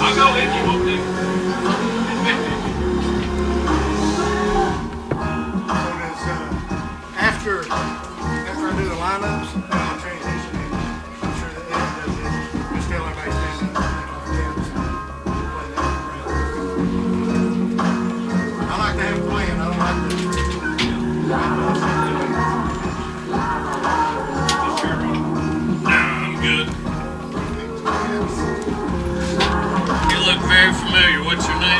I'll go if you want to. After I do the lineups, I'll transition in. I'm sure that Ed does this. Just tell everybody stand up and on dance. Play that. I like to have a plan. I don't like I'm good. You look very familiar. What's your name?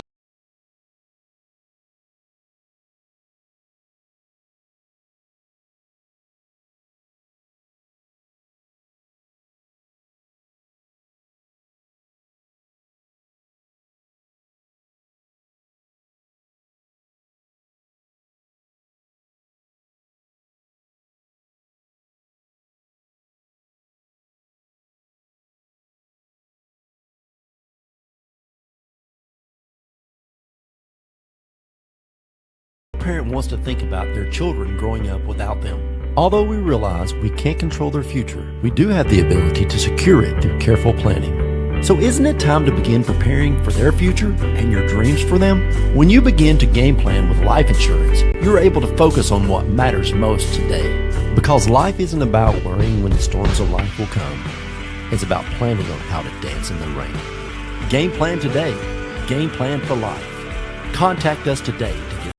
Parent wants to think about their children growing up without them. Although we realize we can't control their future, we do have the ability to secure it through careful planning. So isn't it time to begin preparing for their future and your dreams for them? When you begin to game plan with life insurance, you're able to focus on what matters most today. Because life isn't about worrying when the storms of life will come. It's about planning on how to dance in the rain. Game plan today. Game plan for life. Contact us today to get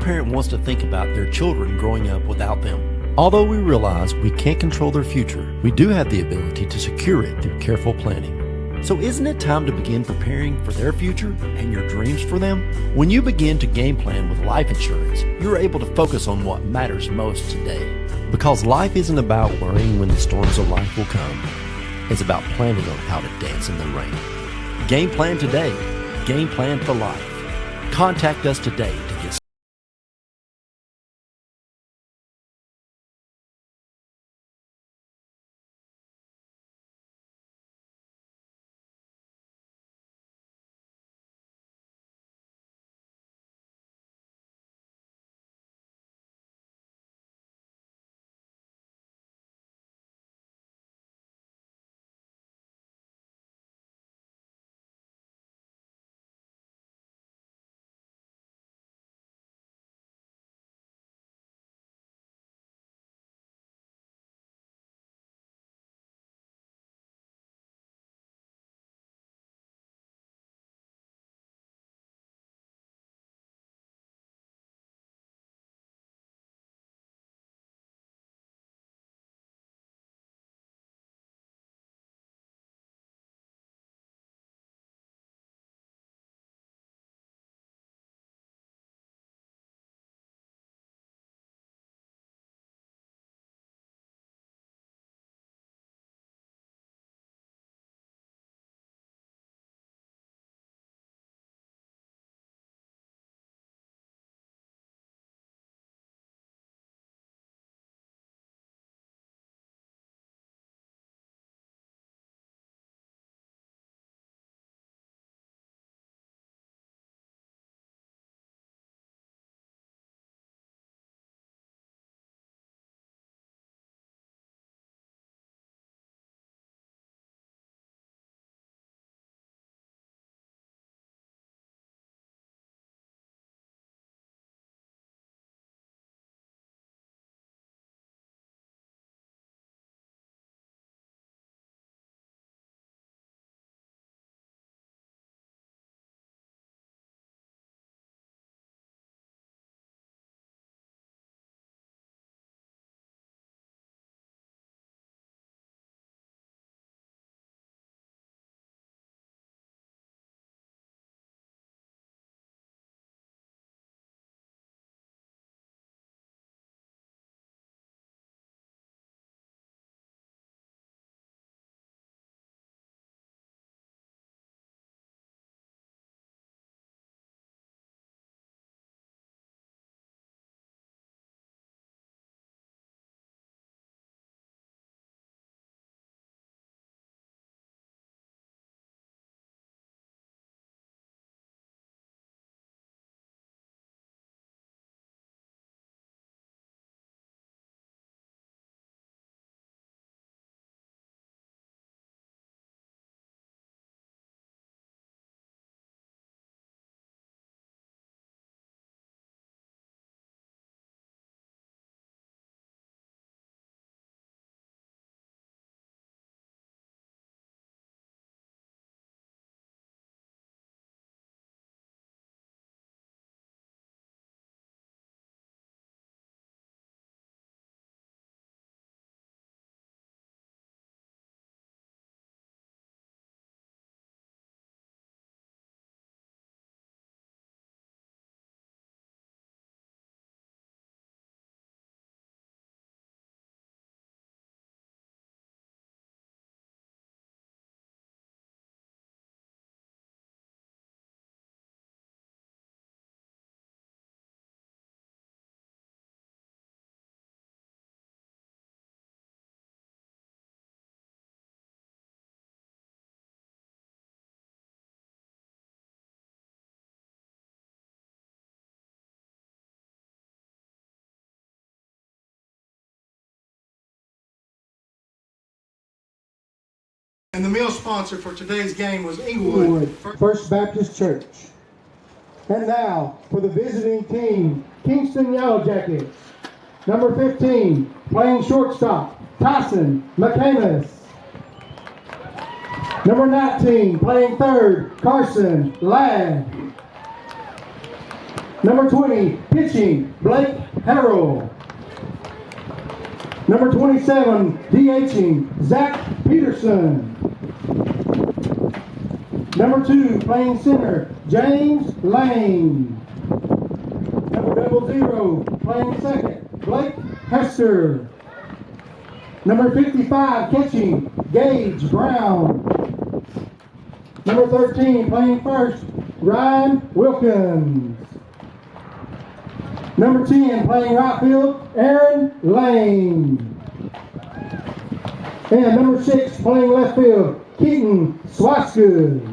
parent wants to think about their children growing up without them. Although we realize we can't control their future, we do have the ability to secure it through careful planning. So isn't it time to begin preparing for their future and your dreams for them? When you begin to game plan with life insurance, you're able to focus on what matters most today. Because life isn't about worrying when the storms of life will come. It's about planning on how to dance in the rain. Game plan today. Game plan for life. Contact us today to get And the meal sponsor for today's game was Inglewood First Baptist Church. And now, for the visiting team, Kingston Yellow Jackets. Number 15, playing shortstop, Tyson McCamus. Number 19, playing third, Carson Ladd. Number 20, pitching, Blake Harrell. Number 27, DHing, Zach Peterson. Number 2, playing center, James Lane. Number 00, playing second, Blake Hester. Number 55, catching, Gage Brown. Number 13, playing first, Ryan Wilkins. Number 10, playing right field, Aaron Lane. And number 6, playing left field, Keaton Swatsgood.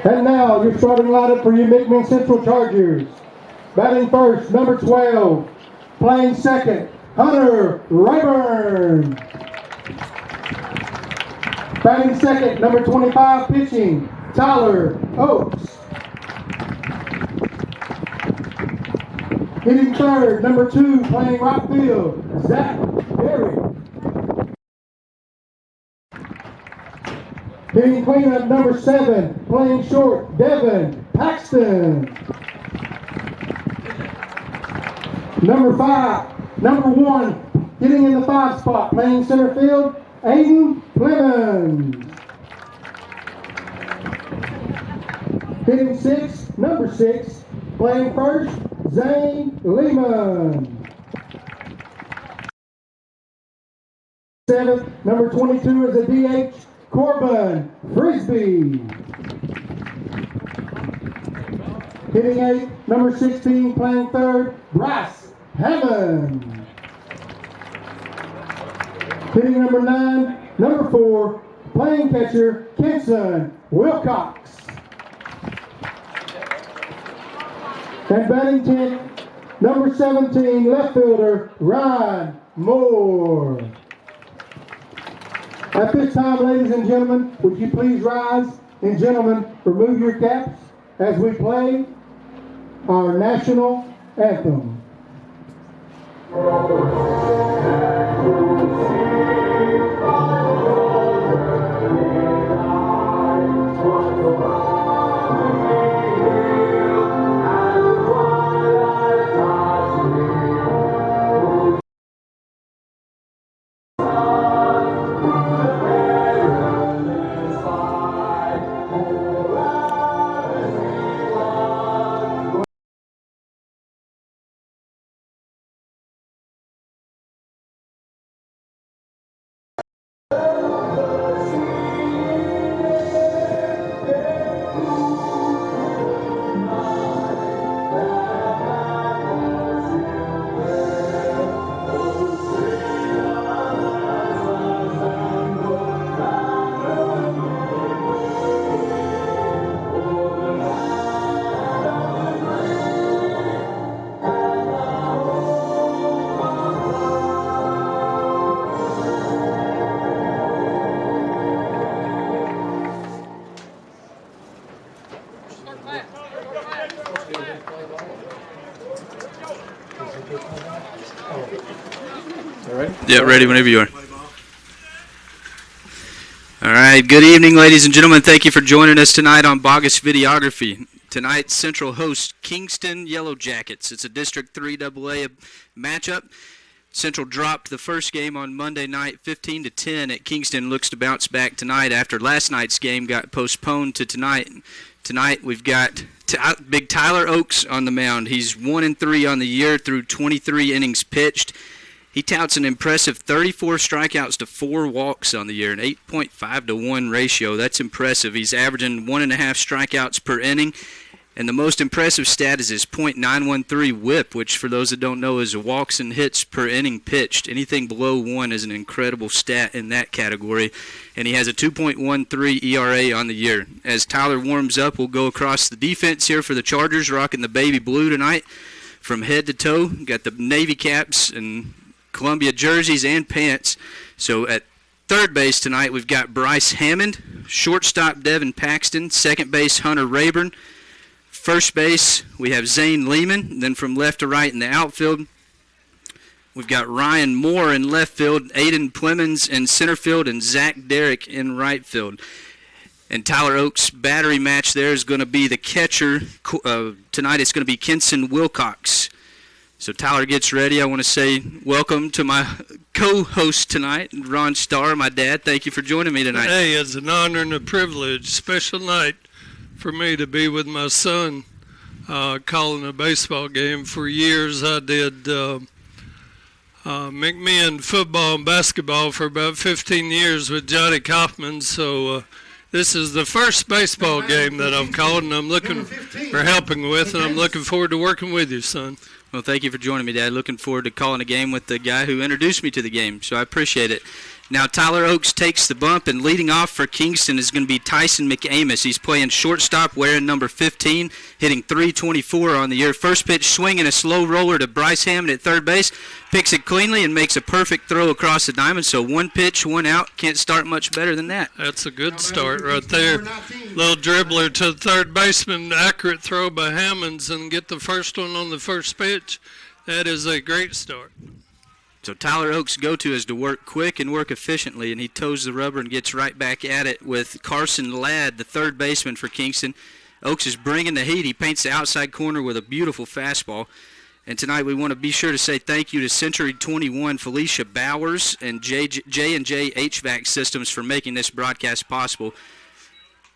And now, your starting lineup for your McMinn Central Chargers. Batting first, number 12, playing second, Hunter Rayburn. Batting second, number 25, pitching, Tyler Oakes. Hitting third, number 2, playing right field, Zach Berry. Hitting cleanup, number 7, playing short, Devin Paxton. Number 1, hitting in the 5 spot, playing center field, Aiden Clemens. Hitting 6, number 6, playing first, Zane Lehman. 7th, number 22 is a DH, Corbin Frisbee. Hitting 8, number 16, playing third, Bryce Hammond. Hitting number 9, number 4, playing catcher, Kenson Wilcox. And batting 10th, number 17, left fielder, Ryan Moore. At this time, ladies and gentlemen, would you please rise, and gentlemen, remove your caps as we play our national anthem. Yeah, ready whenever you are. All right, good evening, ladies and gentlemen. Thank you for joining us tonight on Bogus Videography. Tonight's Central hosts Kingston Yellow Jackets. It's a District 3 AA matchup. Central dropped the first game on Monday night 15-10 at Kingston. Looks to bounce back tonight after last night's game got postponed to tonight. Tonight we've got big Tyler Oakes on the mound. He's 1-3 on the year through 23 innings pitched. He touts an impressive 34 strikeouts to 4 walks on the year, an 8.5-to-1 ratio. That's impressive. He's averaging 1.5 strikeouts per inning. And the most impressive stat is his .913 whip, which for those that don't know is walks and hits per inning pitched. Anything below 1 is an incredible stat in that category. And he has a 2.13 ERA on the year. As Tyler warms up, we'll go across the defense here for the Chargers, rocking the baby blue tonight from head to toe. Got the Navy caps and Columbia jerseys and pants. So at Third base tonight, we've got Bryce Hammond, shortstop Devin Paxton, second base Hunter Rayburn, first base we have Zane Lehman, then from left to right in the outfield, we've got Ryan Moore in left field, Aiden Plemons in center field, and Zach Derrick in right field. And Tyler Oaks' battery match there is going to be the catcher. Tonight it's going to be Kenson Wilcox. So Tyler gets ready. I want to say welcome to my co-host tonight, Ron Starr, my dad. Thank you for joining me tonight. Hey, it's an honor and a privilege. Special night for me to be with my son calling a baseball game. For years I did McMahon football and basketball for about 15 years with Johnny Kaufman. So this is the first baseball game that I've called, and I'm looking for helping with, and I'm looking forward to working with you, son. Well, thank you for joining me, Dad. Looking forward to calling a game with the guy who introduced me to the game, so I appreciate it. Now, Tyler Oaks takes the bump, and leading off for Kingston is going to be Tyson McAmis. He's playing shortstop, wearing number 15, hitting .324 on the year. First pitch, swinging a slow roller to Bryce Hammond at third base. Picks it cleanly and makes a perfect throw across the diamond. So one pitch, one out. Can't start much better than that. That's a good start right there. Little dribbler to the third baseman, accurate throw by Hammonds, and get the first one on the first pitch. That is a great start. So Tyler Oaks' go-to is to work quick and work efficiently, and he toes the rubber and gets right back at it with Carson Ladd, the third baseman for Kingston. Oaks is bringing the heat. He paints the outside corner with a beautiful fastball. And tonight we want to be sure to say thank you to Century 21, Felicia Bowers, and J&J HVAC Systems for making this broadcast possible.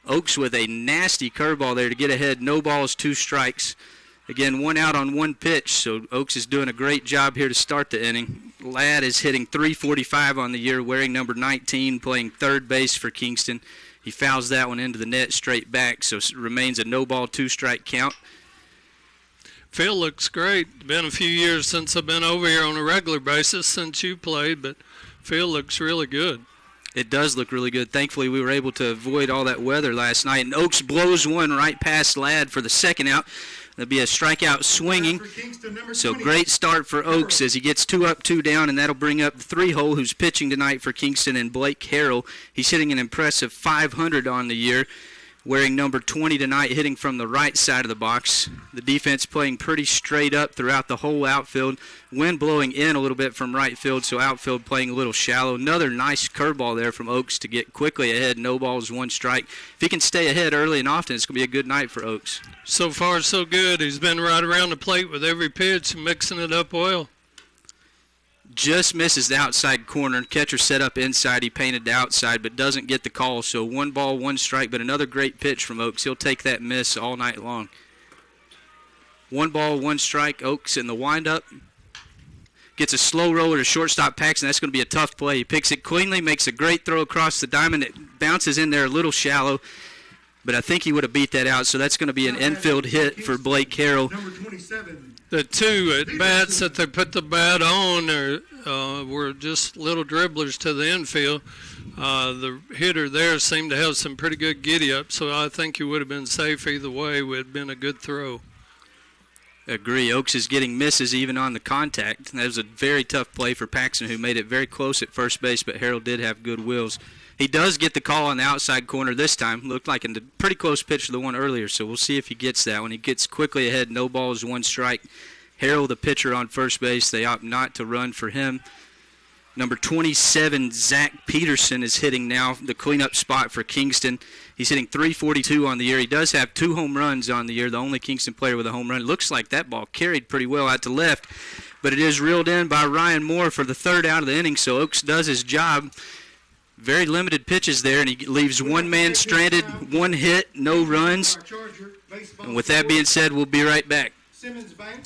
Oaks with a nasty curveball there to get ahead. No balls, 2 strikes. Again, 1 out on 1 pitch, so Oaks is doing a great job here to start the inning. Ladd is hitting .345 on the year, wearing number 19, playing third base for Kingston. He fouls that one into the net straight back, so it remains a no-ball, 2-strike count. Phil looks great. It's been a few years since I've been over here on a regular basis since you played, but Phil looks really good. It does look really good. Thankfully, we were able to avoid all that weather last night, and Oaks blows one right past Ladd for the second out. There'll be a strikeout swinging. So great start for Oaks as he gets 2 up, 2 down, and that'll bring up the 3-hole who's pitching tonight for Kingston, and Blake Harrell. He's hitting an impressive .500 on the year, wearing number 20 tonight, hitting from the right side of the box. The defense playing pretty straight up throughout the whole outfield. Wind blowing in a little bit from right field, so outfield playing a little shallow. Another nice curveball there from Oaks to get quickly ahead. No balls, 1 strike. If he can stay ahead early and often, it's going to be a good night for Oaks. So far, so good. He's been right around the plate with every pitch and mixing it up well. Just misses the outside corner. Catcher set up inside. He painted the outside, but doesn't get the call. So 1 ball, 1 strike, but another great pitch from Oaks. He'll take that miss all night long. 1 ball, 1 strike. Oaks in the windup. Gets a slow roller to shortstop Paxton. That's going to be a tough play. He picks it cleanly, makes a great throw across the diamond. It bounces in there a little shallow, but I think he would have beat that out. So that's going to be an infield hit for Blake Harrell. Number 27. The 2 at-bats that they put the bat on were just little dribblers to the infield. The hitter there seemed to have some pretty good giddy-up, so I think he would have been safe either way. It would have been a good throw. Agree. Oaks is getting misses even on the contact. That was a very tough play for Paxton, who made it very close at first base, but Harold did have good wheels. He does get the call on the outside corner this time. Looked like a pretty close pitch to the one earlier, so we'll see if he gets that one. He gets quickly ahead, no balls, 1 strike. Harold, the pitcher on first base, they opt not to run for him. Number 27, Zach Peterson, is hitting now the cleanup spot for Kingston. He's hitting .342 on the year. He does have 2 home runs on the year, the only Kingston player with a home run. It looks like that ball carried pretty well out to left, but it is reeled in by Ryan Moore for the 3rd out of the inning, so Oaks does his job. Very limited pitches there, and he leaves 1 man stranded, 1 hit, no runs. And with that being said, we'll be right back. Simmons Bank.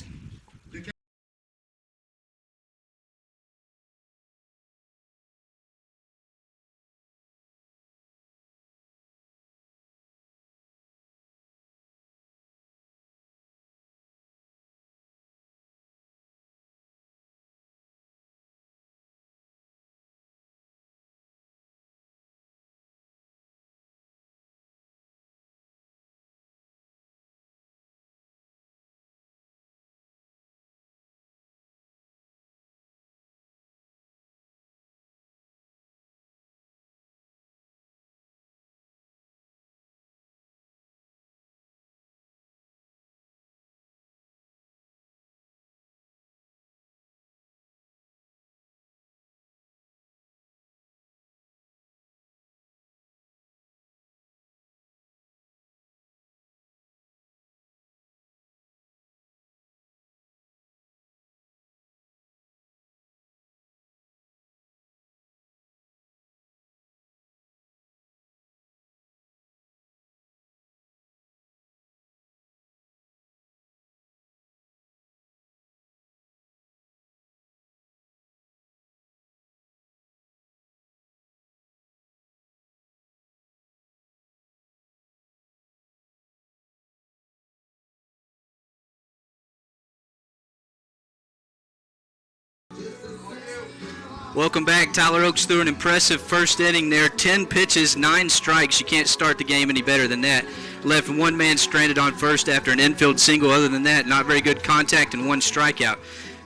Welcome back. Tyler Oaks threw an impressive first inning there. 10 pitches, 9 strikes. You can't start the game any better than that. Left one man stranded on first after an infield single. Other than that, not very good contact and 1 strikeout.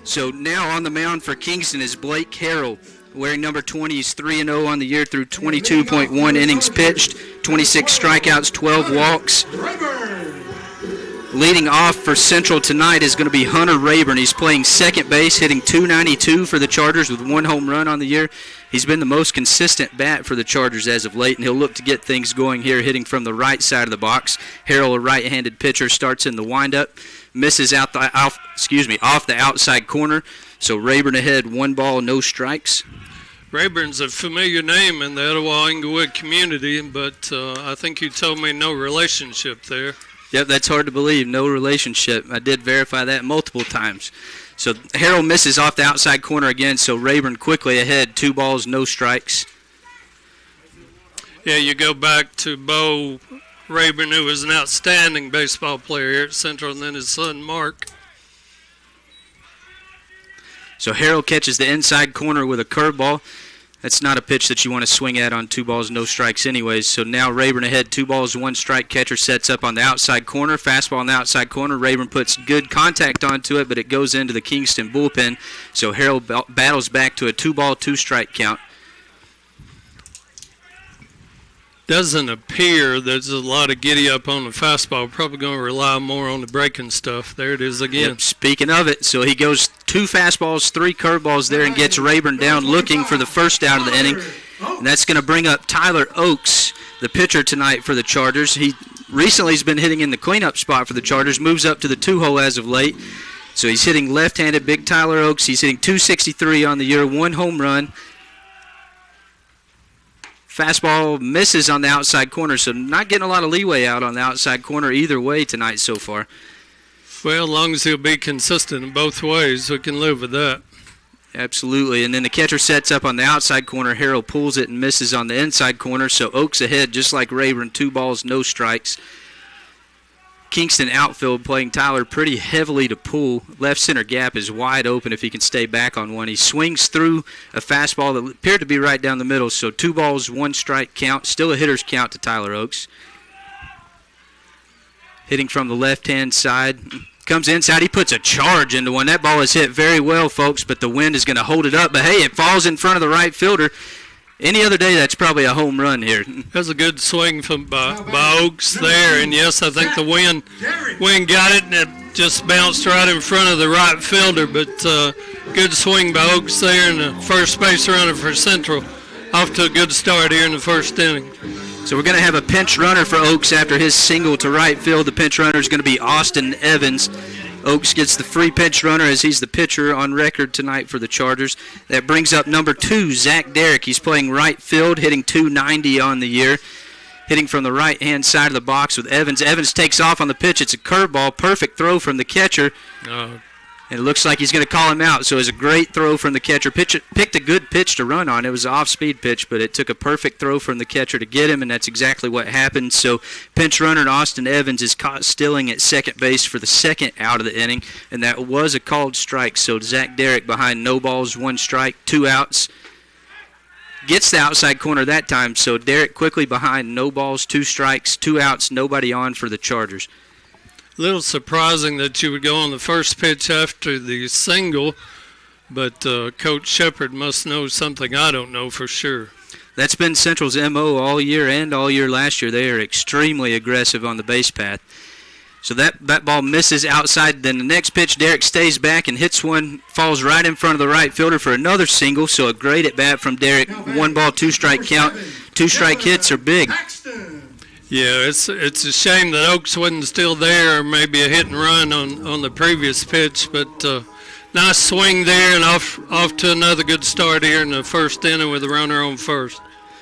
So now on the mound for Kingston is Blake Harrell. Wearing number 20, he's 3-0 on the year through 22.1 innings pitched, 26 strikeouts, 12 walks. Leading off for Central tonight is going to be Hunter Rayburn. He's playing second base, hitting .292 for the Chargers with 1 home run on the year. He's been the most consistent bat for the Chargers as of late, and he'll look to get things going here, hitting from the right side of the box. Harrell, a right-handed pitcher, starts in the windup, misses off the outside corner. So Rayburn ahead, 1 ball, no strikes. Rayburn's a familiar name in the Etowah Inglewood community, but I think you told me no relationship there. Yep, that's hard to believe. No relationship. I did verify that multiple times. So Harrell misses off the outside corner again, so Rayburn quickly ahead, 2 balls, no strikes. Yeah, you go back to Bo Rayburn, who was an outstanding baseball player here at Central, and then his son, Mark. So Harrell catches the inside corner with a curveball. That's not a pitch that you want to swing at on 2 balls, no strikes anyways. So now Rayburn ahead, 2 balls, 1 strike. Catcher sets up on the outside corner. Fastball on the outside corner. Rayburn puts good contact onto it, but it goes into the Kingston bullpen. So Harrell battles back to a 2 ball, 2 strike count. Doesn't appear there's a lot of giddy up on the fastball. Probably going to rely more on the breaking stuff. There it is again. Yep, speaking of it, so he goes 2 fastballs, 3 curveballs there and gets Rayburn down looking for the first out of the inning. And that's going to bring up Tyler Oaks, the pitcher tonight for the Chargers. He recently has been hitting in the cleanup spot for the Chargers, moves up to the 2-hole as of late. So he's hitting left-handed, big Tyler Oaks. He's hitting .263 on the year, 1 home run. Fastball misses on the outside corner, so not getting a lot of leeway out on the outside corner either way tonight so far. Well, as long as he'll be consistent in both ways, we can live with that. Absolutely. And then the catcher sets up on the outside corner. Harrell pulls it and misses on the inside corner, so Oaks ahead just like Rayburn, 2 balls, no strikes. Kingston outfield playing Tyler pretty heavily to pull. Left center gap is wide open if he can stay back on one. He swings through a fastball that appeared to be right down the middle, so 2 balls, 1 strike count. Still a hitter's count to Tyler Oaks. Hitting from the left-hand side. Comes inside. He puts a charge into one. That ball is hit very well, folks, but the wind is going to hold it up. But, hey, it falls in front of the right fielder. Any other day, that's probably a home run here. That's a good swing by Oaks there, and yes, I think the wind got it, and it just bounced right in front of the right fielder, but good swing by Oaks there, and the first base runner for Central off to a good start here in the first inning. So we're going to have a pinch runner for Oaks after his single to right field. The pinch runner is going to be Austin Evans. Oaks gets the free pinch runner as he's the pitcher on record tonight for the Chargers. That brings up number 2, Zach Derrick. He's playing right field, hitting .290 on the year. Hitting from the right-hand side of the box with Evans. Evans takes off on the pitch. It's a curveball. Perfect throw from the catcher. And it looks like he's going to call him out. So it was a great throw from the catcher. Picked a good pitch to run on. It was an off-speed pitch, but it took a perfect throw from the catcher to get him, and that's exactly what happened. So pinch runner Austin Evans is caught stealing at second base for the second out of the inning, and that was a called strike. So Zach Derrick behind no balls, 1 strike, 2 outs. Gets the outside corner that time, so Derrick quickly behind no balls, 2 strikes, 2 outs, nobody on for the Chargers. Little surprising that you would go on the first pitch after the single, but Coach Shepard must know something I don't know for sure. That's been Central's MO all year and all year last year. They are extremely aggressive on the base path. So that ball misses outside. Then the next pitch, Derrick stays back and hits one, falls right in front of the right fielder for another single. So a great at bat from Derrick. 1 ball, 2 strike count. 2 strike hits are big. Yeah, it's a shame that Oaks wasn't still there, or maybe a hit and run on the previous pitch, but nice swing there and off to another good start here in the first inning with a runner on first.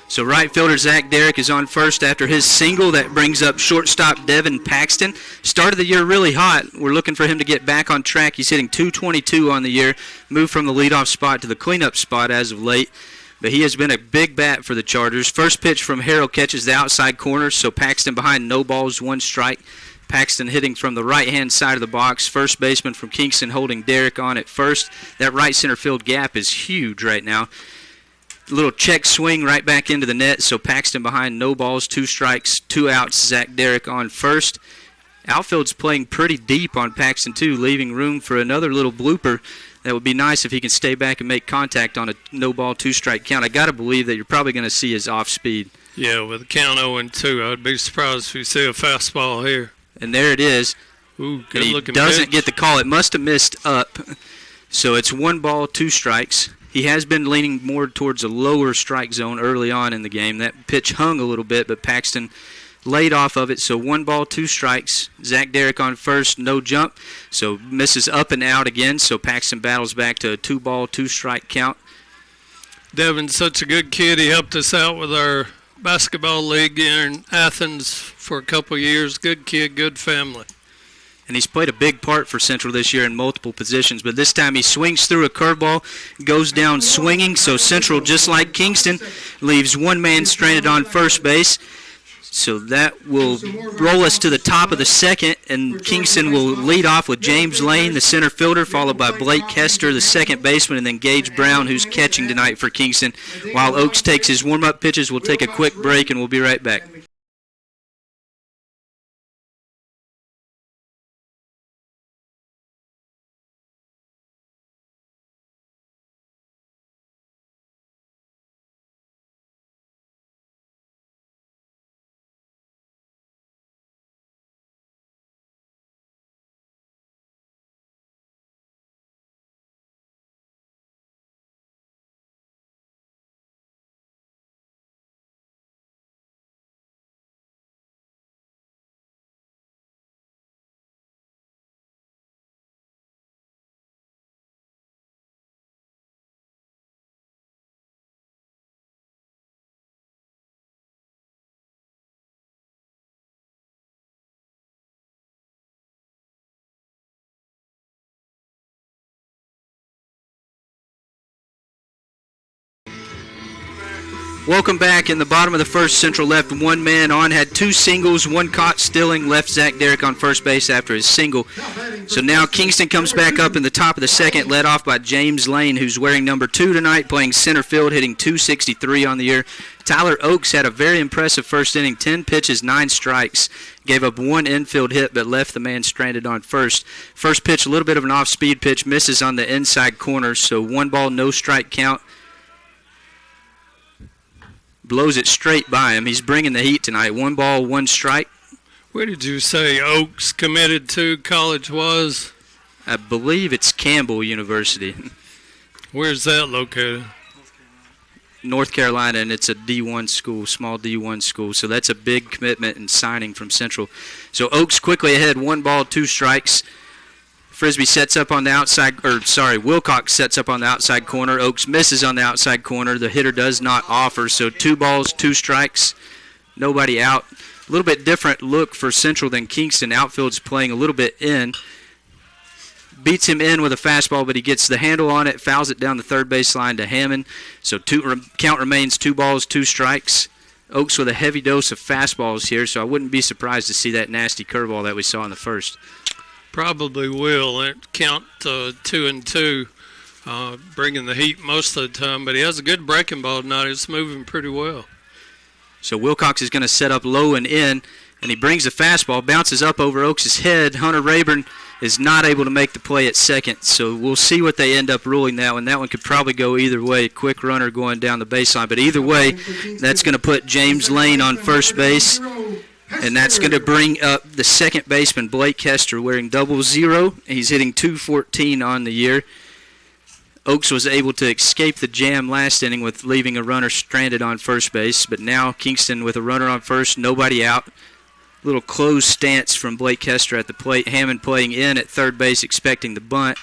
So right fielder Zach Derrick is on first after his single. That brings up shortstop Devin Paxton. Started the year really hot. We're looking for him to get back on track. He's hitting .222 on the year, moved from the leadoff spot to the cleanup spot as of late. But he has been a big bat for the Chargers. First pitch from Harrell catches the outside corner, so Paxton behind no balls, 1 strike. Paxton hitting from the right-hand side of the box. First baseman from Kingston holding Derrick on at first. That right center field gap is huge right now. Little check swing right back into the net, so Paxton behind, no balls, 2 strikes, 2 outs. Zach Derrick on first. Outfield's playing pretty deep on Paxton, too, leaving room for another little blooper. That would be nice if he can stay back and make contact on a no-ball, 2-strike count. I got to believe that you're probably going to see his off-speed. Yeah, with a count 0-2, I would be surprised if we see a fastball here. And there it is. Ooh, And he good-looking doesn't pitch. get the call. It must have missed up. So it's 1 ball, 2 strikes. He has been leaning more towards a lower strike zone early on in the game. That pitch hung a little bit, but Paxton laid off of it. So 1 ball, 2 strikes. Zach Derrick on first, no jump. So misses up and out again. So Paxton battles back to a 2 ball, 2 strike count. Devin's such a good kid. He helped us out with our basketball league here in Athens for a couple of years. Good kid, good family. And he's played a big part for Central this year in multiple positions. But this time he swings through a curveball, goes down swinging. So Central, just like Kingston, leaves 1 man stranded on first base. So that will roll us to the top of the second, and Kingston will lead off with James Lane, the center fielder, followed by Blake Kester, the second baseman, and then Gage Brown, who's catching tonight for Kingston. While Oaks takes his warm-up pitches, we'll take a quick break, and we'll be right back. Welcome back. In the bottom of the first, Central left 1 man on, had 2 singles, 1 caught stealing, left Zach Derrick on first base after his single. So now Kingston comes back up in the top of the second, led off by James Lane, who's wearing number 2 tonight, playing center field, hitting .263 on the year. Tyler Oaks had a very impressive first inning, 10 pitches, 9 strikes. Gave up 1 infield hit, but left the man stranded on first. First pitch, a little bit of an off-speed pitch, misses on the inside corner, so 1 ball, no strike count. Blows it straight by him. He's bringing the heat tonight. 1 ball, 1 strike. Where did you say Oaks committed to? College was? I believe it's Campbell University, Where's that located? North Carolina, and it's a D1 school, small D1 school. So that's a big commitment and signing from Central. So Oaks quickly ahead, 1 ball, 2 strikes. Frisbee sets up on the outside, Wilcox sets up on the outside corner. Oaks misses on the outside corner. The hitter does not offer, so 2 balls, 2 strikes, nobody out. A little bit different look for Central than Kingston. Outfield's playing a little bit in. Beats him in with a fastball, but he gets the handle on it, fouls it down the third base line to Hammond. So count remains 2 balls, 2 strikes. Oaks with a heavy dose of fastballs here, so I wouldn't be surprised to see that nasty curveball that we saw in the first. Probably will. It count 2-2, bringing the heat most of the time. But he has a good breaking ball tonight. It's moving pretty well. So Wilcox is going to set up low and in, and he brings a fastball, bounces up over Oaks' head. Hunter Rayburn is not able to make the play at second, so we'll see what they end up ruling that one. That one could probably go either way. Quick runner going down the baseline, but either way, that's going to put James Lane on first base. And that's going to bring up the second baseman, Blake Kester, wearing 00. He's hitting .214 on the year. Oaks was able to escape the jam last inning with leaving a runner stranded on first base. But now Kingston with a runner on first, nobody out. Little closed stance from Blake Kester at the plate. Hammond playing in at third base, expecting the bunt.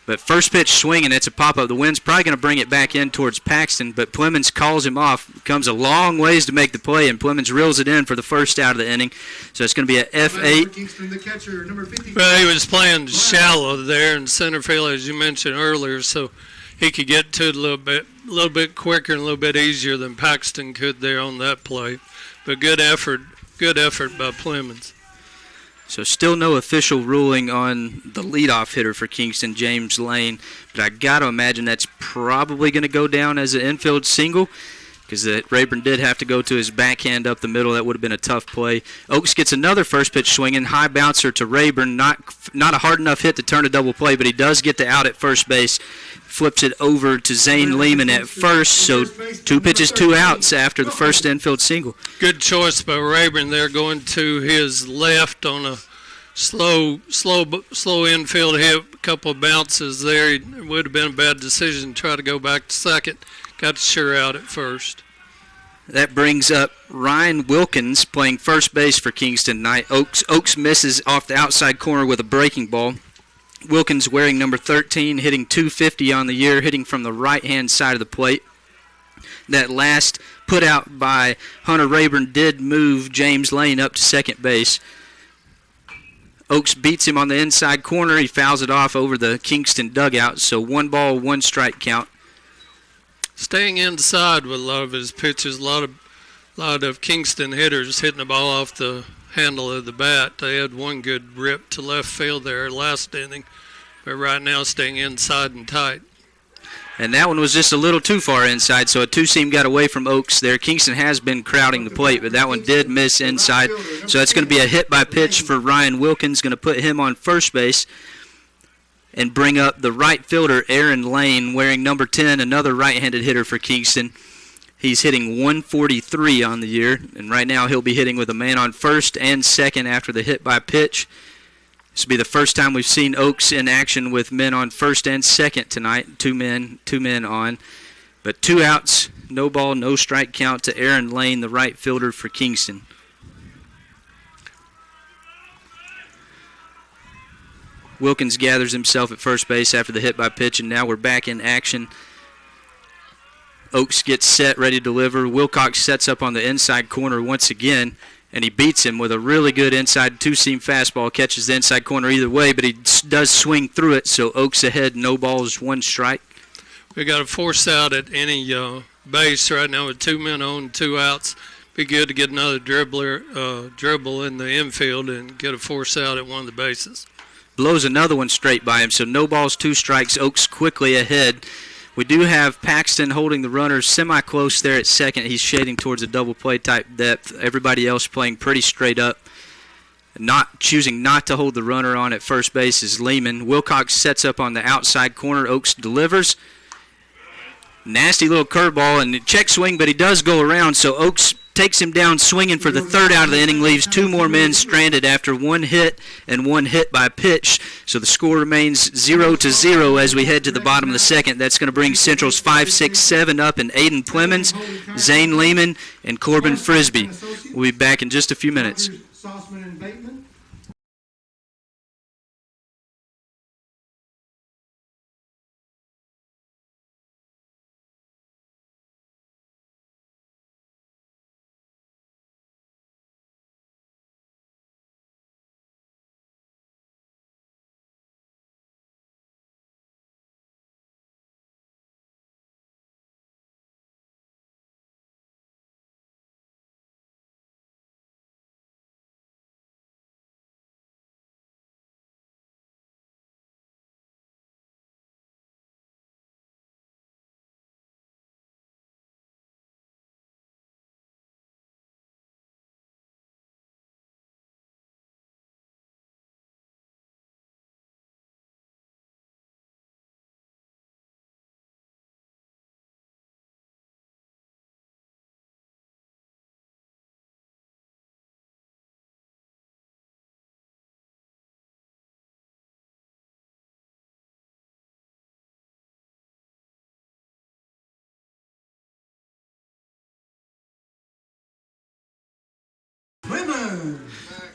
But first pitch swinging, it's a pop-up. The wind's probably going to bring it back in towards Paxton, but Plemons calls him off. Comes a long ways to make the play, and Plemons reels it in for the first out of the inning. So it's going to be a F8. Well, he was playing shallow there in center field, as you mentioned earlier, so he could get to it a little bit quicker and a little bit easier than Paxton could there on that play. But good effort by Plemons. So still no official ruling on the leadoff hitter for Kingston, James Lane, but I got to imagine that's probably going to go down as an infield single because Rayburn did have to go to his backhand up the middle. That would have been a tough play. Oaks gets another first pitch swinging, high bouncer to Rayburn, not a hard enough hit to turn a double play, but he does get the out at first base. Flips it over to Zane Lehman at first, so 2 pitches, 2 outs after the first infield single. Good choice by Rayburn there, going to his left on a slow infield hit, a couple of bounces there. It would have been a bad decision to try to go back to second. Got the sure out at first. That brings up Ryan Wilkins playing first base for Kingston tonight. Oaks misses off the outside corner with a breaking ball. Wilkins wearing number 13, hitting .250 on the year, hitting from the right-hand side of the plate. That last put out by Hunter Rayburn did move James Lane up to second base. Oaks beats him on the inside corner. He fouls it off over the Kingston dugout, so 1 ball, 1 strike count. Staying inside with a lot of his pitches, a lot of Kingston hitters hitting the ball off the handle of the bat. They had one good rip to left field there last inning, but right now staying inside and tight. And that one was just a little too far inside, so a two-seam got away from Oaks there. Kingston has been crowding the plate, but that one did miss inside. So that's going to be a hit by pitch for Ryan Wilkins, going to put him on first base and bring up the right fielder, Aaron Lane, wearing number 10, another right-handed hitter for Kingston. He's hitting .143 on the year, and right now he'll be hitting with a man on first and second after the hit by pitch. This will be the first time we've seen Oaks in action with men on first and second tonight. Two men on. But 2 outs, no ball, no strike count to Aaron Lane, the right fielder for Kingston. Wilkins gathers himself at first base after the hit by pitch, and now we're back in action. Oaks gets set, ready to deliver. Wilcox sets up on the inside corner once again, and he beats him with a really good inside two-seam fastball. Catches the inside corner either way, but he does swing through it, so Oaks ahead, no balls, 1 strike. We got to force out at any base right now with 2 men on, 2 outs. Be good to get another dribble in the infield and get a force out at one of the bases. Blows another one straight by him, so no balls, 2 strikes. Oaks quickly ahead. We do have Paxton holding the runner semi-close there at second. He's shading towards a double play type depth. Everybody else playing pretty straight up. Choosing not to hold the runner on at first base is Lehman. Wilcox sets up on the outside corner. Oaks delivers. Nasty little curveball and check swing, but he does go around, so Oaks takes him down swinging for the 3rd out of the inning, leaves 2 more men stranded after 1 hit and 1 hit by pitch. So the score remains 0-0 as we head to the bottom of the 2nd. That's going to bring Central's 5, 6, 7 up in Aiden Plemons, Zane Lehman, and Corbin Frisbee. We'll be back in just a few minutes. Sauceman and Bateman.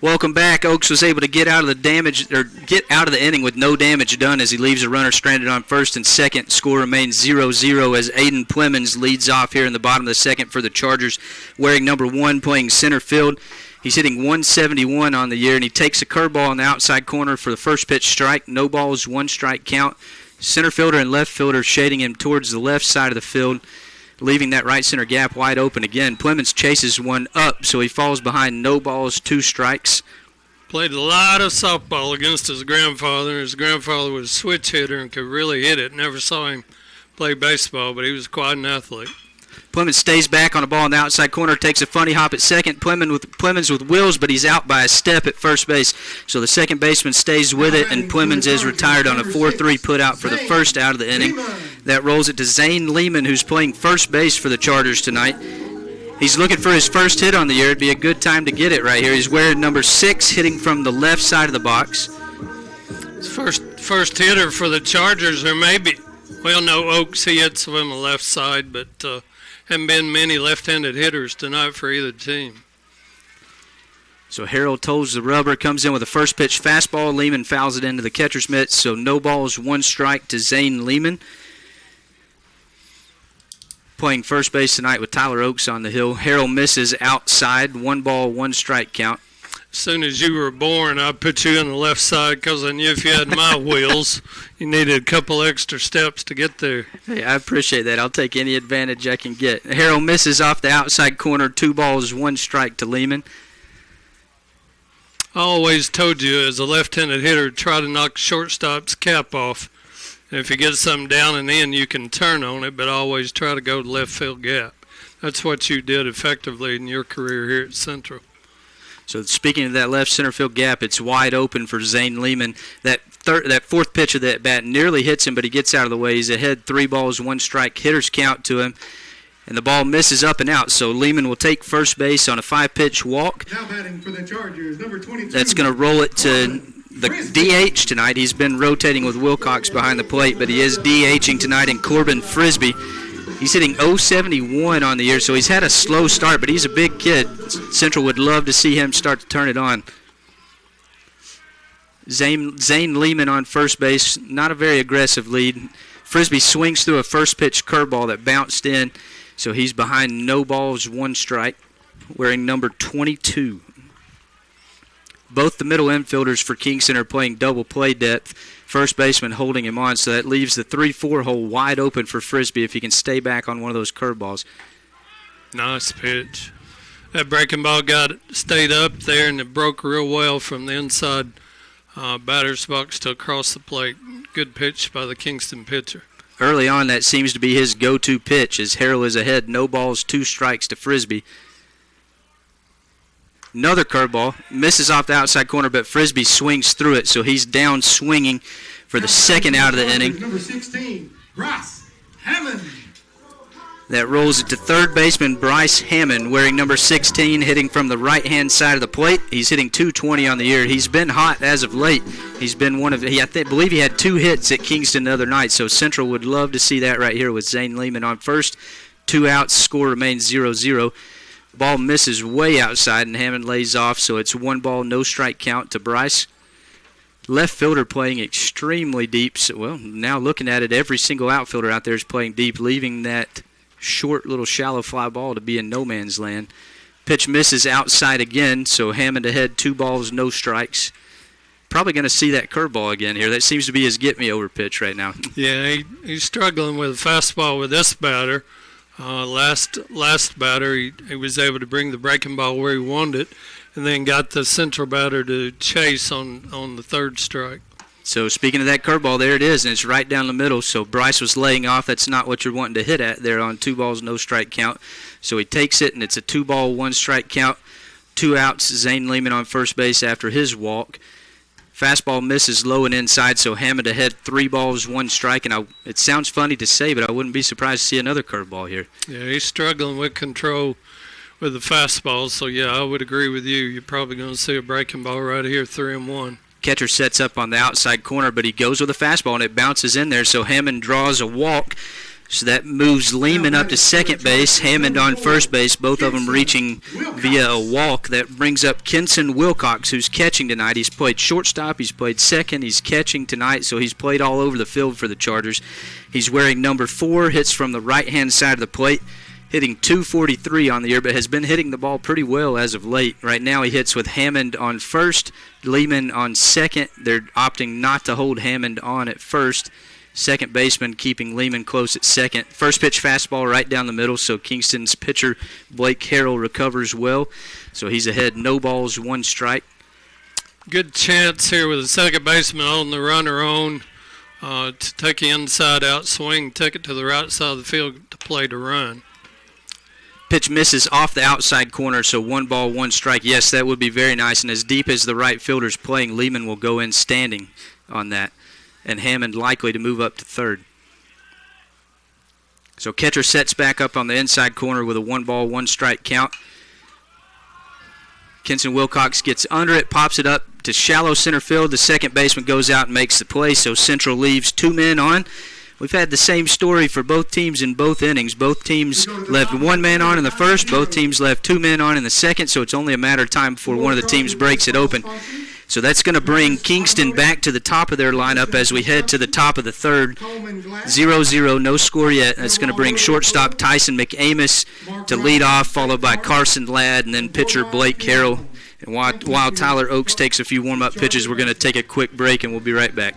Welcome back. Oaks was able to get out of the inning with no damage done as he leaves a runner stranded on first and second. Score remains 0-0 as Aiden Plemons leads off here in the bottom of the 2nd for the Chargers, wearing number 1, playing center field. He's hitting .171 on the year, and he takes a curveball on the outside corner for the first pitch strike. No balls, 1 strike count. Center fielder and left fielder shading him towards the left side of the field, leaving that right center gap wide open again. Plemons chases one up, so he falls behind. No balls, 2 strikes. Played a lot of softball against his grandfather. His grandfather was a switch hitter and could really hit it. Never saw him play baseball, but he was quite an athlete. Plemons stays back on the ball in the outside corner, takes a funny hop at second. Plemons with wheels, but he's out by a step at first base. So the second baseman stays with it, and Plemons is retired on a 4-3 putout for the first out of the inning. That rolls it to Zane Lehman, who's playing first base for the Chargers tonight. He's looking for his first hit on the year. It'd be a good time to get it right here. He's wearing number 6, hitting from the left side of the box. First hitter for the Chargers, or maybe, well, no, Oaks, he hits from the left side, but haven't been many left-handed hitters tonight for either team. So Harold toes the rubber, comes in with a first pitch fastball. Lehman fouls it into the catcher's mitts, so no balls, 1 strike to Zane Lehman. Playing first base tonight with Tyler Oaks on the hill. Harold misses outside, 1 ball, 1 strike count. As soon as you were born, I put you on the left side because I knew if you had my wheels, you needed a couple extra steps to get there. Hey, I appreciate that. I'll take any advantage I can get. Harold misses off the outside corner, 2 balls, 1 strike to Lehman. I always told you as a left-handed hitter, try to knock shortstop's cap off. And if you get something down and in, you can turn on it, but always try to go to left field gap. That's what you did effectively in your career here at Central. So speaking of that left center field gap, it's wide open for Zane Lehman. That fourth pitch of that bat nearly hits him, but he gets out of the way. He's ahead, 3 balls, 1 strike. Hitter's count to him, and the ball misses up and out. So Lehman will take first base on a 5-pitch walk. Now batting for the Chargers, number 22. That's going to roll it to the DH tonight. He's been rotating with Wilcox behind the plate, but he is DHing tonight in Corbin Frisbee. He's hitting .071 on the year, so he's had a slow start, but he's a big kid. Central would love to see him start to turn it on. Zane Lehman on first base, not a very aggressive lead. Frisbee swings through a first-pitch curveball that bounced in, so he's behind no balls, 1 strike, wearing number 22. Both the middle infielders for Kingston are playing double play depth. First baseman holding him on, so that leaves the 3-4 hole wide open for Frisbee if he can stay back on one of those curveballs. Nice pitch. That breaking ball stayed up there, and it broke real well from the inside batter's box to across the plate. Good pitch by the Kingston pitcher. Early on, that seems to be his go-to pitch as Harrell is ahead, no balls, 2 strikes to Frisbee. Another curveball, misses off the outside corner, but Frisbee swings through it, so he's down swinging for the second out of the inning. Number 16, Bryce Hammond. That rolls it to third baseman Bryce Hammond, wearing number 16, hitting from the right-hand side of the plate. He's hitting .220 on the year. He's been hot as of late. He's been believe he had 2 hits at Kingston the other night, so Central would love to see that right here with Zane Lehman on first. 2 outs, score remains 0-0. Ball misses way outside, and Hammond lays off, so it's 1 ball, no strike count to Bryce. Left fielder playing extremely deep. So, well, now looking at it, every single outfielder out there is playing deep, leaving that short little shallow fly ball to be in no man's land. Pitch misses outside again, so Hammond ahead, 2 balls, no strikes. Probably going to see that curveball again here. That seems to be his get-me-over pitch right now. Yeah, he's struggling with a fastball with this batter. Last batter, he was able to bring the breaking ball where he wanted it, and then got the Central batter to chase on the 3rd strike. So speaking of that curveball, there it is, and it's right down the middle. So Bryce was laying off. That's not what you're wanting to hit at there on 2 balls, no strike count. So he takes it, and it's a 2 ball, 1 strike count. 2 outs, Zane Lehman on first base after his walk. Fastball misses low and inside, so Hammond ahead, 3 balls, 1 strike. And it sounds funny to say, but I wouldn't be surprised to see another curveball here. Yeah, he's struggling with control with the fastball, so yeah, I would agree with you. You're probably going to see a breaking ball right here, 3-1. Catcher sets up on the outside corner, but he goes with a fastball, and it bounces in there, so Hammond draws a walk. So that moves Lehman up to second base, Hammond on first base, both of them reaching via a walk. That brings up Kenson Wilcox, who's catching tonight. He's played shortstop, he's played second, he's catching tonight, so he's played all over the field for the Chargers. He's wearing number 4, hits from the right-hand side of the plate, hitting .243 on the year, but has been hitting the ball pretty well as of late. Right now he hits with Hammond on first, Lehman on second. They're opting not to hold Hammond on at first. Second baseman keeping Lehman close at second. First pitch fastball right down the middle, so Kingston's pitcher Blake Harrell recovers well. So he's ahead, no balls, 1 strike. good chance here with the second baseman on the runner on to take the inside out swing, take it to the right side of the field to play to run. Pitch misses off the outside corner, so 1 ball, 1 strike. Yes, that would be very nice. And as deep as the right fielder's playing, Lehman will go in standing on that. And Hammond likely to move up to third. So catcher sets back up on the inside corner with a 1 ball, 1 strike count. Kenson Wilcox gets under it, pops it up to shallow center field. The second baseman goes out and makes the play, so Central leaves 2 men on. We've had the same story for both teams in both innings. Both teams left 1 man on in the first. Both teams left 2 men on in the second, so it's only a matter of time before one of the teams breaks it open. So that's going to bring Kingston back to the top of their lineup as we head to the top of the third. 0-0, no score yet. That's going to bring shortstop Tyson McAmis to lead off, followed by Carson Ladd, and then pitcher Blake Carroll. And while Tyler Oaks takes a few warm-up pitches, we're going to take a quick break, and we'll be right back.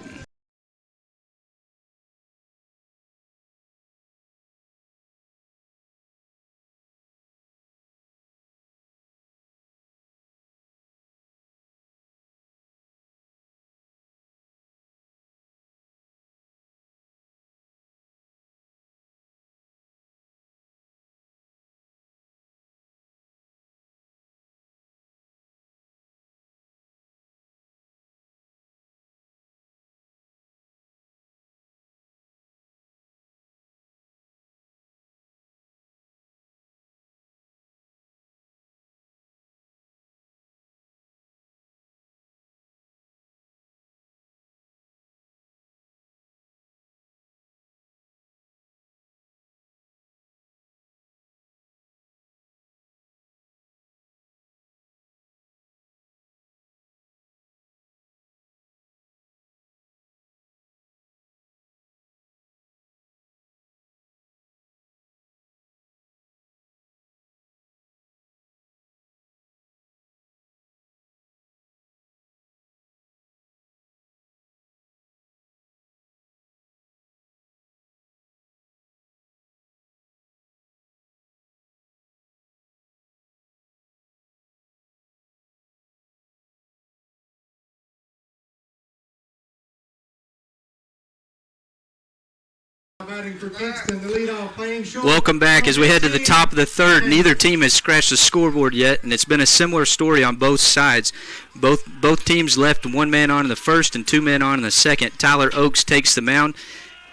Batting for Kingston, the leadoff playing short. Welcome back as we head to the top of the third. Neither team has scratched the scoreboard yet, and it's been a similar story on both sides. Both teams left 1 man on in the first and 2 men on in the second. Tyler Oaks takes the mound.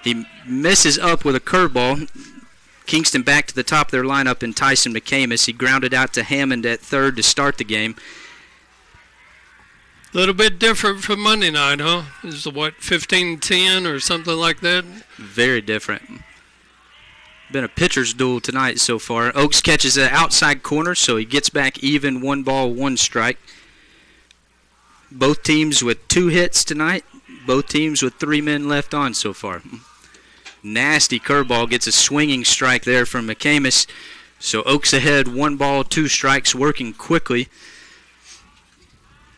He misses up with a curveball. Kingston back to the top of their lineup in Tyson McAmis. He grounded out to Hammond at third to start the game. A little bit different from Monday night, huh? Is it, 15-10 or something like that? Very different. Been a pitcher's duel tonight so far. Oaks catches an outside corner, so he gets back even, 1 ball, 1 strike. Both teams with 2 hits tonight. Both teams with 3 men left on so far. Nasty curveball, gets a swinging strike there from McAmis. So Oaks ahead, 1 ball, 2 strikes, working quickly.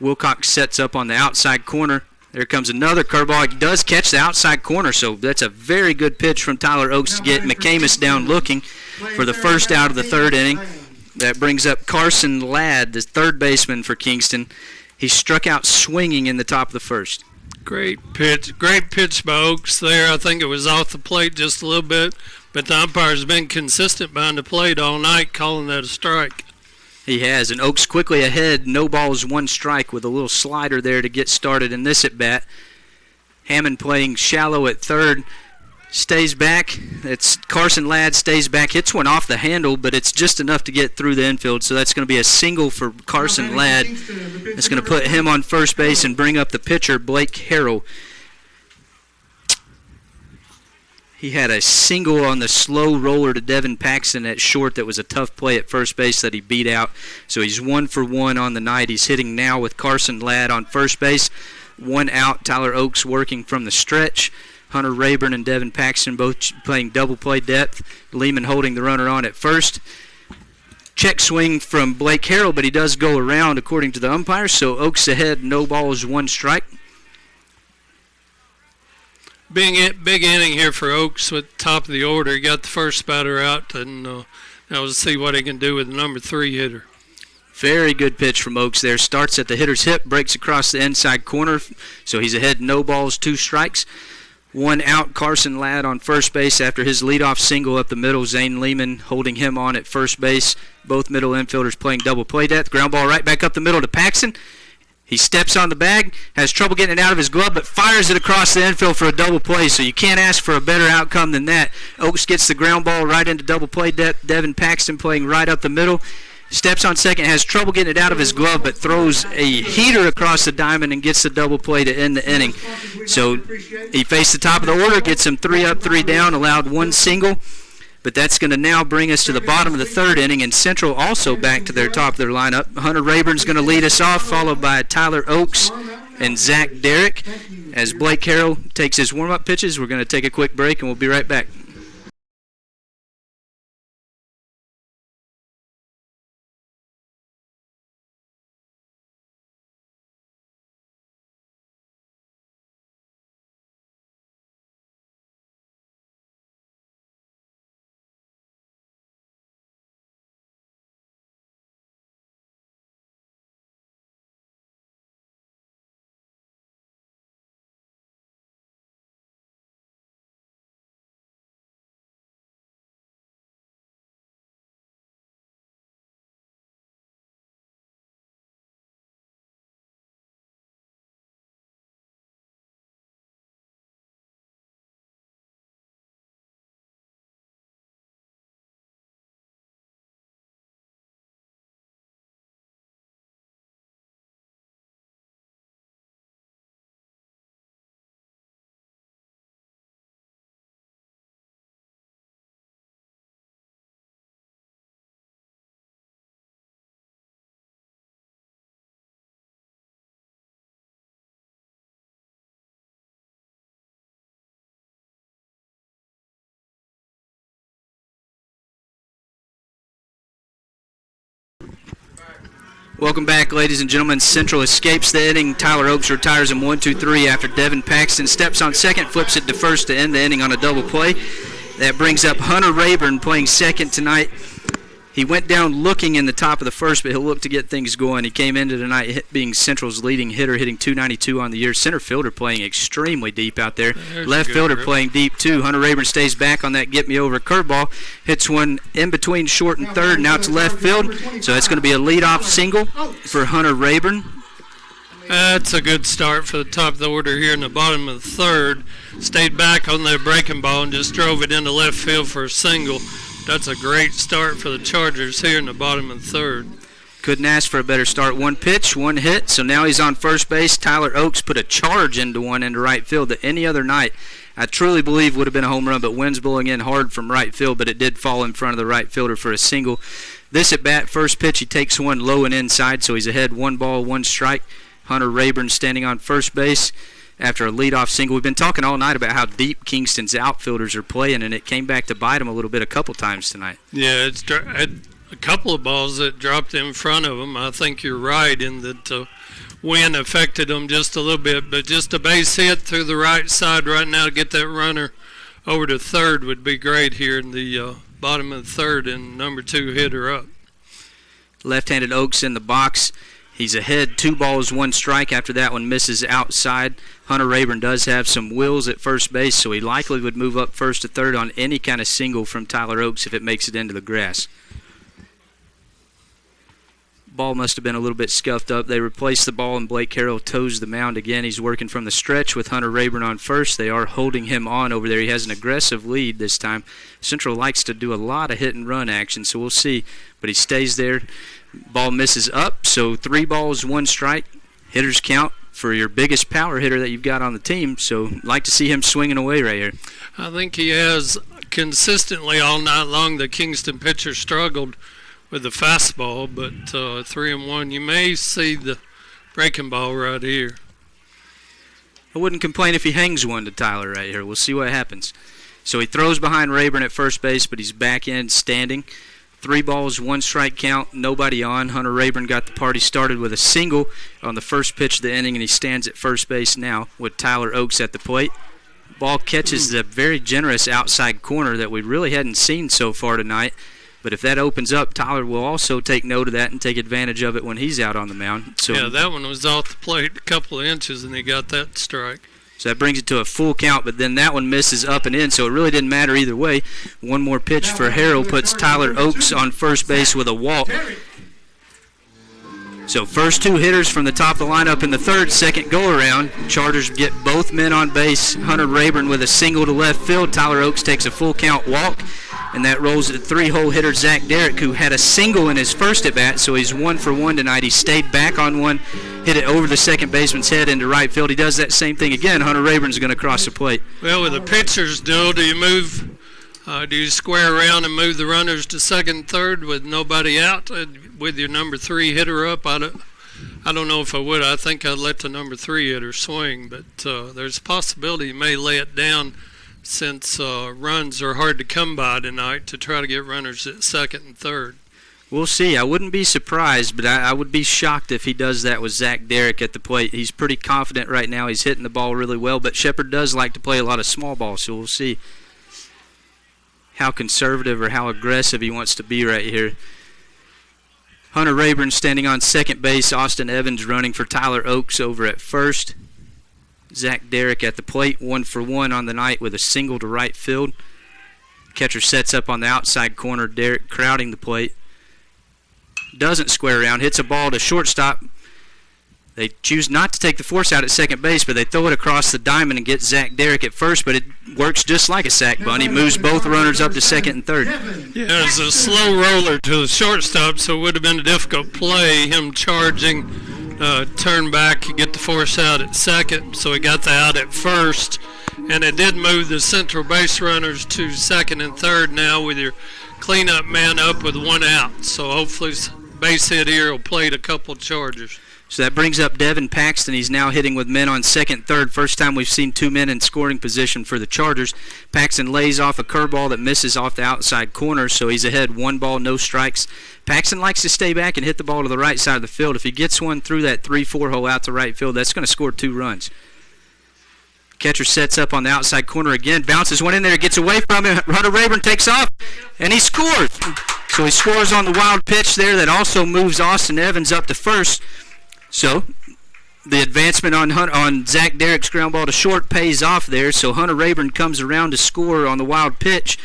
Wilcox sets up on the outside corner. There comes another curveball. He does catch the outside corner, so that's a very good pitch from Tyler Oaks to get McAmis down looking for the first out of the third inning. That brings up Carson Ladd, the third baseman for Kingston. He struck out swinging in the top of the first. Great pitch by Oaks there. I think it was off the plate just a little bit, but the umpire's been consistent behind the plate all night, calling that a strike. He has, and Oaks quickly ahead, no balls, 1 strike with a little slider there to get started in this at-bat. Hammond playing shallow at third, stays back. It's Carson Ladd stays back, hits one off the handle, but it's just enough to get through the infield, so that's going to be a single for Carson Ladd. It's going to put him on first base and bring up the pitcher, Blake Harrell. He had a single on the slow roller to Devin Paxton at short that was a tough play at first base that he beat out. So he's 1 for 1 on the night. He's hitting now with Carson Ladd on first base. 1 out, Tyler Oaks working from the stretch. Hunter Rayburn and Devin Paxton both playing double play depth. Lehman holding the runner on at first. Check swing from Blake Harrell, but he does go around according to the umpire. So Oaks ahead, no balls, 1 strike. Big inning here for Oaks with top of the order. He got the first batter out, and now we'll see what he can do with the number 3 hitter. Very good pitch from Oaks there. Starts at the hitter's hip, breaks across the inside corner, so he's ahead, no balls, 2 strikes. 1 out, Carson Ladd on first base after his leadoff single up the middle. Zane Lehman holding him on at first base. Both middle infielders playing double play depth. Ground ball right back up the middle to Paxton. He steps on the bag, has trouble getting it out of his glove, but fires it across the infield for a double play, so you can't ask for a better outcome than that. Oaks gets the ground ball right into double play depth. Devin Paxton playing right up the middle. Steps on second, has trouble getting it out of his glove, but throws a heater across the diamond and gets the double play to end the inning. So he faced the top of the order, gets him 3 up, 3 down, allowed 1 single. But that's going to now bring us to the bottom of the 3rd inning, and Central also back to their top of their lineup. Hunter Rayburn's going to lead us off, followed by Tyler Oaks and Zach Derrick. As Blake Carroll takes his warm-up pitches, we're going to take a quick break, and we'll be right back. Welcome back, ladies and gentlemen. Central escapes the inning. Tyler Oaks retires him 1-2-3 after Devin Paxton steps on second, flips it to first to end the inning on a double play. That brings up Hunter Rayburn playing second tonight. He went down looking in the top of the first, but he'll look to get things going. He came into tonight being Central's leading hitter, hitting .292 on the year. Center fielder playing extremely deep out there. Left fielder playing deep, too. Hunter Rayburn stays back on that get-me-over curveball. Hits one in between short and third and out to left field. So that's going to be a leadoff single for Hunter Rayburn. That's a good start for the top of the order here in the bottom of the 3rd. Stayed back on their breaking ball and just drove it into left field for a single. That's a great start for the Chargers here in the bottom of the 3rd. Couldn't ask for a better start. 1 pitch, 1 hit, so now he's on first base. Tyler Oaks put a charge into one into right field that any other night I truly believe would have been a home run, but wind's blowing in hard from right field, but it did fall in front of the right fielder for a single. This at bat, first pitch, he takes one low and inside, so he's ahead 1 ball, 1 strike. Hunter Rayburn standing on first base after a leadoff single. We've been talking all night about how deep Kingston's outfielders are playing, and it came back to bite them a little bit a couple times tonight. Yeah, it's a couple of balls that dropped in front of them. I think you're right in that wind affected them just a little bit, but just a base hit through the right side right now to get that runner over to third would be great here in the bottom of the 3rd and number 2 hitter up. Left-handed Oaks in the box. He's ahead 2 balls, 1 strike. After that one misses outside. Hunter Rayburn does have some wheels at first base, so he likely would move up first to third on any kind of single from Tyler Oaks if it makes it into the grass. Ball must have been a little bit scuffed up. They replaced the ball, and Blake Carroll toes the mound again. He's working from the stretch with Hunter Rayburn on first. They are holding him on over there. He has an aggressive lead this time. Central likes to do a lot of hit-and-run action, so we'll see. But he stays there. Ball misses up, so 3 balls, 1 strike. Hitters count for your biggest power hitter that you've got on the team, so like to see him swinging away right here. I think he has consistently all night long. The Kingston pitcher struggled with the fastball, but 3-1. You may see the breaking ball right here. I wouldn't complain if he hangs one to Tyler right here. We'll see what happens. So he throws behind Rayburn at first base, but he's back in standing. 3 balls, 1 strike count, nobody on. Hunter Rayburn got the party started with a single on the first pitch of the inning, and he stands at first base now with Tyler Oaks at the plate. Ball catches the very generous outside corner that we really hadn't seen so far tonight. But if that opens up, Tyler will also take note of that and take advantage of it when he's out on the mound. So Yeah, that one was off the plate a couple of inches, and he got that strike. So that brings it to a full count, but then that one misses up and in, so it really didn't matter either way. One more pitch for Harrell puts Tyler Oakes on first base with a walk. So first two hitters from the top of the lineup in the third, second go-around. Chargers get both men on base. Hunter Rayburn with a single to left field. Tyler Oakes takes a full count walk, and that rolls the three-hole hitter Zach Derrick, who had a single in his first at-bat, so he's 1 for 1 tonight. He stayed back on one, hit it over the second baseman's head into right field. He does that same thing again. Hunter Rayburn's going to cross the plate. Well, with the pitchers, do you move? Do you square around and move the runners to second and third with nobody out, with your number 3 hitter up? I don't know if I would. I think I'd let the number 3 hitter swing, but there's a possibility you may lay it down since runs are hard to come by tonight to try to get runners at second and third. We'll see. I wouldn't be surprised, but I would be shocked if he does that with Zach Derrick at the plate. He's pretty confident right now. He's hitting the ball really well, but Shepard does like to play a lot of small ball, so we'll see how conservative or how aggressive he wants to be right here. Hunter Rayburn standing on second base. Austin Evans running for Tyler Oakes over at first. Zach Derrick at the plate, 1 for 1 on the night with a single to right field. Catcher sets up on the outside corner. Derrick crowding the plate. Doesn't square around, hits a ball to shortstop. They choose not to take the force out at second base, but they throw it across the diamond and get Zach Derrick at first, but it works just like a sac bunt. He moves both runners up to second and third. Yeah, it was a slow roller to the shortstop, so it would have been a difficult play, him charging, turn back, get the force out at second, so he got the out at first, and it did move the central base runners to second and third now with your cleanup man up with 1 out, so hopefully base hit here will plate a couple Chargers. So that brings up Devin Paxton. He's now hitting with men on second, third. First time we've seen 2 men in scoring position for the Chargers. Paxton lays off a curveball that misses off the outside corner, so he's ahead 1 ball, no strikes. Paxton likes to stay back and hit the ball to the right side of the field. If he gets one through that 3-4 hole out to right field, that's going to score 2 runs. Catcher sets up on the outside corner again, bounces one in there, gets away from him. Hunter Rayburn takes off, and he scores. So he scores on the wild pitch there that also moves Austin Evans up to first. So the advancement on Zach Derrick's ground ball to short pays off there. So Hunter Rayburn comes around to score on the wild pitch.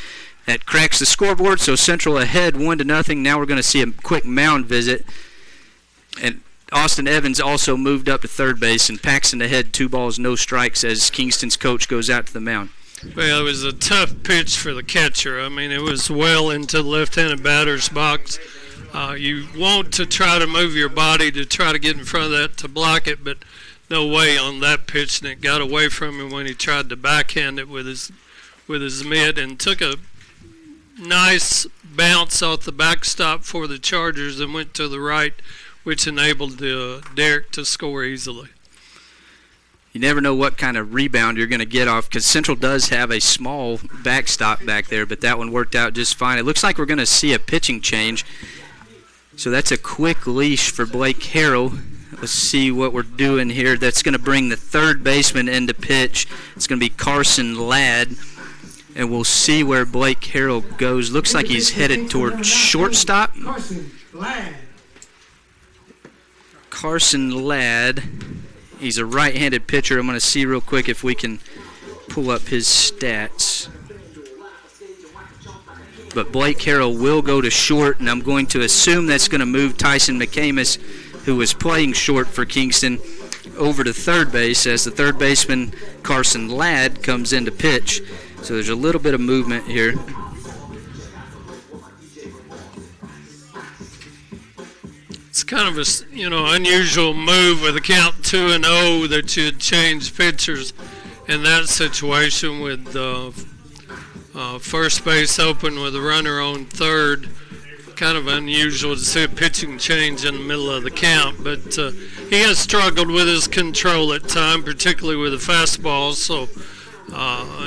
That cracks the scoreboard. So Central ahead 1-0. Now we're going to see a quick mound visit. And Austin Evans also moved up to third base, and Paxton ahead 2 balls, no strikes as Kingston's coach goes out to the mound. Well, it was a tough pitch for the catcher. I mean, it was well into the left-handed batter's box. You want to try to move your body to try to get in front of that to block it, but no way on that pitch, and it got away from him when he tried to backhand it with his mitt and took a nice bounce off the backstop for the Chargers and went to the right, which enabled Derrick to score easily. You never know what kind of rebound you're going to get off, because Central does have a small backstop back there, but that one worked out just fine. It looks like we're going to see a pitching change. So that's a quick leash for Blake Harrell. Let's see what we're doing here. That's going to bring the third baseman into pitch. It's going to be Carson Ladd. And we'll see where Blake Harrell goes. Looks like he's headed toward shortstop. Carson Ladd. He's a right-handed pitcher. I'm going to see real quick if we can pull up his stats. But Blake Harrell will go to short, and I'm going to assume that's going to move Tyson McCamus, who was playing short for Kingston, over to third base as the third baseman, Carson Ladd, comes in to pitch. So there's a little bit of movement here. It's kind of a unusual move with a count 2-0 that you'd change pitchers in that situation with first base open with a runner on third. Kind of unusual to see a pitching change in the middle of the count, but he has struggled with his control at times, particularly with the fastball, so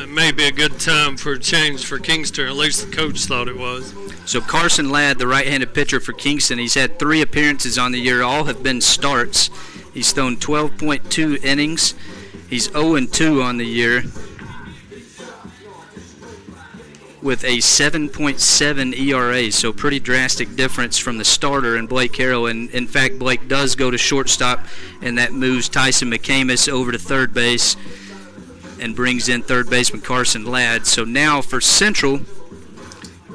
it may be a good time for a change for Kingston, at least the coach thought it was. So Carson Ladd, the right-handed pitcher for Kingston, he's had 3 appearances on the year. All have been starts. He's thrown 12.2 innings. He's 0-2 on the year. with a 7.7 ERA, so pretty drastic difference from the starter and Blake Carroll. And in fact, Blake does go to shortstop, and that moves Tyson McCamus over to third base and brings in third baseman Carson Ladd. So now for Central,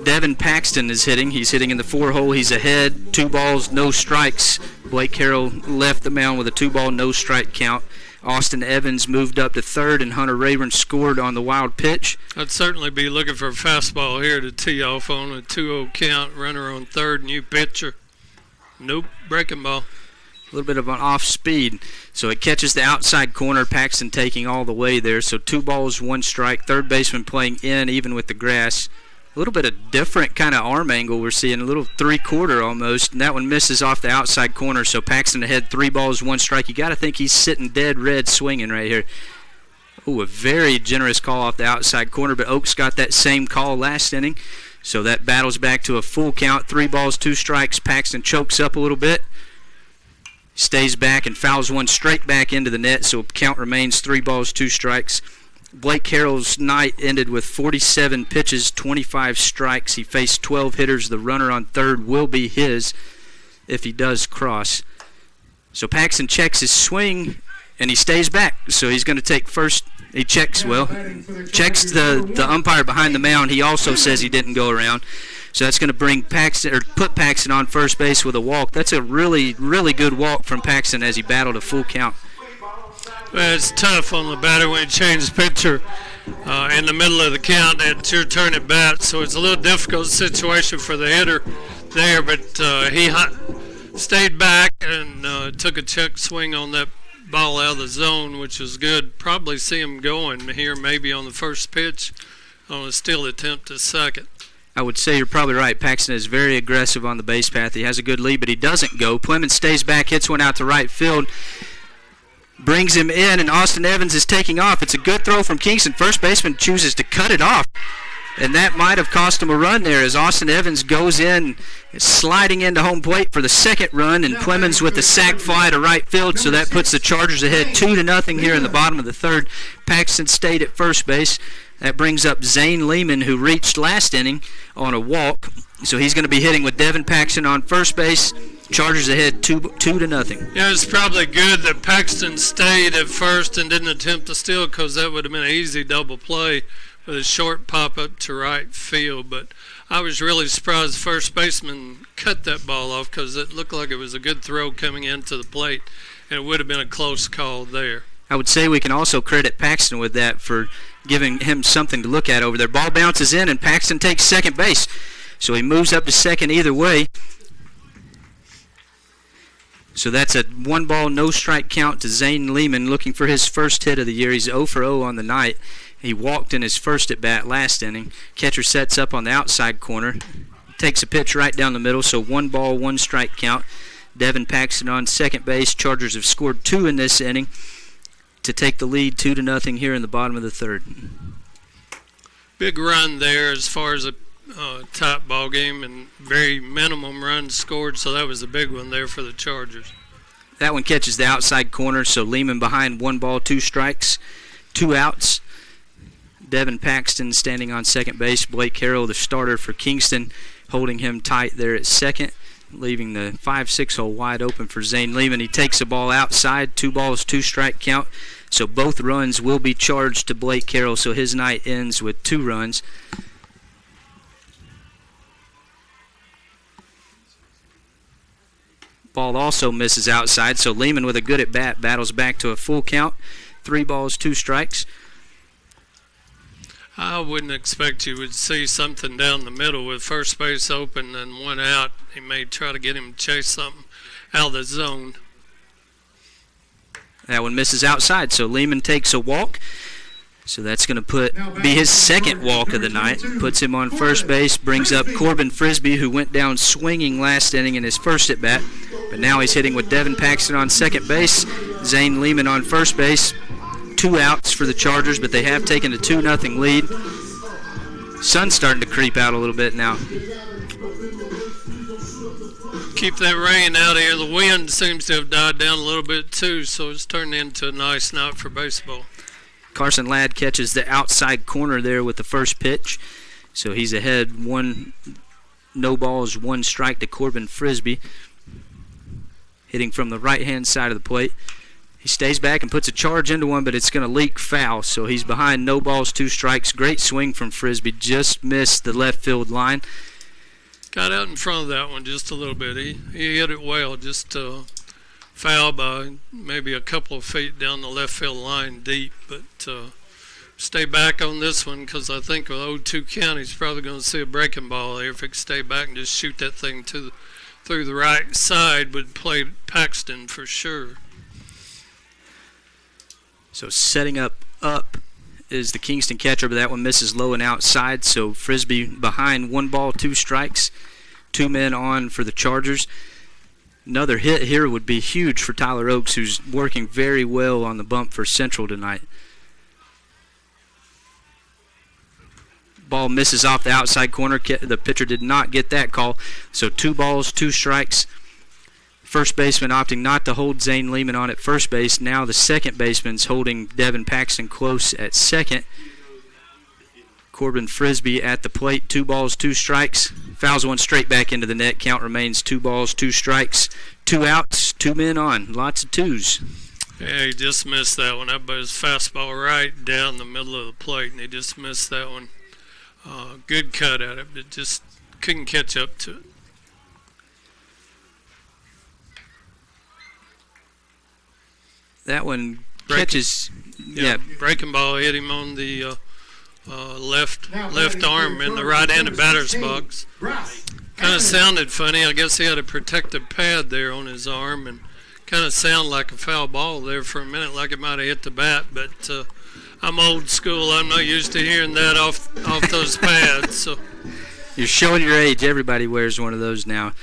Devin Paxton is hitting. He's hitting in the 4-hole. He's ahead. 2 balls, no strikes. Blake Carroll left the mound with a 2-ball, no strike count. Austin Evans moved up to third, and Hunter Rayburn scored on the wild pitch. I'd certainly be looking for a fastball here to tee off on a 2-0 count. Runner on third, new pitcher. Nope, breaking ball. A little bit of an off speed. So it catches the outside corner. Paxton taking all the way there. So 2 balls, 1 strike. Third baseman playing in even with the grass. A little bit of different kind of arm angle we're seeing, a little 3/4 almost, and that one misses off the outside corner. So Paxton ahead, 3 balls, 1 strike. You got to think he's sitting dead red swinging right here. Ooh, a very generous call off the outside corner, but Oaks got that same call last inning. So that battles back to a full count, 3 balls, 2 strikes. Paxton chokes up a little bit, stays back and fouls one straight back into the net, so count remains 3 balls, 2 strikes. Blake Carroll's night ended with 47 pitches, 25 strikes. He faced 12 hitters. The runner on third will be his if he does cross. So Paxton checks his swing, and he stays back. So he's going to take first. He checks the umpire behind the mound. He also says he didn't go around. So that's going to bring Paxton, or put Paxton on first base with a walk. That's a really, really good walk from Paxton as he battled a full count. Well, it's tough on the batter when you change pitcher in the middle of the count. It's your turn at bat, so it's a little difficult situation for the hitter there. But he stayed back and took a check swing on that ball out of the zone, which was good. Probably see him going here maybe on the first pitch on a steal attempt to second. I would say you're probably right. Paxton is very aggressive on the base path. He has a good lead, but he doesn't go. Clemens stays back, hits one out to right field. Brings him in, and Austin Evans is taking off. It's a good throw from Kingston. First baseman chooses to cut it off, and that might have cost him a run there as Austin Evans goes in, sliding into home plate for the second run, and Clemens with the sac fly to right field, so that puts the Chargers ahead 2-0 here in the bottom of the third. Paxton stayed at first base. That brings up Zane Lehman, who reached last inning on a walk, so he's going to be hitting with Devin Paxton on first base. Chargers ahead 2-0. Yeah, it's probably good that Paxton stayed at first and didn't attempt to steal, because that would have been an easy double play with a short pop-up to right field. But I was really surprised the first baseman cut that ball off, because it looked like it was a good throw coming into the plate, and it would have been a close call there. I would say we can also credit Paxton with that for giving him something to look at over there. Ball bounces in, and Paxton takes second base. So he moves up to second either way. So that's a 1 ball, no strike count to Zane Lehman, looking for his first hit of the year. He's 0 for 0 on the night. He walked in his first at bat last inning. Catcher sets up on the outside corner, takes a pitch right down the middle. So 1 ball, 1 strike count. Devin Paxton on second base. Chargers have scored 2 in this inning to take the lead 2-0 here in the bottom of the third. Big run there as far as a top ball game, and very minimum runs scored, so that was a big one there for the Chargers. That one catches the outside corner, so Lehman behind 1 ball, 2 strikes, 2 outs. Devin Paxton standing on second base. Blake Carroll, the starter for Kingston, holding him tight there at second, leaving the 5-6 hole wide open for Zane Lehman. He takes a ball outside, 2 balls, 2 strike count. So both runs will be charged to Blake Carroll, so his night ends with 2 runs. Ball also misses outside, so Lehman with a good at bat battles back to a full count. 3 balls, 2 strikes. I wouldn't expect you would see something down the middle with first base open and 1 out. He may try to get him to chase something out of the zone. That one misses outside, so Lehman takes a walk. So that's going to be his second walk of the night. Puts him on first base, brings up Corbin Frisbee, who went down swinging last inning in his first at bat. But now he's hitting with Devin Paxton on second base, Zane Lehman on first base. 2 outs for the Chargers, but they have taken a 2-0 lead. Sun's starting to creep out a little bit now. Keep that rain out of here. The wind seems to have died down a little bit too, so it's turning into a nice night for baseball. Carson Ladd catches the outside corner there with the first pitch. So he's ahead no balls, 1 strike to Corbin Frisbee. Hitting from the right-hand side of the plate. He stays back and puts a charge into one, but it's going to leak foul. So he's behind, no balls, 2 strikes. Great swing from Frisbee. Just missed the left field line. Got out in front of that one just a little bit. He hit it well, just foul by maybe a couple of feet down the left field line deep. But stay back on this one because I think with 0-2 count, he's probably going to see a breaking ball there. If he could stay back and just shoot that thing through the right side, would play Paxton for sure. So setting up is the Kingston catcher, but that one misses low and outside. So Frisbee behind, 1 ball, 2 strikes, 2 men on for the Chargers. Another hit here would be huge for Tyler Oakes, who's working very well on the bump for Central tonight. Ball misses off the outside corner. The pitcher did not get that call. So 2 balls, 2 strikes. First baseman opting not to hold Zane Lehman on at first base. Now the second baseman's holding Devin Paxton close at second. Corbin Frisbee at the plate. 2 balls, 2 strikes. Fouls one straight back into the net. Count remains 2 balls, 2 strikes. 2 outs, 2 men on. Lots of 2s. Yeah, he just missed that one. That was fastball right down the middle of the plate, and he just missed that one. Good cut at it, but just couldn't catch up to it. That one catches. Breaking ball hit him on the left arm in the right end of batter's box. Kind of sounded funny. I guess he had a protective pad there on his arm, and kind of sounded like a foul ball there for a minute, like it might have hit the bat. But I'm old school. I'm not used to hearing that off those pads. So you're showing your age. Everybody wears one of those now.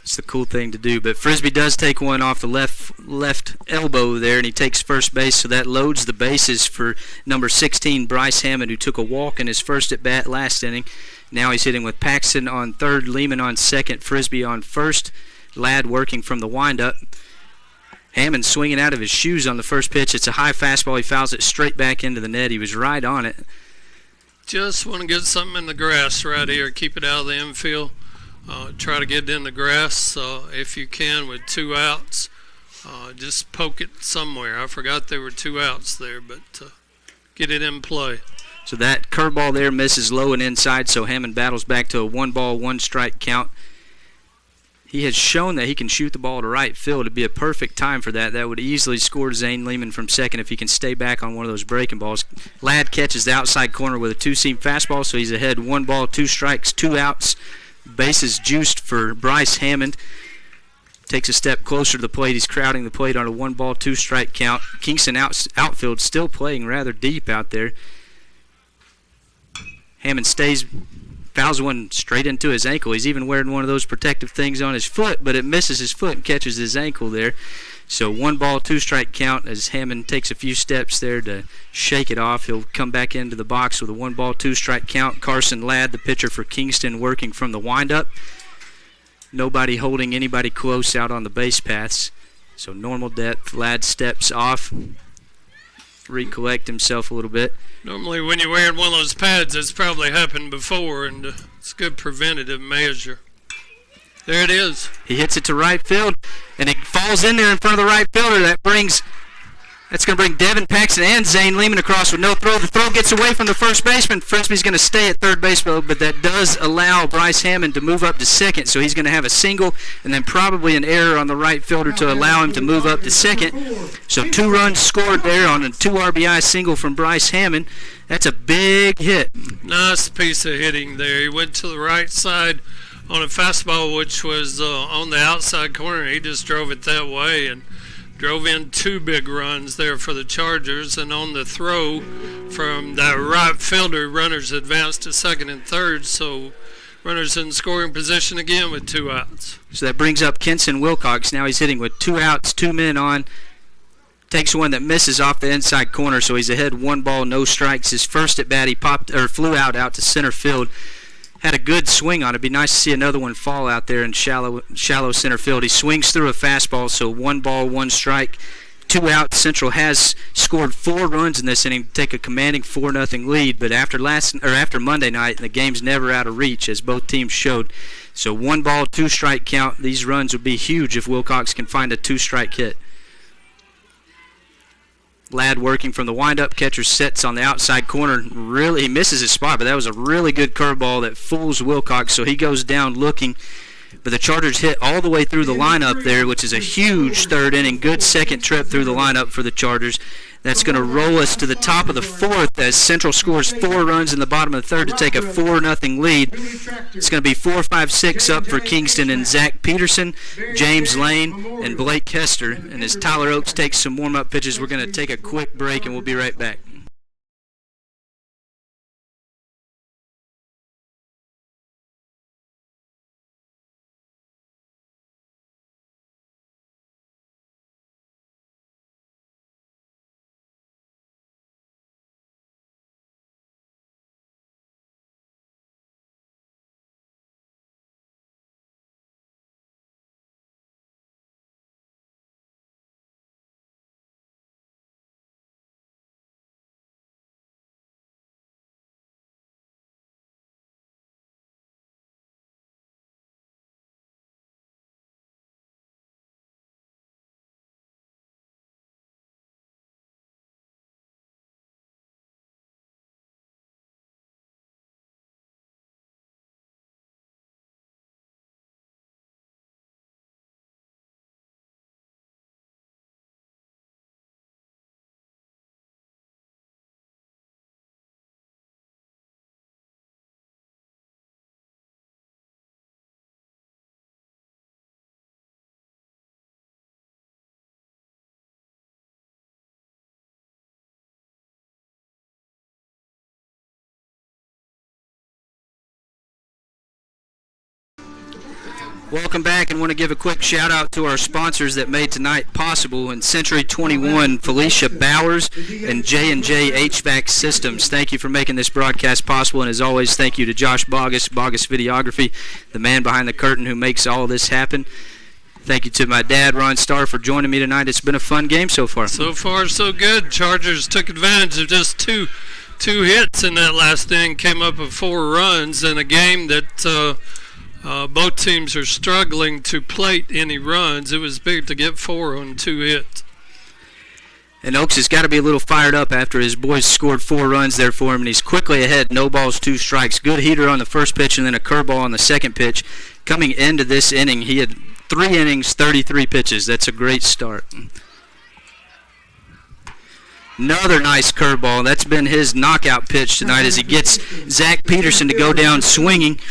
It's the cool thing to do. But Frisbee does take one off the left elbow there, and he takes first base, so that loads the bases for number 16, Bryce Hammond, who took a walk in his first at-bat last inning. Now he's hitting with Paxton on third, Lehman on second, Frisbee on first. Ladd working from the windup. Hammond swinging out of his shoes on the first pitch. It's a high fastball. He fouls it straight back into the net. He was right on it. Just want to get something in the grass right here. Keep it out of the infield. Try to get it in the grass if you can with 2 outs. Just poke it somewhere. I forgot there were 2 outs there, but get it in play. So that curveball there misses low and inside, so Hammond battles back to a 1 ball, 1 strike count. He has shown that he can shoot the ball to right field. It'd be a perfect time for that. That would easily score Zane Lehman from second if he can stay back on one of those breaking balls. Ladd catches the outside corner with a 2-seam fastball, so he's ahead 1 ball, 2 strikes, 2 outs. Bases juiced for Bryce Hammond. Takes a step closer to the plate. He's crowding the plate on a 1 ball, 2 strike count. Kingston outfield still playing rather deep out there. Hammond stays, fouls one straight into his ankle. He's even wearing one of those protective things on his foot, but it misses his foot and catches his ankle there. So 1 ball, 2 strike count as Hammond takes a few steps there to shake it off. He'll come back into the box with a 1 ball, 2 strike count. Carson Ladd, the pitcher for Kingston, working from the windup. Nobody holding anybody close out on the base paths. So normal depth. Ladd steps off, recollect himself a little bit. Normally when you're wearing one of those pads, it's probably happened before, and it's a good preventative measure. There it is. He hits it to right field, and it falls in there in front of the right fielder. That's going to bring Devin Paxton and Zane Lehman across with no throw. The throw gets away from the first baseman. Frisbee's going to stay at third base, but that does allow Bryce Hammond to move up to second, so he's going to have a single and then probably an error on the right fielder to allow him to move up to second. So 2 runs scored there on a 2 RBI single from Bryce Hammond. That's a big hit. Nice piece of hitting there. He went to the right side on a fastball, which was on the outside corner. He just drove it that way and drove in 2 big runs there for the Chargers. And on the throw from that right fielder, runners advanced to second and third, so runners in scoring position again with 2 outs. So that brings up Kenson Wilcox. Now he's hitting with 2 outs, 2 men on. Takes one that misses off the inside corner, so he's ahead 1 ball, no strikes. His first at bat, he flew out to center field. Had a good swing on it. It'd be nice to see another one fall out there in shallow center field. He swings through a fastball, so 1 ball, 1 strike. 2 outs. Central has scored 4 runs in this inning to take a commanding 4-0 lead, but after Monday night, the game's never out of reach, as both teams showed. So 1 ball, 2 strike count. These runs would be huge if Wilcox can find a 2-strike hit. Ladd working from the windup. Catcher sets on the outside corner. Really, he misses his spot, but that was a really good curveball that fools Wilcox, so he goes down looking. But the Chargers hit all the way through the lineup there, which is a huge third inning. Good second trip through the lineup for the Chargers. That's going to roll us to the top of the 4th as Central scores 4 runs in the bottom of the 3rd to take a 4-0 lead. It's going to be 4-5-6 up for Kingston and Zach Peterson, James Lane, and Blake Hester. And as Tyler Oakes takes some warm-up pitches, we're going to take a quick break and we'll be right back. Welcome back, and want to give a quick shout out to our sponsors that made tonight possible in Century 21, Felicia Bowers and J&J HVAC Systems. Thank you for making this broadcast possible, and as always, thank you to Josh Bogus, Bogus Videography, the man behind the curtain who makes all of this happen. Thank you to my dad, Ron Starr, for joining me tonight. It's been a fun game so far. So far, so good. Chargers took advantage of just two hits in that last inning, came up with 4 runs in a game that both teams are struggling to plate any runs. It was big to get 4 on 2 hits. And Oakes has got to be a little fired up after his boys scored 4 runs there for him, and he's quickly ahead, no balls, 2 strikes. Good heater on the first pitch and then a curveball on the second pitch. Coming into this inning, he had 3 innings, 33 pitches. That's a great start. Another nice curveball. That's been his knockout pitch tonight as he gets Zach Peterson to go down swinging.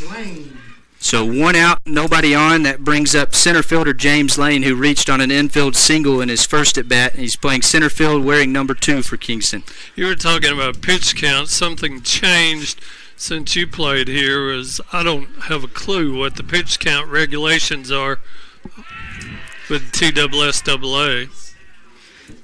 So 1 out, nobody on. That brings up center fielder James Lane, who reached on an infield single in his first at-bat. He's playing center field wearing number 2 for Kingston. You were talking about pitch count. Something changed since you played here. I don't have a clue what the pitch count regulations are with TSSAA.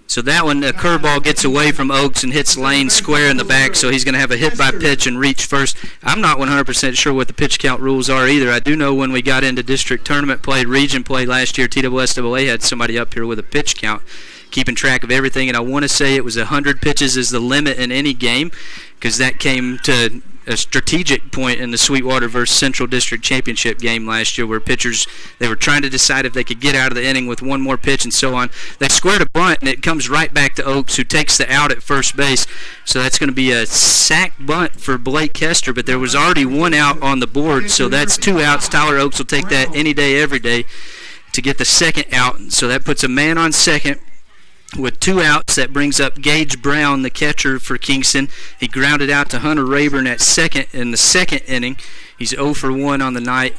So that one, the curveball gets away from Oakes and hits Lane square in the back, so he's going to have a hit by pitch and reach first. I'm not 100% sure what the pitch count rules are either. I do know when we got into district tournament play, region play last year, TSSAA had somebody up here with a pitch count, keeping track of everything, and I want to say it was 100 pitches is the limit in any game, because that came to a strategic point in the Sweetwater versus Central District Championship game last year where pitchers, they were trying to decide if they could get out of the inning with 1 more pitch and so on. They squared a bunt, and it comes right back to Oakes, who takes the out at first base. So that's going to be a sack bunt for Blake Hester, but there was already 1 out on the board, so that's 2 outs. Tyler Oakes will take that any day, every day to get the second out. So that puts a man on second with 2 outs. That brings up Gage Brown, the catcher for Kingston. He grounded out to Hunter Rayburn at second in the second inning. He's 0 for 1 on the night.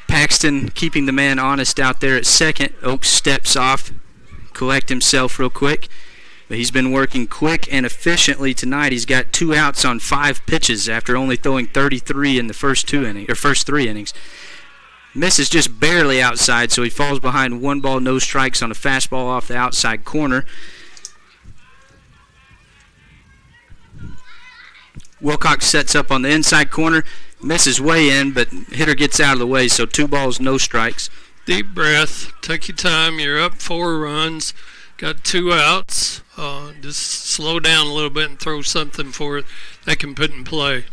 Paxton keeping the man honest out there at second. Oakes steps off, collect himself real quick. But he's been working quick and efficiently tonight. He's got 2 outs on 5 pitches after only throwing 33 in the first 3 innings. Misses just barely outside, so he falls behind 1 ball, no strikes on a fastball off the outside corner. Wilcox sets up on the inside corner, misses way in, but hitter gets out of the way, so 2 balls, no strikes. Deep breath, take your time, you're up 4 runs, got 2 outs. Just slow down a little bit and throw something for it they can put in play.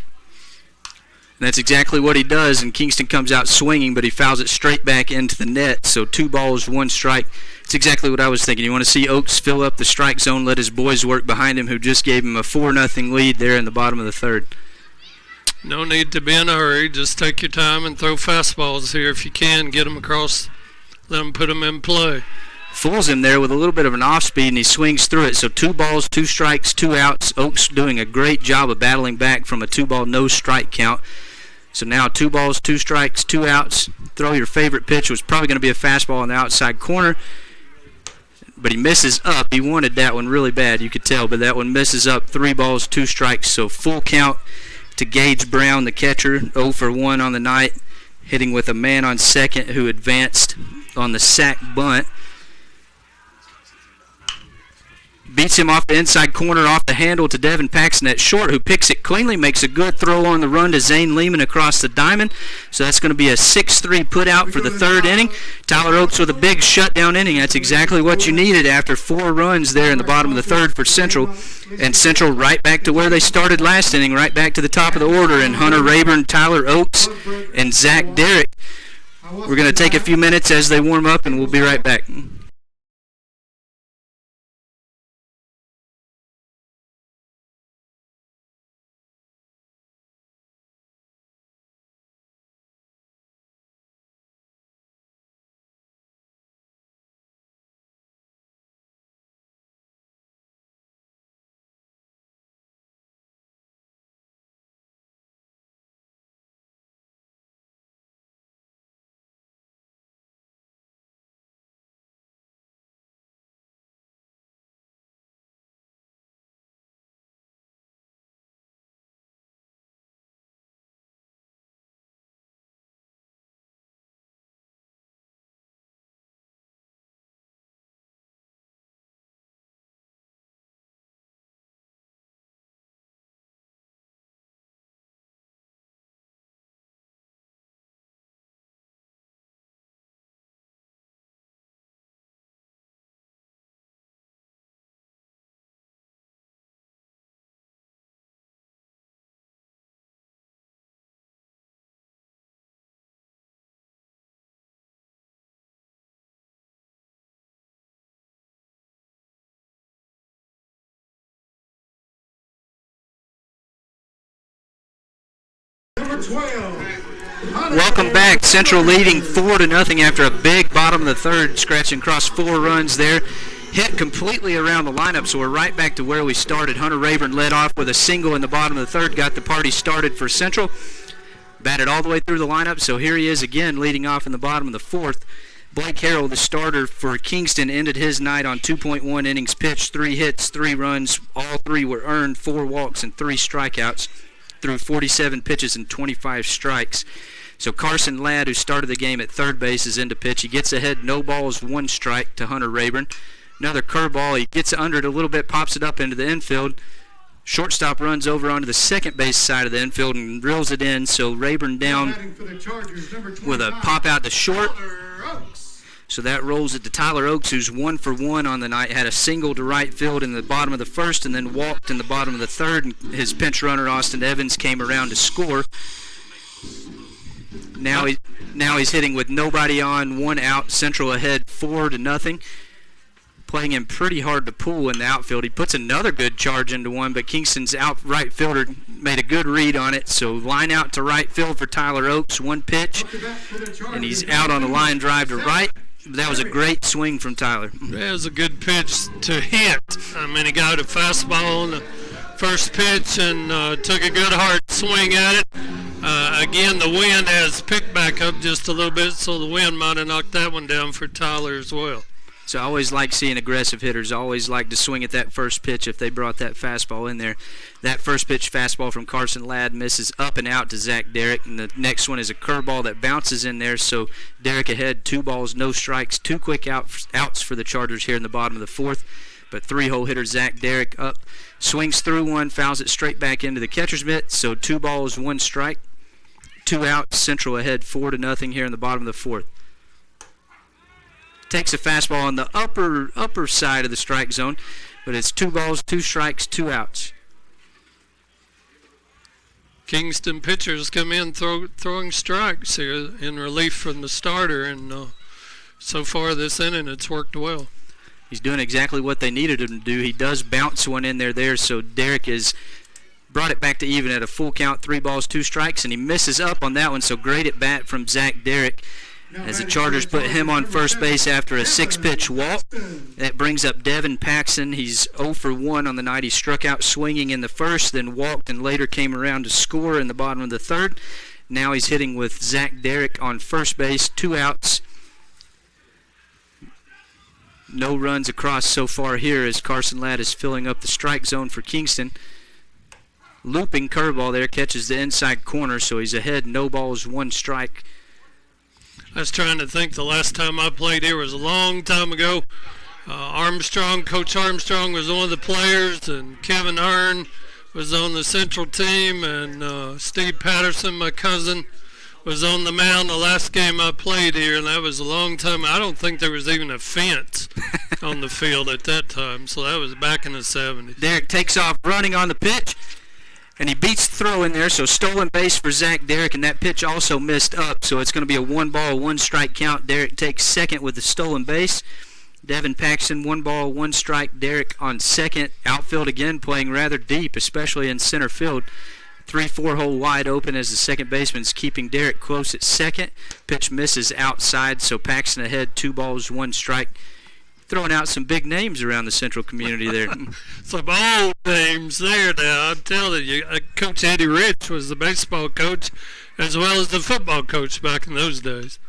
And that's exactly what he does, and Kingston comes out swinging, but he fouls it straight back into the net. So 2 balls, 1 strike. It's exactly what I was thinking. You want to see Oaks fill up the strike zone, let his boys work behind him, who just gave him a 4-0 lead there in the bottom of the third. No need to be in a hurry. Just take your time and throw fastballs here if you can. Get them across. Let them put them in play. Fools him there with a little bit of an off speed, and he swings through it. So 2 balls, 2 strikes, 2 outs. Oaks doing a great job of battling back from a 2-ball, no strike count. So now 2 balls, 2 strikes, 2 outs. Throw your favorite pitch was probably going to be a fastball on the outside corner, but he misses up. He wanted that one really bad, you could tell, but that one misses up. 3 balls, 2 strikes. So full count to Gage Brown, the catcher, 0 for 1 on the night, hitting with a man on second who advanced on the sac bunt. Beats him off the inside corner, off the handle to Devin Paxton at short, who picks it cleanly, makes a good throw on the run to Zane Lehman across the diamond. So that's going to be a 6-3 put out for the third inning. Tyler Oaks with a big shutdown inning. That's exactly what you needed after 4 runs there in the bottom of the third for Central. And Central right back to where they started last inning, right back to the top of the order. And Hunter Rayburn, Tyler Oaks, and Zach Derrick. We're going to take a few minutes as they warm up, and we'll be right back. Welcome back. Central leading 4-0 after a big bottom of the third, scratching across 4 runs there. Hit completely around the lineup, so we're right back to where we started. Hunter Rayburn led off with a single in the bottom of the third, got the party started for Central. Batted all the way through the lineup, so here he is again leading off in the bottom of the fourth. Blake Harrell, the starter for Kingston, ended his night on 2.1 innings pitched, 3 hits, 3 runs. All 3 were earned, 4 walks, and 3 strikeouts through 47 pitches and 25 strikes. So Carson Ladd, who started the game at third base, is into pitch. He gets ahead, no balls, 1 strike to Hunter Rayburn. Another curveball. He gets under it a little bit, pops it up into the infield. Shortstop runs over onto the second base side of the infield and drills it in. So Rayburn down with a pop out to short. So that rolls it to Tyler Oaks, who's 1 for 1 on the night. Had a single to right field in the bottom of the first and then walked in the bottom of the third. And his pinch runner, Austin Evans, came around to score. Now he's hitting with nobody on, 1 out. Central ahead 4-0. Playing him pretty hard to pull in the outfield. He puts another good charge into one, but Kingston's out right fielder made a good read on it. So line out to right field for Tyler Oaks, 1 pitch, and he's out on the line drive to right. That was a great swing from Tyler. That was a good pitch to hit. I mean, he got a fastball on the first pitch and took a good hard swing at it. Again, the wind has picked back up just a little bit, so the wind might have knocked that one down for Tyler as well. So I always like seeing aggressive hitters. Always like to swing at that first pitch if they brought that fastball in there. That first pitch fastball from Carson Ladd misses up and out to Zach Derrick. And the next one is a curveball that bounces in there. So Derrick ahead, 2 balls, no strikes, 2 quick outs for the Chargers here in the bottom of the fourth. But 3-hole hitter Zach Derrick up, swings through one, fouls it straight back into the catcher's mitt. So 2 balls, 1 strike, 2 outs. Central ahead 4-0 here in the bottom of the fourth. takes a fastball on the upper side of the strike zone, but it's 2 balls, 2 strikes, 2 outs. Kingston pitchers come in throwing strikes here in relief from the starter, and so far this inning it's worked well. He's doing exactly what they needed him to do. He does bounce one in there, so Derek has brought it back to even at a full count, 3 balls, 2 strikes, and he misses up on that one, so great at bat from Zach Derrick as the Chargers put him on first base after a 6-pitch walk. That brings up Devin Paxton. He's 0 for 1 on the night. He struck out swinging in the first, then walked, and later came around to score in the bottom of the third. Now he's hitting with Zach Derrick on first base, 2 outs. No runs across so far here as Carson Ladd is filling up the strike zone for Kingston. Looping curveball there, catches the inside corner, so he's ahead, no balls, 1 strike. I was trying to think the last time I played here was a long time ago. Coach Armstrong was one of the players, and Kevin Hearn was on the Central team, and Steve Patterson, my cousin, was on the mound the last game I played here, and that was a long time. I don't think there was even a fence on the field at that time, so that was back in the 70s. Derek takes off running on the pitch, and he beats the throw in there, so stolen base for Zach Derrick, and that pitch also missed up, so it's going to be a 1 ball, 1 strike count. Derrick takes second with the stolen base. Devin Paxton, 1 ball, 1 strike. Derrick on second. Outfield again playing rather deep, especially in center field. 3-4 hole wide open as the second baseman's keeping Derrick close at second. Pitch misses outside, so Paxton ahead, 2 balls, 1 strike. Throwing out some big names around the Central community there. Some old names there now. I'm telling you, Coach Eddie Rich was the baseball coach as well as the football coach back in those days.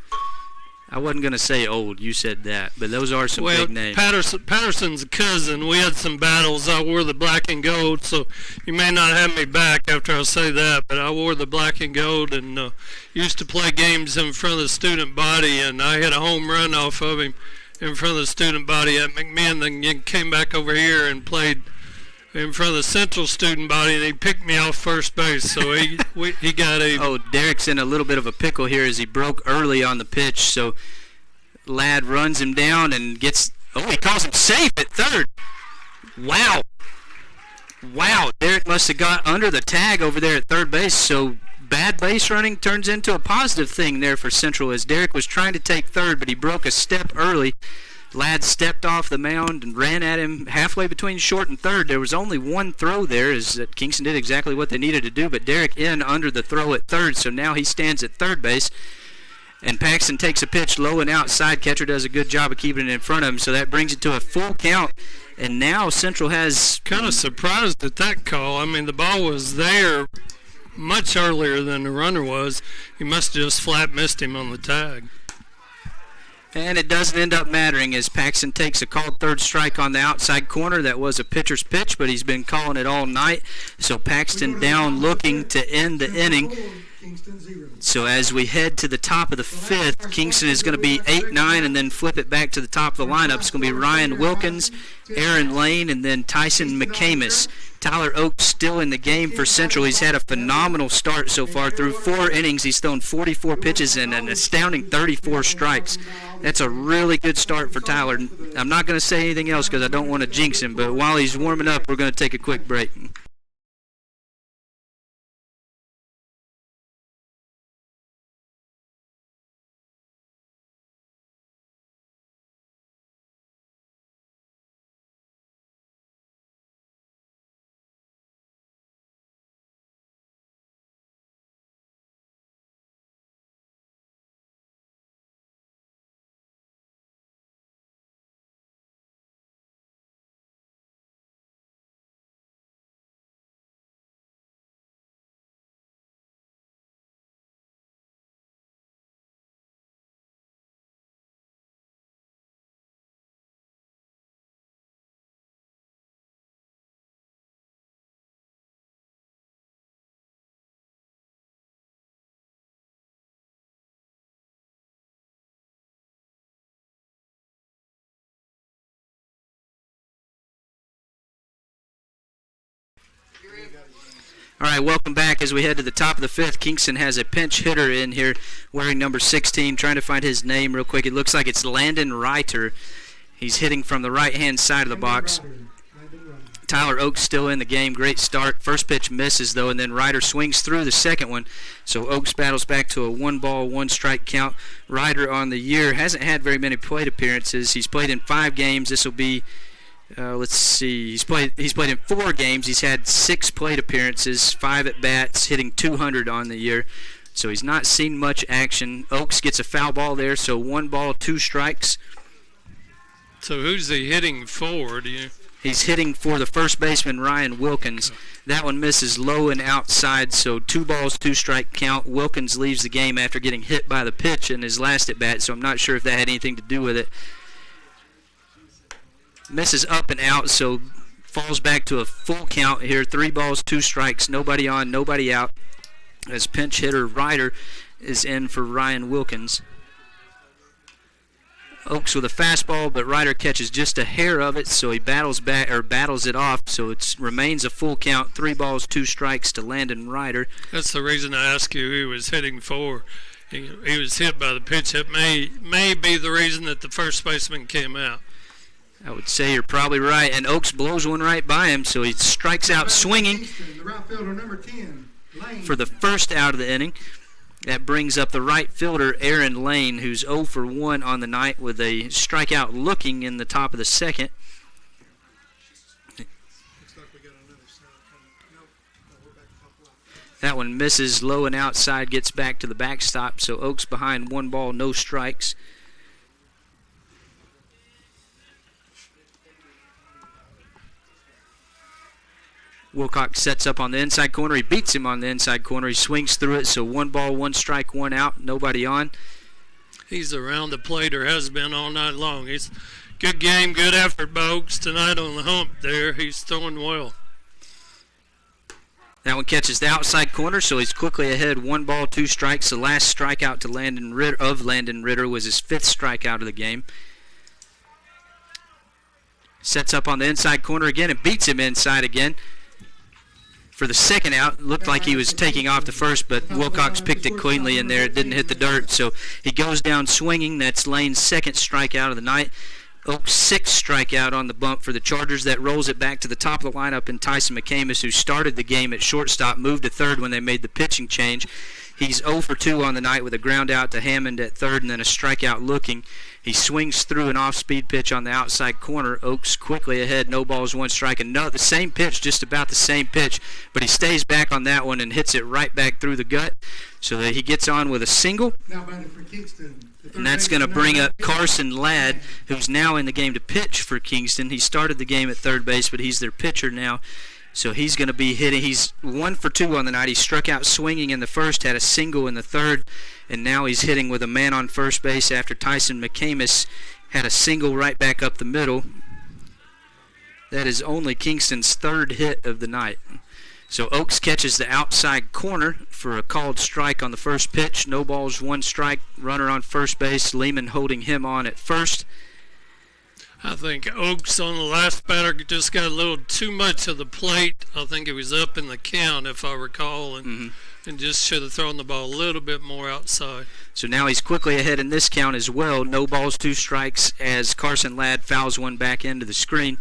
I wasn't going to say old. You said that. But those are some big names. Patterson's cousin. We had some battles. I wore the black and gold, so you may not have me back after I say that, but I wore the black and gold and used to play games in front of the student body, and I hit a home run off of him in front of the student body at McMinn, then came back over here and played in front of the Central student body, and he picked me off first base, so he got even. Oh, Derrick's in a little bit of a pickle here as he broke early on the pitch, so Ladd runs him down and he calls him safe at third. Wow, Derrick must have got under the tag over there at third base, so bad base running turns into a positive thing there for Central as Derrick was trying to take third, but he broke a step early. Ladd stepped off the mound and ran at him halfway between short and third. There was only 1 throw there as Kingston did exactly what they needed to do, but Derrick in under the throw at third, so now he stands at third base. And Paxton takes a pitch low and outside. Catcher does a good job of keeping it in front of him, so that brings it to a full count. And now Central has... Kind of surprised at that call. I mean, the ball was there much earlier than the runner was. He must have just flat missed him on the tag. And it doesn't end up mattering as Paxton takes a called third strike on the outside corner. That was a pitcher's pitch, but he's been calling it all night. So Paxton down looking to end the inning. So as we head to the top of the 5th, Kingston is going to be 8-9 and then flip it back to the top of the lineup. It's going to be Ryan Wilkins, Aaron Lane, and then Tyson McCamus. Tyler Oaks still in the game for Central. He's had a phenomenal start so far. Through 4 innings, he's thrown 44 pitches and an astounding 34 strikes. That's a really good start for Tyler. I'm not going to say anything else because I don't want to jinx him, but while he's warming up, we're going to take a quick break. All right, welcome back as we head to the top of the fifth. Kingston has a pinch hitter in here wearing number 16, trying to find his name real quick. It looks like it's Landon Reiter. He's hitting from the right-hand side of the box. Tyler Oaks still in the game. Great start. First pitch misses, though, and then Ryder swings through the second one. So Oaks battles back to a 1-ball, 1-strike count. Ryder on the year hasn't had very many plate appearances. He's played in 5 games. This will be, let's see, he's played in 4 games. He's had 6 plate appearances, 5 at-bats, hitting .200 on the year. So he's not seen much action. Oaks gets a foul ball there, so 1 ball, 2 strikes. So who's he hitting for? He's hitting for the first baseman, Ryan Wilkins. That one misses low and outside, so 2 balls, 2-strike count. Wilkins leaves the game after getting hit by the pitch in his last at-bat, so I'm not sure if that had anything to do with it. Misses up and out, so falls back to a full count here. 3 balls, 2 strikes, nobody on, nobody out, as pinch hitter Ryder is in for Ryan Wilkins. Oaks with a fastball, but Ryder catches just a hair of it, so he battles it off, so it remains a full count. 3 balls, 2 strikes to Landon Ryder. That's the reason I asked you who he was hitting for. He was hit by the pitch. It may be the reason that the first baseman came out. I would say you're probably right, and Oaks blows one right by him, so he strikes out swinging The right fielder, number 10, Lane. for the first out of the inning. That brings up the right fielder, Aaron Lane, who's 0 for 1 on the night with a strikeout looking in the top of the second. Looks like we got another side coming. Nope. No, we're back to top left. That one misses low and outside, gets back to the backstop, so Oaks behind 1 ball, no strikes. Wilcox sets up on the inside corner. He beats him on the inside corner. He swings through it, so 1 ball, 1 strike, 1 out, nobody on. He's around the plate, or has been all night long. It's good game, good effort by Oaks tonight on the hump there. He's throwing well. That one catches the outside corner, so he's quickly ahead. 1 ball, 2 strikes. The last strikeout to Landon Ritter was his 5th strikeout of the game. Sets up on the inside corner again and beats him inside again. For the second out, looked like he was taking off the first, but Wilcox picked it cleanly in there. It didn't hit the dirt, so he goes down swinging. That's Lane's 2nd strikeout of the night. Oaks' 6th strikeout on the bump for the Chargers. That rolls it back to the top of the lineup, and Tyson McCamus, who started the game at shortstop, moved to third when they made the pitching change. He's 0 for 2 on the night with a ground out to Hammond at third and then a strikeout looking. He swings through an off-speed pitch on the outside corner. Oaks quickly ahead, no balls, 1 strike. And no, the same pitch, just about the same pitch, but he stays back on that one and hits it right back through the gut so that he gets on with a single. Now batting for Kingston. And that's going to bring up Carson Ladd, who's now in the game to pitch for Kingston. He started the game at third base, but he's their pitcher now. So he's going to be hitting. He's 1 for 2 on the night. He struck out swinging in the first, had a single in the third, and now he's hitting with a man on first base after Tyson McCamus had a single right back up the middle. That is only Kingston's 3rd hit of the night. So Oaks catches the outside corner for a called strike on the first pitch. No balls, 1 strike. Runner on first base. Lehman holding him on at first. I think Oaks on the last batter just got a little too much of the plate. I think it was up in the count, if I recall, and just should have thrown the ball a little bit more outside. So now he's quickly ahead in this count as well. No balls, 2 strikes as Carson Ladd fouls one back into the screen.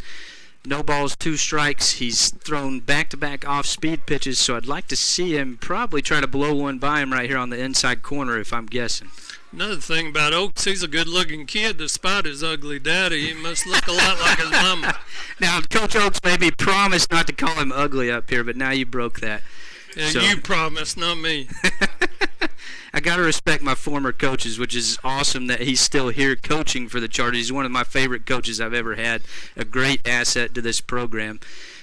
No balls, 2 strikes. He's thrown back-to-back off-speed pitches, so I'd like to see him probably try to blow one by him right here on the inside corner, if I'm guessing. Another thing about Oaks, he's a good-looking kid despite his ugly daddy. He must look a lot like his mama. Now, Coach Oaks made me promise not to call him ugly up here, but now you broke that. Yeah, So- you promised, not me. I got to respect my former coaches, which is awesome that he's still here coaching for the Chargers. He's one of my favorite coaches I've ever had, a great asset to this program.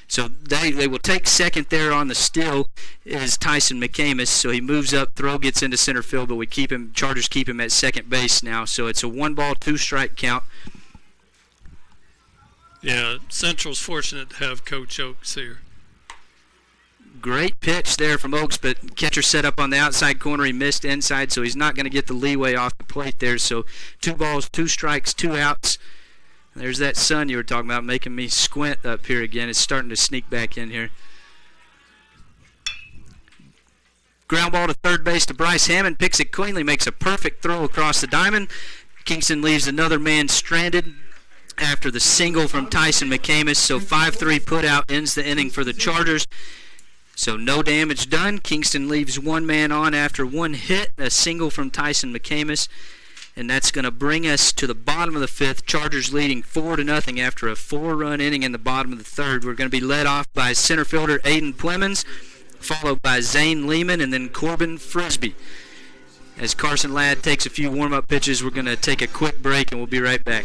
So they will take second there on the steal is Tyson McCamus. So he moves up, throw gets into center field, but Chargers keep him at second base now. So it's a 1 ball, 2 strike count. Yeah, Central's fortunate to have Coach Oaks here. Great pitch there from Oaks, but catcher set up on the outside corner. He missed inside, so he's not going to get the leeway off the plate there. So 2 balls, 2 strikes, 2 outs. There's that sun you were talking about making me squint up here again. It's starting to sneak back in here. Ground ball to third base to Bryce Hammond. Picks it cleanly, makes a perfect throw across the diamond. Kingston leaves another man stranded after the single from Tyson McCamus. So 5-3 put out ends the inning for the Chargers. So no damage done. Kingston leaves one man on after one hit, a single from Tyson McCamus. And that's going to bring us to the bottom of the fifth. Chargers leading 4-0 after a 4-run inning in the bottom of the third. We're going to be led off by center fielder Aiden Plemons, followed by Zane Lehman, and then Corbin Frisbee. As Carson Ladd takes a few warm-up pitches, we're going to take a quick break, and we'll be right back.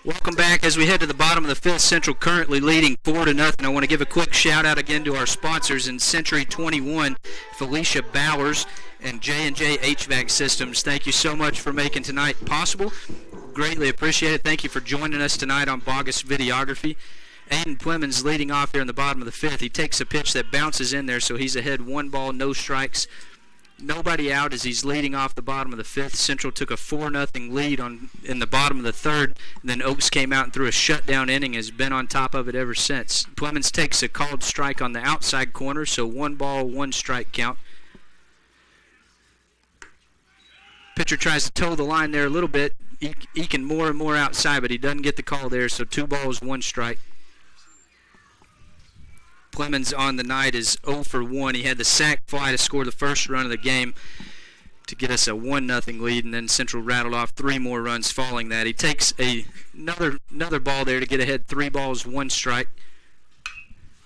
Welcome back as we head to the bottom of the fifth. Central currently leading 4-0. I want to give a quick shout out again to our sponsors in Century 21, Felicia Bowers, and J&J HVAC Systems. Thank you so much for making tonight possible. Greatly appreciate it. Thank you for joining us tonight on Bogus Videography. Aiden Plemons leading off here in the bottom of the fifth. He takes a pitch that bounces in there, so he's ahead 1 ball, no strikes. Nobody out as he's leading off the bottom of the fifth. Central took a 4-0 lead in the bottom of the third. And then Oaks came out and threw a shutdown inning, has been on top of it ever since. Plemons takes a called strike on the outside corner, so 1 ball, 1 strike count. Pitcher tries to toe the line there a little bit, eking more and more outside, but he doesn't get the call there, so 2 balls, 1 strike. Plemons on the night is 0 for 1. He had the sac fly to score the first run of the game to get us a 1-0 lead, and then Central rattled off 3 more runs following that. He takes another ball there to get ahead 3 balls, 1 strike.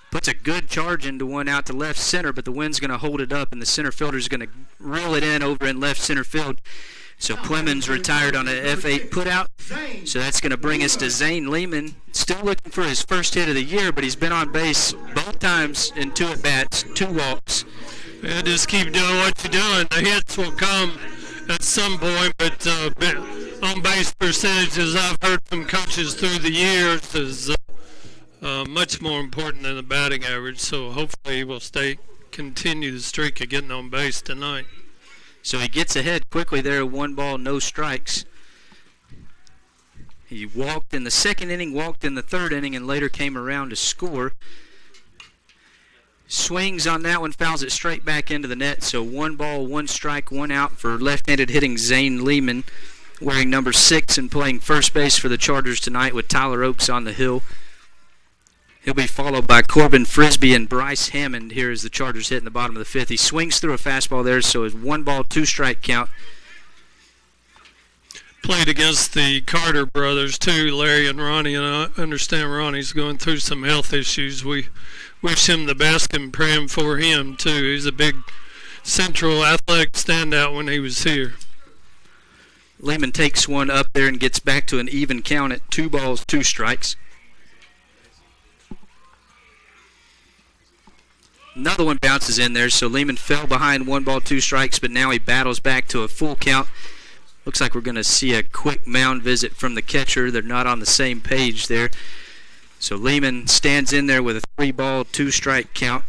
Puts a good charge into one out to left center, but the wind's going to hold it up, and the center fielder's going to reel it in over in left center field. So Plemons retired on an F8 putout. So that's going to bring us to Zane Lehman. Still looking for his first hit of the year, but he's been on base both times in 2 at-bats, 2 walks. Yeah, just keep doing what you're doing. The hits will come at some point, but on-base percentages I've heard from coaches through the years is much more important than the batting average. So hopefully we'll continue the streak of getting on base tonight. So he gets ahead quickly there, 1 ball, no strikes. He walked in the second inning, walked in the third inning, and later came around to score. Swings on that one, fouls it straight back into the net. So 1 ball, 1 strike, 1 out for left-handed hitting Zane Lehman, wearing number 6 and playing first base for the Chargers tonight with Tyler Oaks on the hill. He'll be followed by Corbin Frisbee and Bryce Hammond here as the Chargers hit in the bottom of the fifth. He swings through a fastball there, so it's 1 ball, 2 strike count. Played against the Carter brothers too, Larry and Ronnie, and I understand Ronnie's going through some health issues. We wish him the best and praying for him too. He's a big Central athletic standout when he was here. Lehman takes one up there and gets back to an even count at 2 balls, 2 strikes. Another one bounces in there, so Lehman fell behind 1 ball, 2 strikes, but now he battles back to a full count. Looks like we're going to see a quick mound visit from the catcher. They're not on the same page there. So Lehman stands in there with a 3 ball, 2 strike count.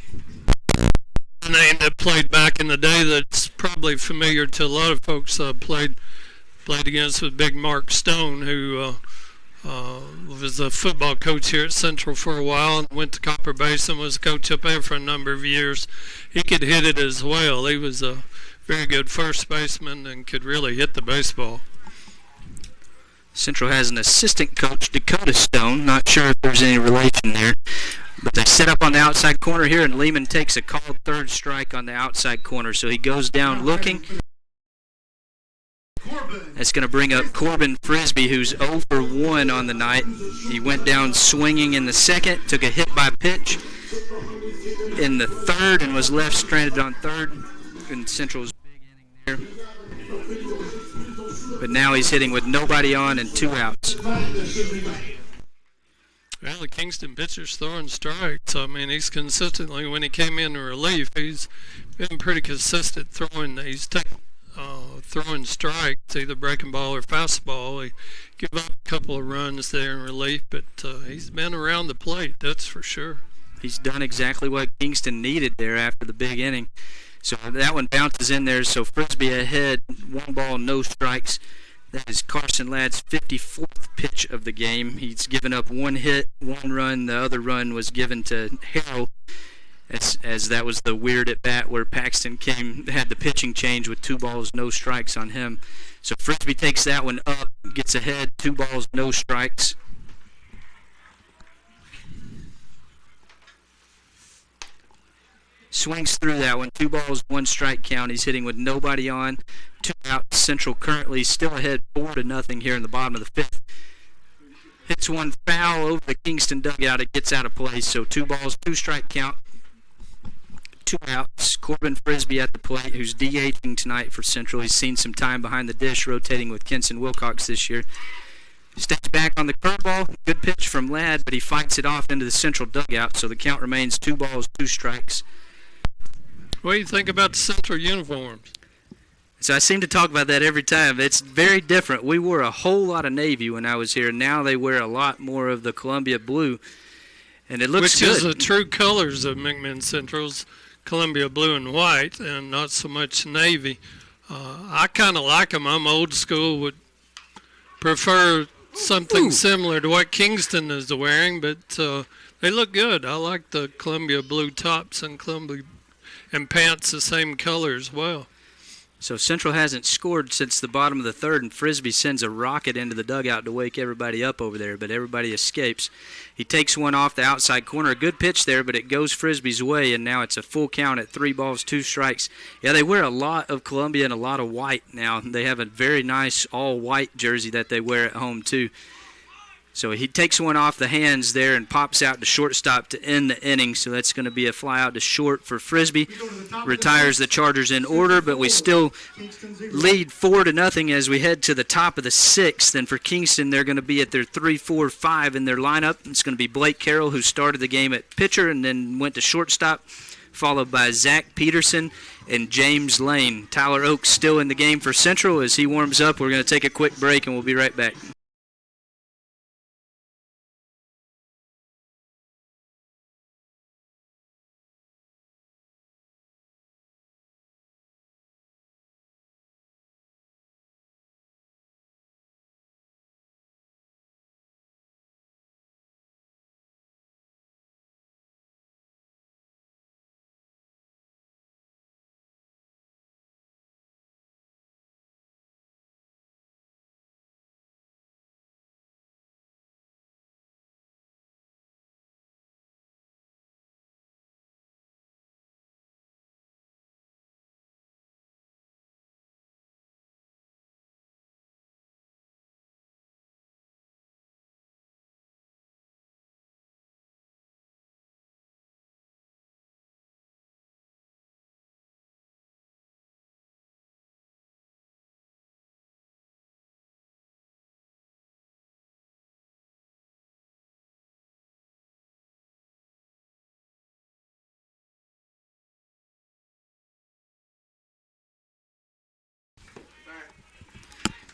A name that played back in the day that's probably familiar to a lot of folks played against with Big Mark Stone, who was a football coach here at Central for a while and went to Copper Basin, was a coach up there for a number of years. He could hit it as well. He was a very good first baseman and could really hit the baseball. Central has an assistant coach, Dakota Stone. Not sure if there's any relation there. But they set up on the outside corner here, and Lehman takes a called third strike on the outside corner. So he goes down looking. That's going to bring up Corbin Frisbee, who's 0 for 1 on the night. He went down swinging in the second, took a hit by pitch in the third, and was left stranded on third. And Central's big inning there. But now he's hitting with nobody on and 2 outs. Well, the Kingston pitcher's throwing strikes. I mean, he's consistently, when he came in relief, he's been pretty consistent throwing. He's throwing strikes, either breaking ball or fastball. He give up a couple of runs there in relief, but he's been around the plate, that's for sure. He's done exactly what Kingston needed there after the big inning. So that one bounces in there, so Frisbee ahead, 1 ball, no strikes. That is Carson Ladd's 54th pitch of the game. He's given up 1 hit, 1 run. The other run was given to Harrell, as that was the weird at bat where Paxton had the pitching change with 2 balls, no strikes on him. So Frisbee takes that one up, gets ahead, 2 balls, no strikes. Swings through that one, 2 balls, 1 strike count. He's hitting with nobody on, 2 outs. Central currently still ahead 4-0 here in the bottom of the 5th. Hits one foul over the Kingston dugout. It gets out of play, so 2 balls, 2 strike count, 2 outs. Corbin Frisbee at the plate, who's DHing tonight for Central. He's seen some time behind the dish, rotating with Kenson Wilcox this year. Steps back on the curveball. Good pitch from Ladd, but he fights it off into the Central dugout, so the count remains 2 balls, 2 strikes. What do you think about the Central uniforms? So I seem to talk about that every time. It's very different. We wore a whole lot of navy when I was here. Now they wear a lot more of the Columbia blue, and it looks good. Which is the true colors of McMinn Central's, Columbia blue and white, and not so much navy. I kind of like them. I'm old school, would prefer something similar to what Kingston is wearing, but they look good. I like the Columbia blue tops and Columbia and pants the same color as well. So Central hasn't scored since the bottom of the 3rd, and Frisbee sends a rocket into the dugout to wake everybody up over there, but everybody escapes. He takes one off the outside corner. A good pitch there, but it goes Frisbee's way, and now it's a full count at 3 balls, 2 strikes. Yeah, they wear a lot of Columbia and a lot of white now. They have a very nice all-white jersey that they wear at home, too. So he takes one off the hands there and pops out to shortstop to end the inning. So that's going to be a fly out to short for Frisbee. Retires the Chargers in order, but we still lead 4-0 as we head to the top of the 6th. And for Kingston, they're going to be at their 3-4-5 in their lineup. It's going to be Blake Carroll, who started the game at pitcher and then went to shortstop, followed by Zach Peterson and James Lane. Tyler Oaks still in the game for Central. As he warms up, we're going to take a quick break, and we'll be right back.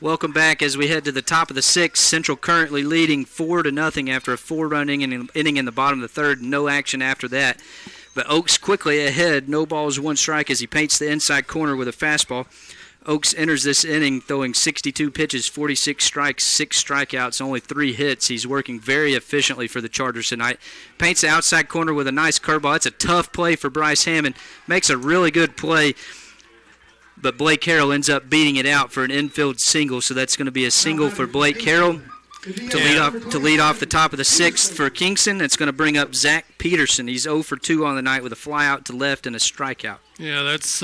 Welcome back as we head to the top of the 6th. Central currently leading 4-0 after a 4-run inning in the bottom of the 3rd. No action after that. But Oaks quickly ahead. No balls, 1 strike as he paints the inside corner with a fastball. Oaks enters this inning throwing 62 pitches, 46 strikes, 6 strikeouts, only 3 hits. He's working very efficiently for the Chargers tonight. Paints the outside corner with a nice curveball. It's a tough play for Bryce Hammond. Makes a really good play. But Blake Carroll ends up beating it out for an infield single, so that's going to be a single for Blake Carroll. To lead off the top of the sixth for Kingston. It's going to bring up Zach Peterson. He's 0 for 2 on the night with a fly out to left and a strikeout. Yeah, that's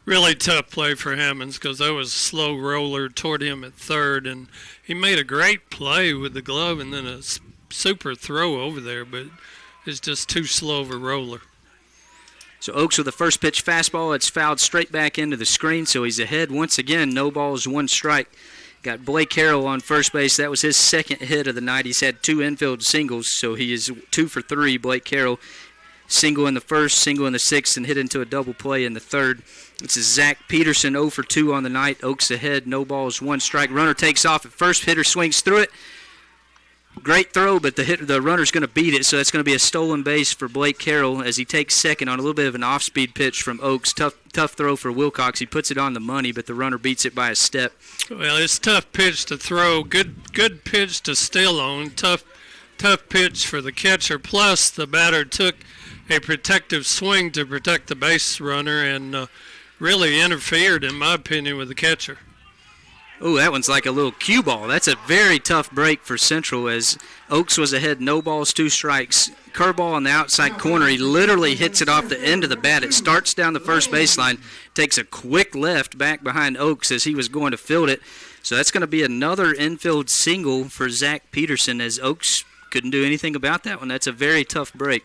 really tough play for Hammonds because that was a slow roller toward him at third, and he made a great play with the glove and then a super throw over there, but it's just too slow of a roller. So Oaks with the first pitch fastball. It's fouled straight back into the screen, so he's ahead once again. No balls, 1 strike. Got Blake Harrell on first base. That was his second hit of the night. He's had 2 infield singles, so he is 2 for 3, Blake Harrell. Single in the first, single in the sixth, and hit into a double play in the third. This is Zach Peterson, 0 for 2 on the night. Oaks ahead, no balls, 1 strike. Runner takes off at first. Hitter swings through it. Great throw, but the runner's going to beat it, so that's going to be a stolen base for Blake Carroll as he takes second on a little bit of an off-speed pitch from Oaks. Tough throw for Wilcox. He puts it on the money, but the runner beats it by a step. Well, it's a tough pitch to throw. Good pitch to steal on. Tough pitch for the catcher. Plus, the batter took a protective swing to protect the base runner and really interfered, in my opinion, with the catcher. Oh, that one's like a little cue ball. That's a very tough break for Central as Oaks was ahead, no balls, 2 strikes. Curveball on the outside corner. He literally hits it off the end of the bat. It starts down the first baseline, takes a quick left back behind Oaks as he was going to field it. So that's going to be another infield single for Zach Peterson as Oaks couldn't do anything about that one. That's a very tough break.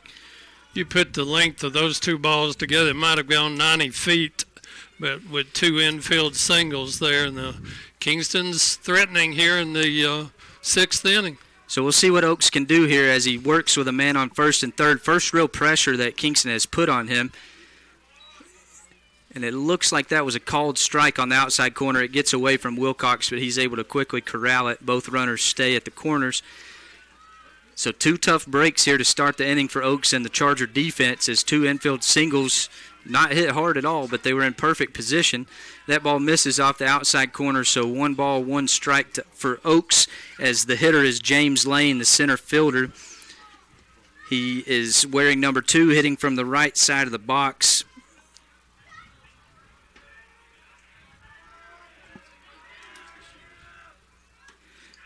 You put the length of those 2 balls together, it might have gone 90 feet, but with 2 infield singles there, and the Kingston's threatening here in the 6th inning. So we'll see what Oaks can do here as he works with a man on first and third. First real pressure that Kingston has put on him. And it looks like that was a called strike on the outside corner. It gets away from Wilcox, but he's able to quickly corral it. Both runners stay at the corners. So 2 tough breaks here to start the inning for Oaks and the Charger defense as 2 infield singles, not hit hard at all, but they were in perfect position. That ball misses off the outside corner, so 1 ball, 1 strike for Oaks as the hitter is James Lane, the center fielder. He is wearing number 2, hitting from the right side of the box.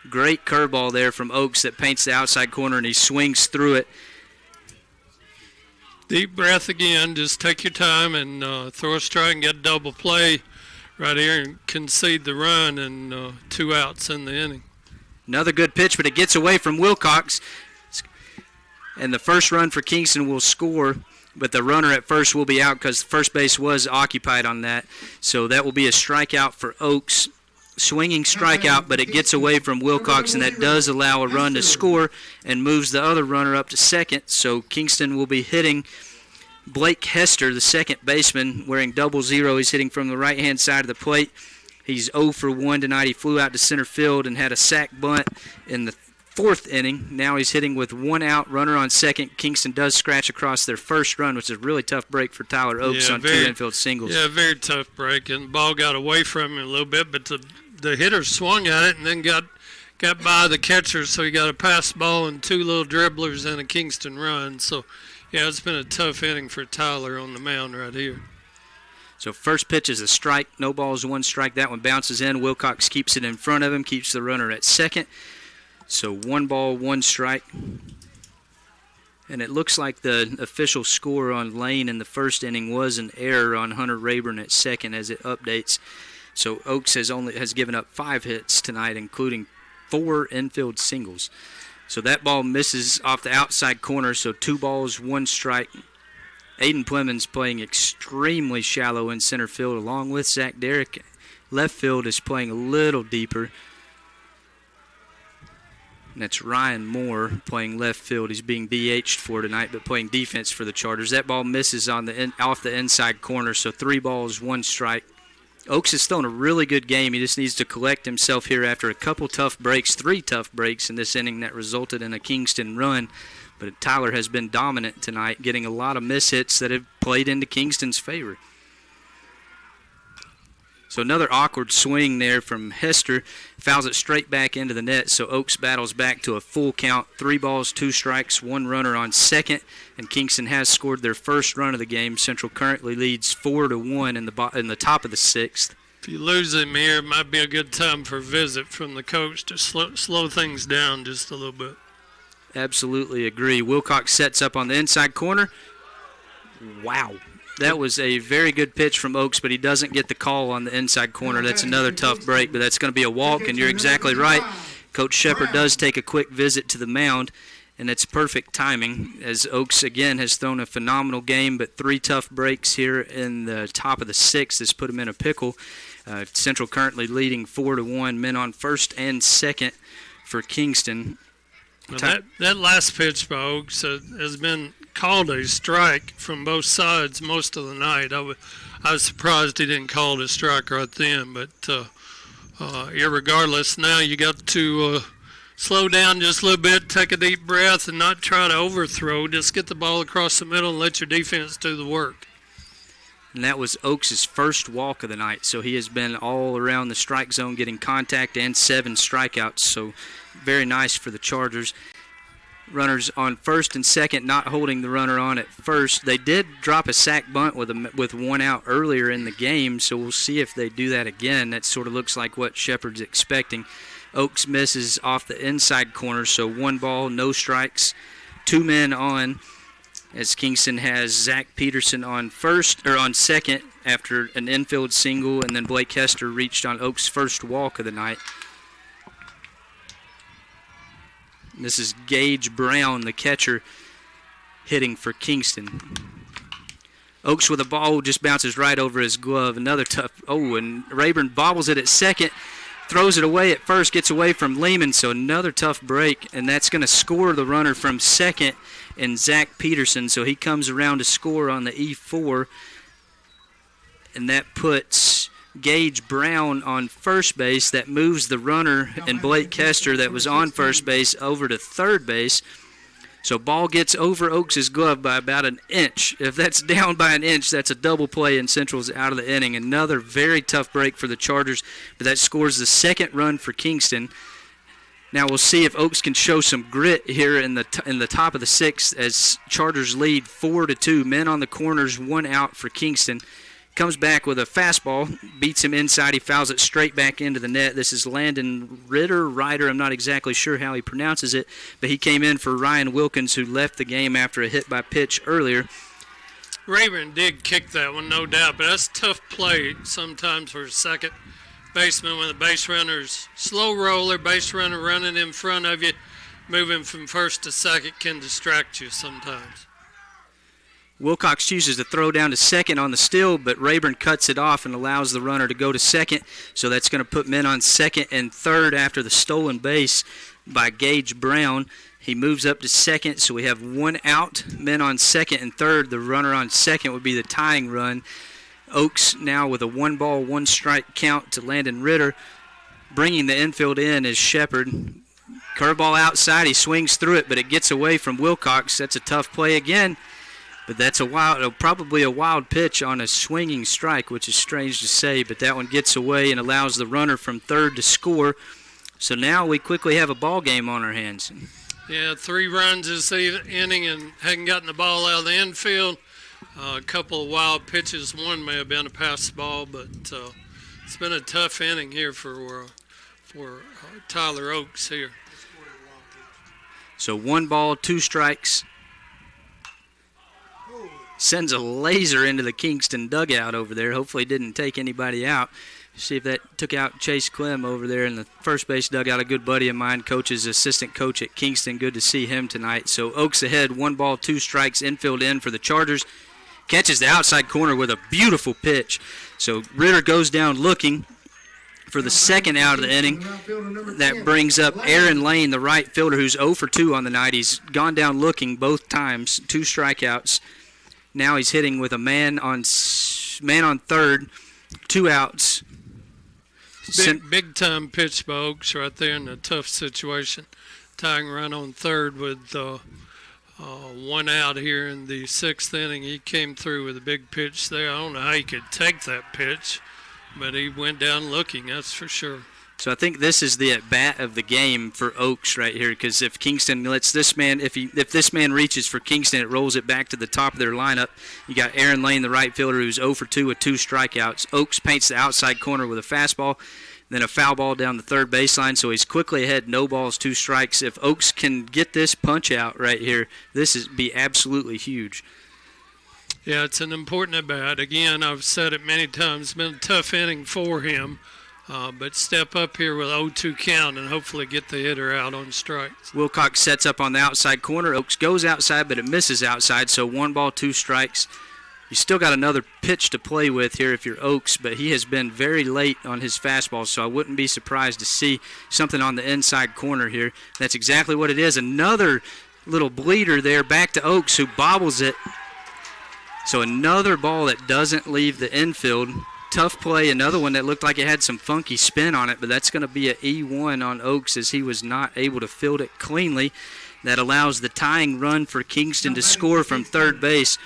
Great curveball there from Oaks that paints the outside corner, and he swings through it. Deep breath again. Just take your time and throw a strike and get a double play right here and concede the run and 2 outs in the inning. Another good pitch, but it gets away from Wilcox. And the first run for Kingston will score, but the runner at first will be out because first base was occupied on that. So that will be a strikeout for Oaks. Swinging strikeout, but it gets away from Wilcox, and that does allow a run to score and moves the other runner up to second. So Kingston will be hitting Blake Hester, the second baseman, wearing 00. He's hitting from the right-hand side of the plate. He's 0 for 1 tonight. He flew out to center field and had a sac bunt in the 4th inning. Now he's hitting with 1 out, runner on second. Kingston does scratch across their first run, which is a really tough break for Tyler Oaks on 2 infield singles. Yeah, very tough break, and the ball got away from him a little bit, but the hitter swung at it and then got by the catcher, so he got a pass ball and 2 little dribblers and a Kingston run. So, yeah, it's been a tough inning for Tyler on the mound right here. So first pitch is a strike, no balls, 1 strike. That one bounces in. Wilcox keeps it in front of him, keeps the runner at second. So 1 ball, 1 strike. And it looks like the official score on Lane in the first inning was an error on Hunter Rayburn at second as it updates. So Oaks has given up 5 hits tonight, including 4 infield singles. So that ball misses off the outside corner, so 2 balls, 1 strike. Aiden Plemons playing extremely shallow in center field along with Zach Derrick. Left field is playing a little deeper. And that's Ryan Moore playing left field. He's being DH'd for tonight, but playing defense for the Chargers. That ball misses off the inside corner, so 3 balls, 1 strike. Oaks is still in a really good game. He just needs to collect himself here after a couple tough breaks, 3 tough breaks in this inning that resulted in a Kingston run. But Tyler has been dominant tonight, getting a lot of mishits that have played into Kingston's favor. So another awkward swing there from Hester. Fouls it straight back into the net, so Oaks battles back to a full count. 3 balls, 2 strikes, 1 runner on second, and Kingston has scored their first run of the game. Central currently leads 4-1 in the top of the 6th. If you lose him here, it might be a good time for a visit from the coach to slow things down just a little bit. Absolutely agree. Wilcox sets up on the inside corner. Wow. That was a very good pitch from Oaks, but he doesn't get the call on the inside corner. That's another tough break, but that's going to be a walk, and you're exactly right. Coach Shepard does take a quick visit to the mound, and it's perfect timing as Oaks, again, has thrown a phenomenal game, but 3 tough breaks here in the top of the 6th has put him in a pickle. Central currently leading 4-1, men on first and second for Kingston. Well, that last pitch by Oaks has been called a strike from both sides most of the night. I was surprised he didn't call it a strike right then, but irregardless, now you got to slow down just a little bit, take a deep breath, and not try to overthrow. Just get the ball across the middle and let your defense do the work. And that was Oaks' first walk of the night, so he has been all around the strike zone getting contact and 7 strikeouts, so very nice for the Chargers. Runners on first and second, not holding the runner on at first. They did drop a sack bunt with 1 out earlier in the game, so we'll see if they do that again. That sort of looks like what Shepard's expecting. Oaks misses off the inside corner, so 1 ball, no strikes, 2 men on, as Kingston has Zach Peterson on second after an infield single, and then Blake Hester reached on Oaks' first walk of the night. This is Gage Brown, the catcher, hitting for Kingston. Oaks with a ball just bounces right over his glove. Another tough. Oh, and Rayburn bobbles it at second, throws it away at first, gets away from Lehman, so another tough break, and that's going to score the runner from second and Zach Peterson, so he comes around to score on the E4, and that puts Gage Brown on first base. That moves the runner and Blake Kester that was on first base over to third base. So ball gets over Oaks' glove by about an inch. If that's down by an inch, that's a double play, and Central's out of the inning. Another very tough break for the Chargers, but that scores the second run for Kingston. Now we'll see if Oaks can show some grit here in the top of the 6th as Chargers lead 4-2. Men on the corners, 1 out for Kingston. Comes back with a fastball, beats him inside. He fouls it straight back into the net. This is Landon Ryder. I'm not exactly sure how he pronounces it, but he came in for Ryan Wilkins, who left the game after a hit by pitch earlier. Rayburn did kick that one, no doubt, but that's a tough play sometimes for a second baseman when the base runner's slow roller, base runner running in front of you, moving from first to second can distract you sometimes. Wilcox chooses to throw down to second on the steal, but Rayburn cuts it off and allows the runner to go to second. So that's going to put men on second and third after the stolen base by Gage Brown. He moves up to second, so we have 1 out. Men on second and third. The runner on second would be the tying run. Oaks now with a 1-ball, 1-strike count to Landon Ritter. Bringing the infield in is Shepard. Curveball outside. He swings through it, but it gets away from Wilcox. That's a tough play again. But that's probably a wild pitch on a swinging strike, which is strange to say, but that one gets away and allows the runner from third to score. So now we quickly have a ball game on our hands. Yeah, 3 runs this inning and hadn't gotten the ball out of the infield. A couple of wild pitches. One may have been a pass ball, but it's been a tough inning here for Tyler Oaks here. So 1 ball, 2 strikes. Sends a laser into the Kingston dugout over there. Hopefully didn't take anybody out. See if that took out Chase Clem over there in the first base dugout. A good buddy of mine, coach's assistant coach at Kingston. Good to see him tonight. So Oaks ahead, 1 ball, 2 strikes, infield in for the Chargers. Catches the outside corner with a beautiful pitch. So Ritter goes down looking for the second out of the inning. That brings up Aaron Lane, the right fielder, who's 0 for 2 on the night. He's gone down looking both times, 2 strikeouts. Now he's hitting with a man on third, 2 outs. Big time pitch by Oaks right there in a tough situation. Tying run on third with 1 out here in the 6th inning. He came through with a big pitch there. I don't know how he could take that pitch, but he went down looking, that's for sure. So I think this is the at-bat of the game for Oaks right here, because if Kingston lets this man, if this man reaches for Kingston, it rolls it back to the top of their lineup. You got Aaron Lane, the right fielder, who's 0 for 2 with 2 strikeouts. Oaks paints the outside corner with a fastball, then a foul ball down the third baseline, so he's quickly ahead, no balls, 2 strikes. If Oaks can get this punch out right here, this is be absolutely huge. Yeah, it's an important at-bat. Again, I've said it many times, it's been a tough inning for him. But step up here with 0-2 count and hopefully get the hitter out on strikes. Wilcox sets up on the outside corner. Oaks goes outside, but it misses outside, so 1 ball, 2 strikes. You still got another pitch to play with here if you're Oaks, but he has been very late on his fastball, so I wouldn't be surprised to see something on the inside corner here. That's exactly what it is. Another little bleeder there back to Oaks, who bobbles it. So another ball that doesn't leave the infield. Tough play, another one that looked like it had some funky spin on it, but that's going to be an E1 on Oaks as he was not able to field it cleanly. That allows the tying run for Kingston to score from third base.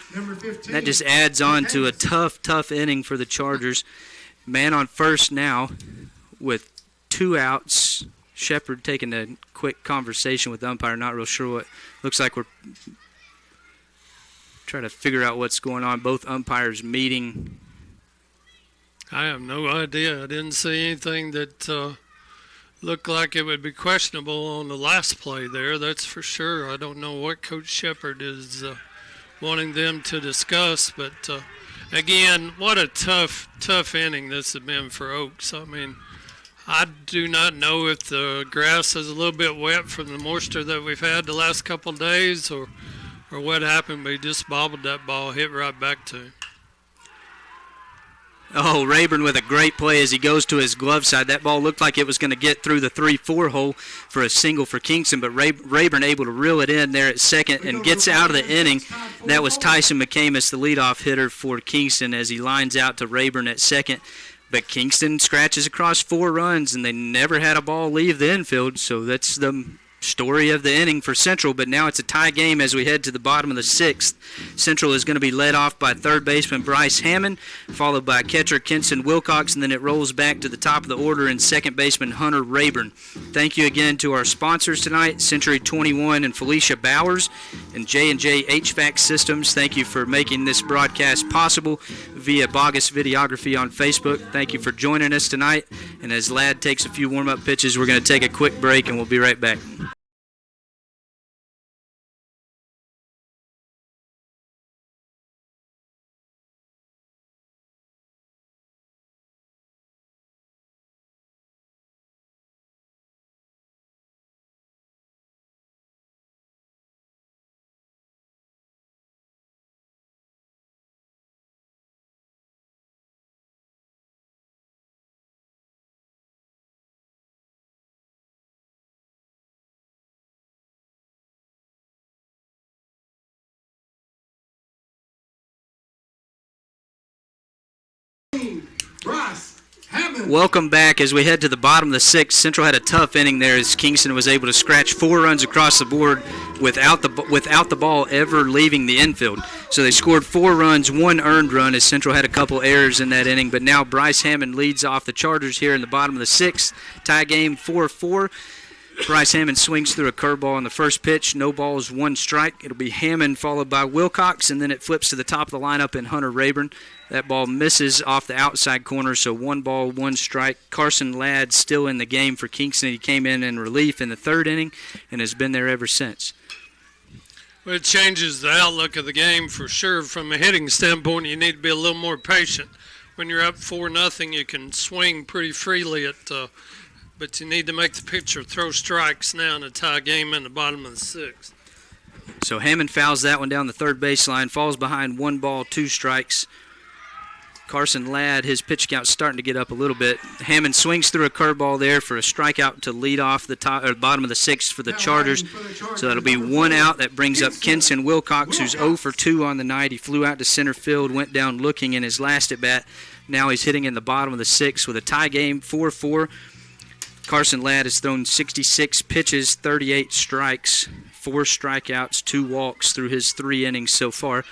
That just adds on to a tough inning for the Chargers. Man on first now with 2 outs. Shepard taking a quick conversation with the umpire, not real sure what. Looks like we're trying to figure out what's going on. Both umpires meeting. I have no idea. I didn't see anything that looked like it would be questionable on the last play there, that's for sure. I don't know what Coach Shepard is wanting them to discuss, but again, what a tough inning this has been for Oaks. I mean, I do not know if the grass is a little bit wet from the moisture that we've had the last couple of days or what happened, but he just bobbled that ball, hit right back to him. Oh, Rayburn with a great play as he goes to his glove side. That ball looked like it was going to get through the 3-4 hole for a single for Kingston, but Rayburn able to reel it in there at second and gets out of the inning. That was Tyson McCamus, the leadoff hitter for Kingston, as he lines out to Rayburn at second. But Kingston scratches across 4 runs, and they never had a ball leave the infield, so that's the story of the inning for Central. But now it's a tie game as we head to the bottom of the 6th. Central is going to be led off by third baseman Bryce Hammond, followed by catcher Kenson Wilcox, and then it rolls back to the top of the order in second baseman Hunter Rayburn. Thank you again to our sponsors tonight, Century 21 and Felicia Bowers, and J&J HVAC Systems. Thank you for making this broadcast possible via Bogus Videography on Facebook. Thank you for joining us tonight. And as Ladd takes a few warm-up pitches, we're going to take a quick break, and we'll be right back. Welcome back as we head to the bottom of the 6th. Central had a tough inning there as Kingston was able to scratch 4 runs across the board without the ball ever leaving the infield. So they scored 4 runs, 1 earned run as Central had a couple errors in that inning. But now Bryce Hammond leads off the Chargers here in the bottom of the 6th. Tie game 4-4. Bryce Hammond swings through a curveball on the first pitch. No balls, 1 strike. It'll be Hammond followed by Wilcox, and then it flips to the top of the lineup in Hunter Rayburn. That ball misses off the outside corner, so 1 ball, 1 strike. Carson Ladd still in the game for Kingston. He came in relief in the 3rd inning and has been there ever since. Well, it changes the outlook of the game for sure. From a hitting standpoint, you need to be a little more patient. When you're up 4-0, you can swing pretty freely but you need to make the pitcher throw strikes now in a tie game in the bottom of the 6th. So Hammond fouls that one down the third baseline, falls behind 1 ball, 2 strikes. Carson Ladd, his pitch count's starting to get up a little bit. Hammond swings through a curveball there for a strikeout to lead off the bottom of the 6th for the Chargers. So that'll be 1 out. That brings up Kenson Wilcox, who's 0 for 2 on the night. He flew out to center field, went down looking in his last at-bat. Now he's hitting in the bottom of the 6th with a tie game, 4-4. Carson Ladd has thrown 66 pitches, 38 strikes, 4 strikeouts, 2 walks through his 3 innings so far.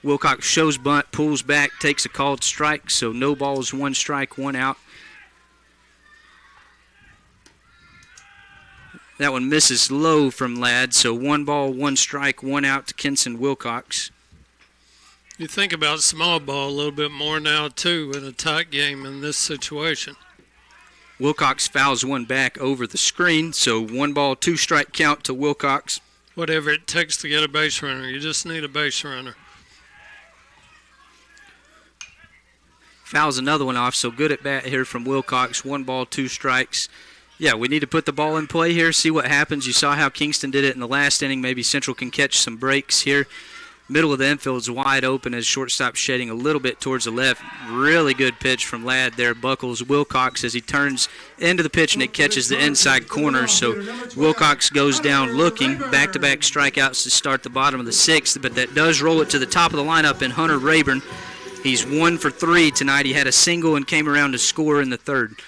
Wilcox shows bunt, pulls back, takes a called strike, so no balls, 1 strike, 1 out. That one misses low from Ladd, so 1 ball, 1 strike, 1 out to Kenson Wilcox. You think about small ball a little bit more now, too, in a tight game in this situation. Wilcox fouls one back over the screen, so 1 ball, 2 strike count to Wilcox. Whatever it takes to get a base runner. You just need a base runner. Fouls another one off, so good at bat here from Wilcox. 1 ball, 2 strikes. Yeah, we need to put the ball in play here, see what happens. You saw how Kingston did it in the last inning. Maybe Central can catch some breaks here. Middle of the infield is wide open as shortstop shading a little bit towards the left. Really good pitch from Ladd there. Buckles Wilcox as he turns into the pitch and it catches the inside corner. So Wilcox goes down looking. Back-to-back strikeouts to start the bottom of the 6th, but that does roll it to the top of the lineup in Hunter Rayburn. He's 1 for 3 tonight. He had a single and came around to score in the 3rd.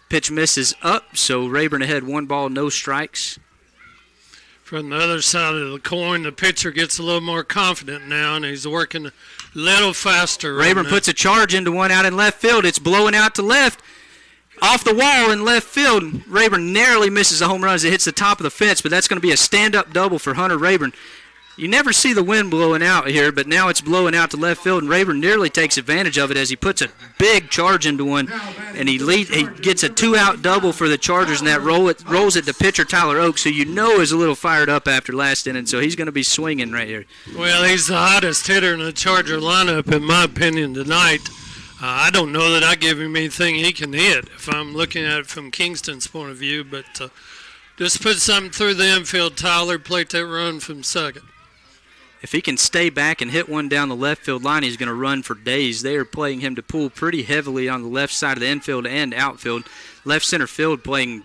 Pitch misses up, so Rayburn ahead 1 ball, no strikes. From the other side of the coin, the pitcher gets a little more confident now, and he's working a little faster. Rayburn puts a charge into one out in left field. It's blowing out to left. Off the wall in left field. Rayburn narrowly misses a home run as it hits the top of the fence, but that's going to be a stand-up double for Hunter Rayburn. You never see the wind blowing out here, but now it's blowing out to left field, and Rayburn nearly takes advantage of it as he puts a big charge into one, and he gets a 2-out double for the Chargers, and that rolls it to pitcher Tyler Oaks, who you know is a little fired up after last inning, so he's going to be swinging right here. Well, he's the hottest hitter in the Charger lineup, in my opinion, tonight. I don't know that I give him anything he can hit if I'm looking at it from Kingston's point of view, but just put something through the infield, Tyler, plate that run from second. If he can stay back and hit one down the left field line, he's going to run for days. They are playing him to pull pretty heavily on the left side of the infield and outfield. Left center field playing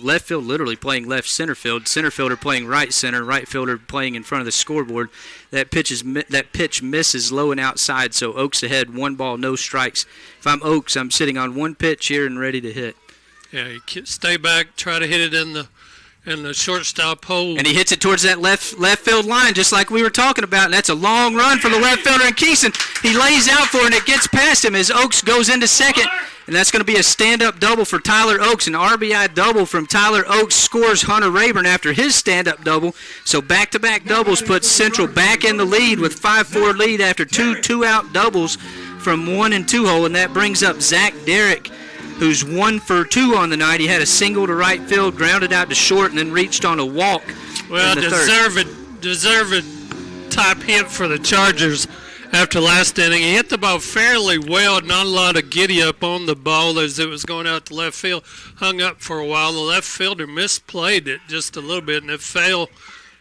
left field, literally playing left center field. Center fielder playing right center. Right fielder playing in front of the scoreboard. That pitch misses low and outside, so Oaks ahead, 1 ball, no strikes. If I'm Oaks, I'm sitting on 1 pitch here and ready to hit. Yeah, you stay back, try to hit it in the shortstop hole. And he hits it towards that left field line, just like we were talking about. And that's a long run for the left fielder in Kingston. He lays out for it, and it gets past him as Oaks goes into second. And that's going to be a stand-up double for Tyler Oaks. An RBI double from Tyler Oaks scores Hunter Rayburn after his stand-up double. So back-to-back doubles puts Central back in the lead with 5-4 lead after 2-out doubles from 1 and 2 hole. And that brings up Zach Derrick, who's 1 for 2 on the night. He had a single to right field, grounded out to short, and then reached on a walk. Well, deserved top hit for the Chargers after last inning. He hit the ball fairly well, not a lot of giddy up on the ball as it was going out to left field. Hung up for a while. The left fielder misplayed it just a little bit, and it fell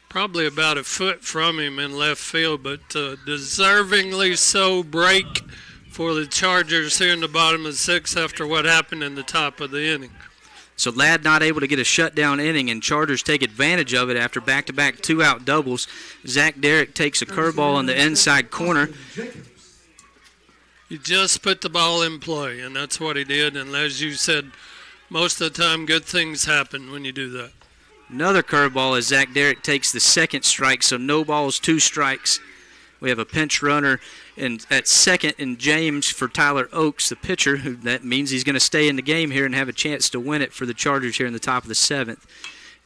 probably about a foot from him in left field, but deservingly so break for the Chargers here in the bottom of the 6th after what happened in the top of the inning. So Ladd not able to get a shutdown inning, and Chargers take advantage of it after back-to-back 2-out doubles. Zach Derrick takes a curveball on the inside corner. You just put the ball in play, and that's what he did. And as you said, most of the time good things happen when you do that. Another curveball as Zach Derrick takes the 2nd strike, so no balls, 2 strikes. We have a pinch runner at second in James for Tyler Oaks, the pitcher. That means he's going to stay in the game here and have a chance to win it for the Chargers here in the top of the 7th.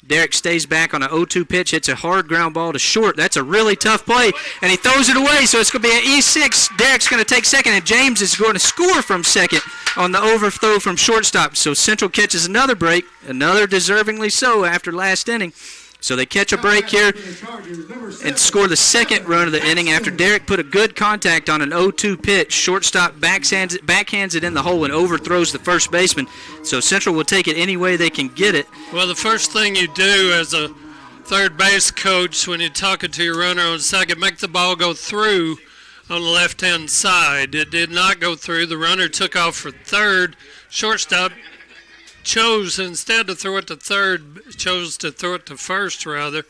Derrick stays back on an 0-2 pitch, hits a hard ground ball to short. That's a really tough play, and he throws it away, so it's going to be an E6. Derrick's going to take second, and James is going to score from second on the overthrow from shortstop. So Central catches another break, another deservingly so after last inning. So they catch a break here and score the 2nd run of the inning after Derrick put a good contact on an 0-2 pitch. Shortstop backhands it in the hole and overthrows the first baseman. So Central will take it any way they can get it. Well, the first thing you do as a third base coach when you're talking to your runner on second, make the ball go through on the left-hand side. It did not go through. The runner took off for third. Shortstop chose instead to throw it to third, chose to throw it to first rather,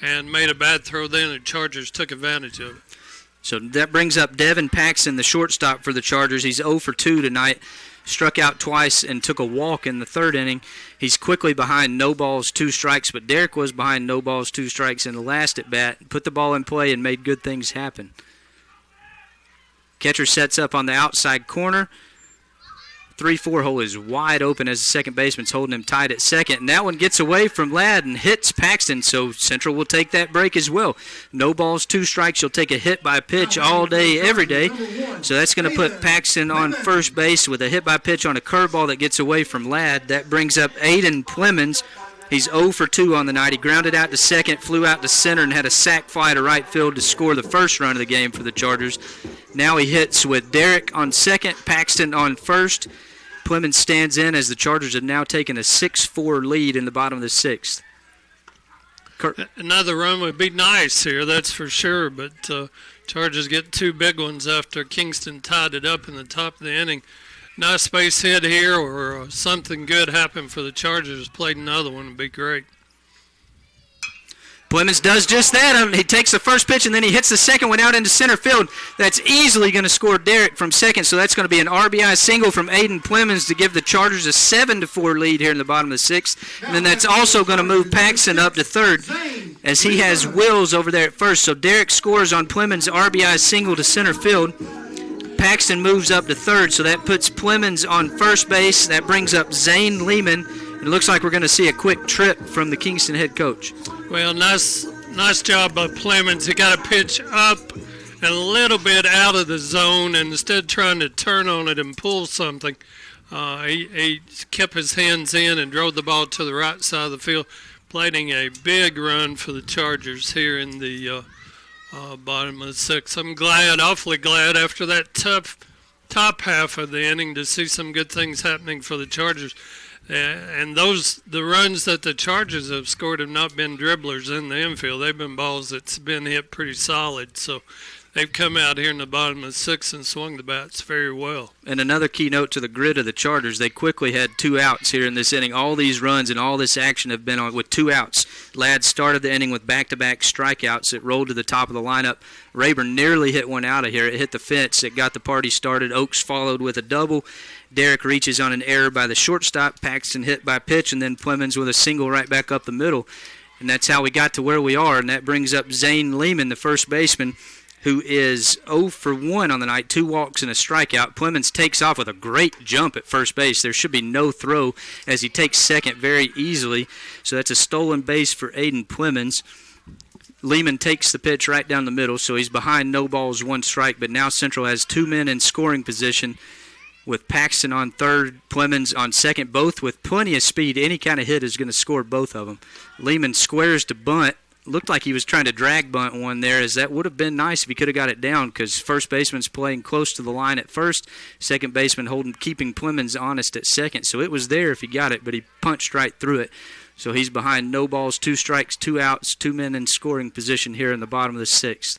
and made a bad throw then, and Chargers took advantage of it. So that brings up Devin Paxton, the shortstop for the Chargers. He's 0 for 2 tonight, struck out twice and took a walk in the 3rd inning. He's quickly behind no balls, 2 strikes, but Derrick was behind no balls, 2 strikes in the last at bat, put the ball in play and made good things happen. Catcher sets up on the outside corner. 3-4 hole is wide open as the second baseman's holding him tight at second. And that one gets away from Ladd and hits Paxton, so Central will take that break as well. No balls, 2 strikes. You'll take a hit by pitch all day, every day. So that's going to put Paxton on first base with a hit by pitch on a curveball that gets away from Ladd. That brings up Aiden Plemons. He's 0 for 2 on the night. He grounded out to second, flew out to center, and had a sac fly to right field to score the first run of the game for the Chargers. Now he hits with Derek on second, Paxton on first. Plemons stands in as the Chargers have now taken a 6-4 lead in the bottom of the 6th. Another run would be nice here, that's for sure, but Chargers get 2 big ones after Kingston tied it up in the top of the inning. Nice base hit here, or something good happened for the Chargers. Played another one would be great. Plemons does just that. He takes the first pitch and then he hits the second one out into center field. That's easily going to score Derek from second, so that's going to be an RBI single from Aiden Plemons to give the Chargers a 7-4 lead here in the bottom of the 6th. And then that's also going to move Paxton up to third as he has Wills over there at first. So Derek scores on Plemons' RBI single to center field. Paxton moves up to third, so that puts Plemons on first base. That brings up Zane Lehman. It looks like we're going to see a quick trip from the Kingston head coach. Well, nice job by Plemons. He got a pitch up and a little bit out of the zone, and instead of trying to turn on it and pull something, he kept his hands in and drove the ball to the right side of the field, playing a big run for the Chargers here in the bottom of the 6th. I'm glad, awfully glad, after that tough top half of the inning to see some good things happening for the Chargers. And the runs that the Chargers have scored have not been dribblers in the infield. They've been balls that's been hit pretty solid. So they've come out here in the bottom of the 6th and swung the bats very well. And another key note to the grid of the Chargers, they quickly had 2 outs here in this inning. All these runs and all this action have been on with 2 outs. Ladd started the inning with back-to-back strikeouts. It rolled to the top of the lineup. Rayburn nearly hit one out of here. It hit the fence. It got the party started. Oakes followed with a double. Derek reaches on an error by the shortstop. Paxton hit by pitch, and then Plemons with a single right back up the middle. And that's how we got to where we are, and that brings up Zane Lehman, the first baseman, who is 0 for 1 on the night, 2 walks and a strikeout. Plemons takes off with a great jump at first base. There should be no throw as he takes second very easily. So that's a stolen base for Aiden Plemons. Lehman takes the pitch right down the middle, so he's behind no balls, 1 strike. But now Central has 2 men in scoring position with Paxton on third, Plemons on second, both with plenty of speed. Any kind of hit is going to score both of them. Lehman squares to bunt. Looked like he was trying to drag bunt one there, as that would have been nice if he could have got it down, because first baseman's playing close to the line at first, second baseman keeping Plemons honest at second. So it was there if he got it, but he punched right through it. So he's behind no balls, 2 strikes, 2 outs, 2 men in scoring position here in the bottom of the 6th.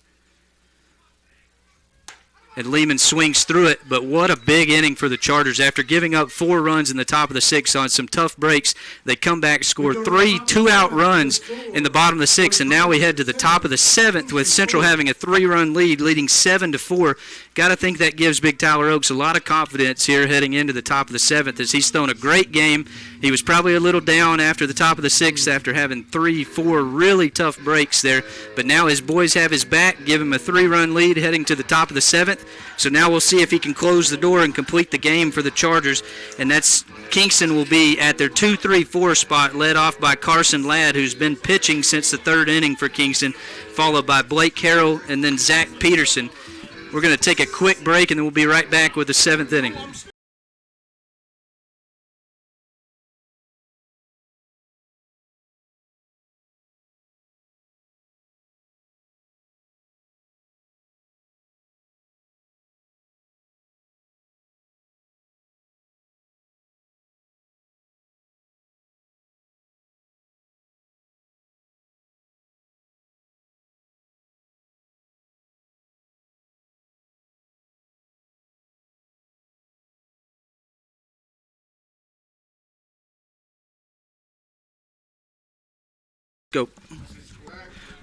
And Lehman swings through it, but what a big inning for the Chargers. After giving up 4 runs in the top of the 6th on some tough breaks, they come back, score 3 2-out runs in the bottom of the 6th, and now we head to the top of the 7th with Central having a 3-run lead, leading 7-4. Got to think that gives Big Tyler Oakes a lot of confidence here heading into the top of the 7th, as he's thrown a great game. He was probably a little down after the top of the 6th after having 3-4 really tough breaks there, but now his boys have his back, give him a 3-run lead heading to the top of the 7th. So now we'll see if he can close the door and complete the game for the Chargers, and that's Kingston will be at their 2-3-4 spot, led off by Carson Ladd, who's been pitching since the 3rd inning for Kingston, followed by Blake Carroll and then Zach Peterson. We're going to take a quick break, and then we'll be right back with the 7th inning. Go.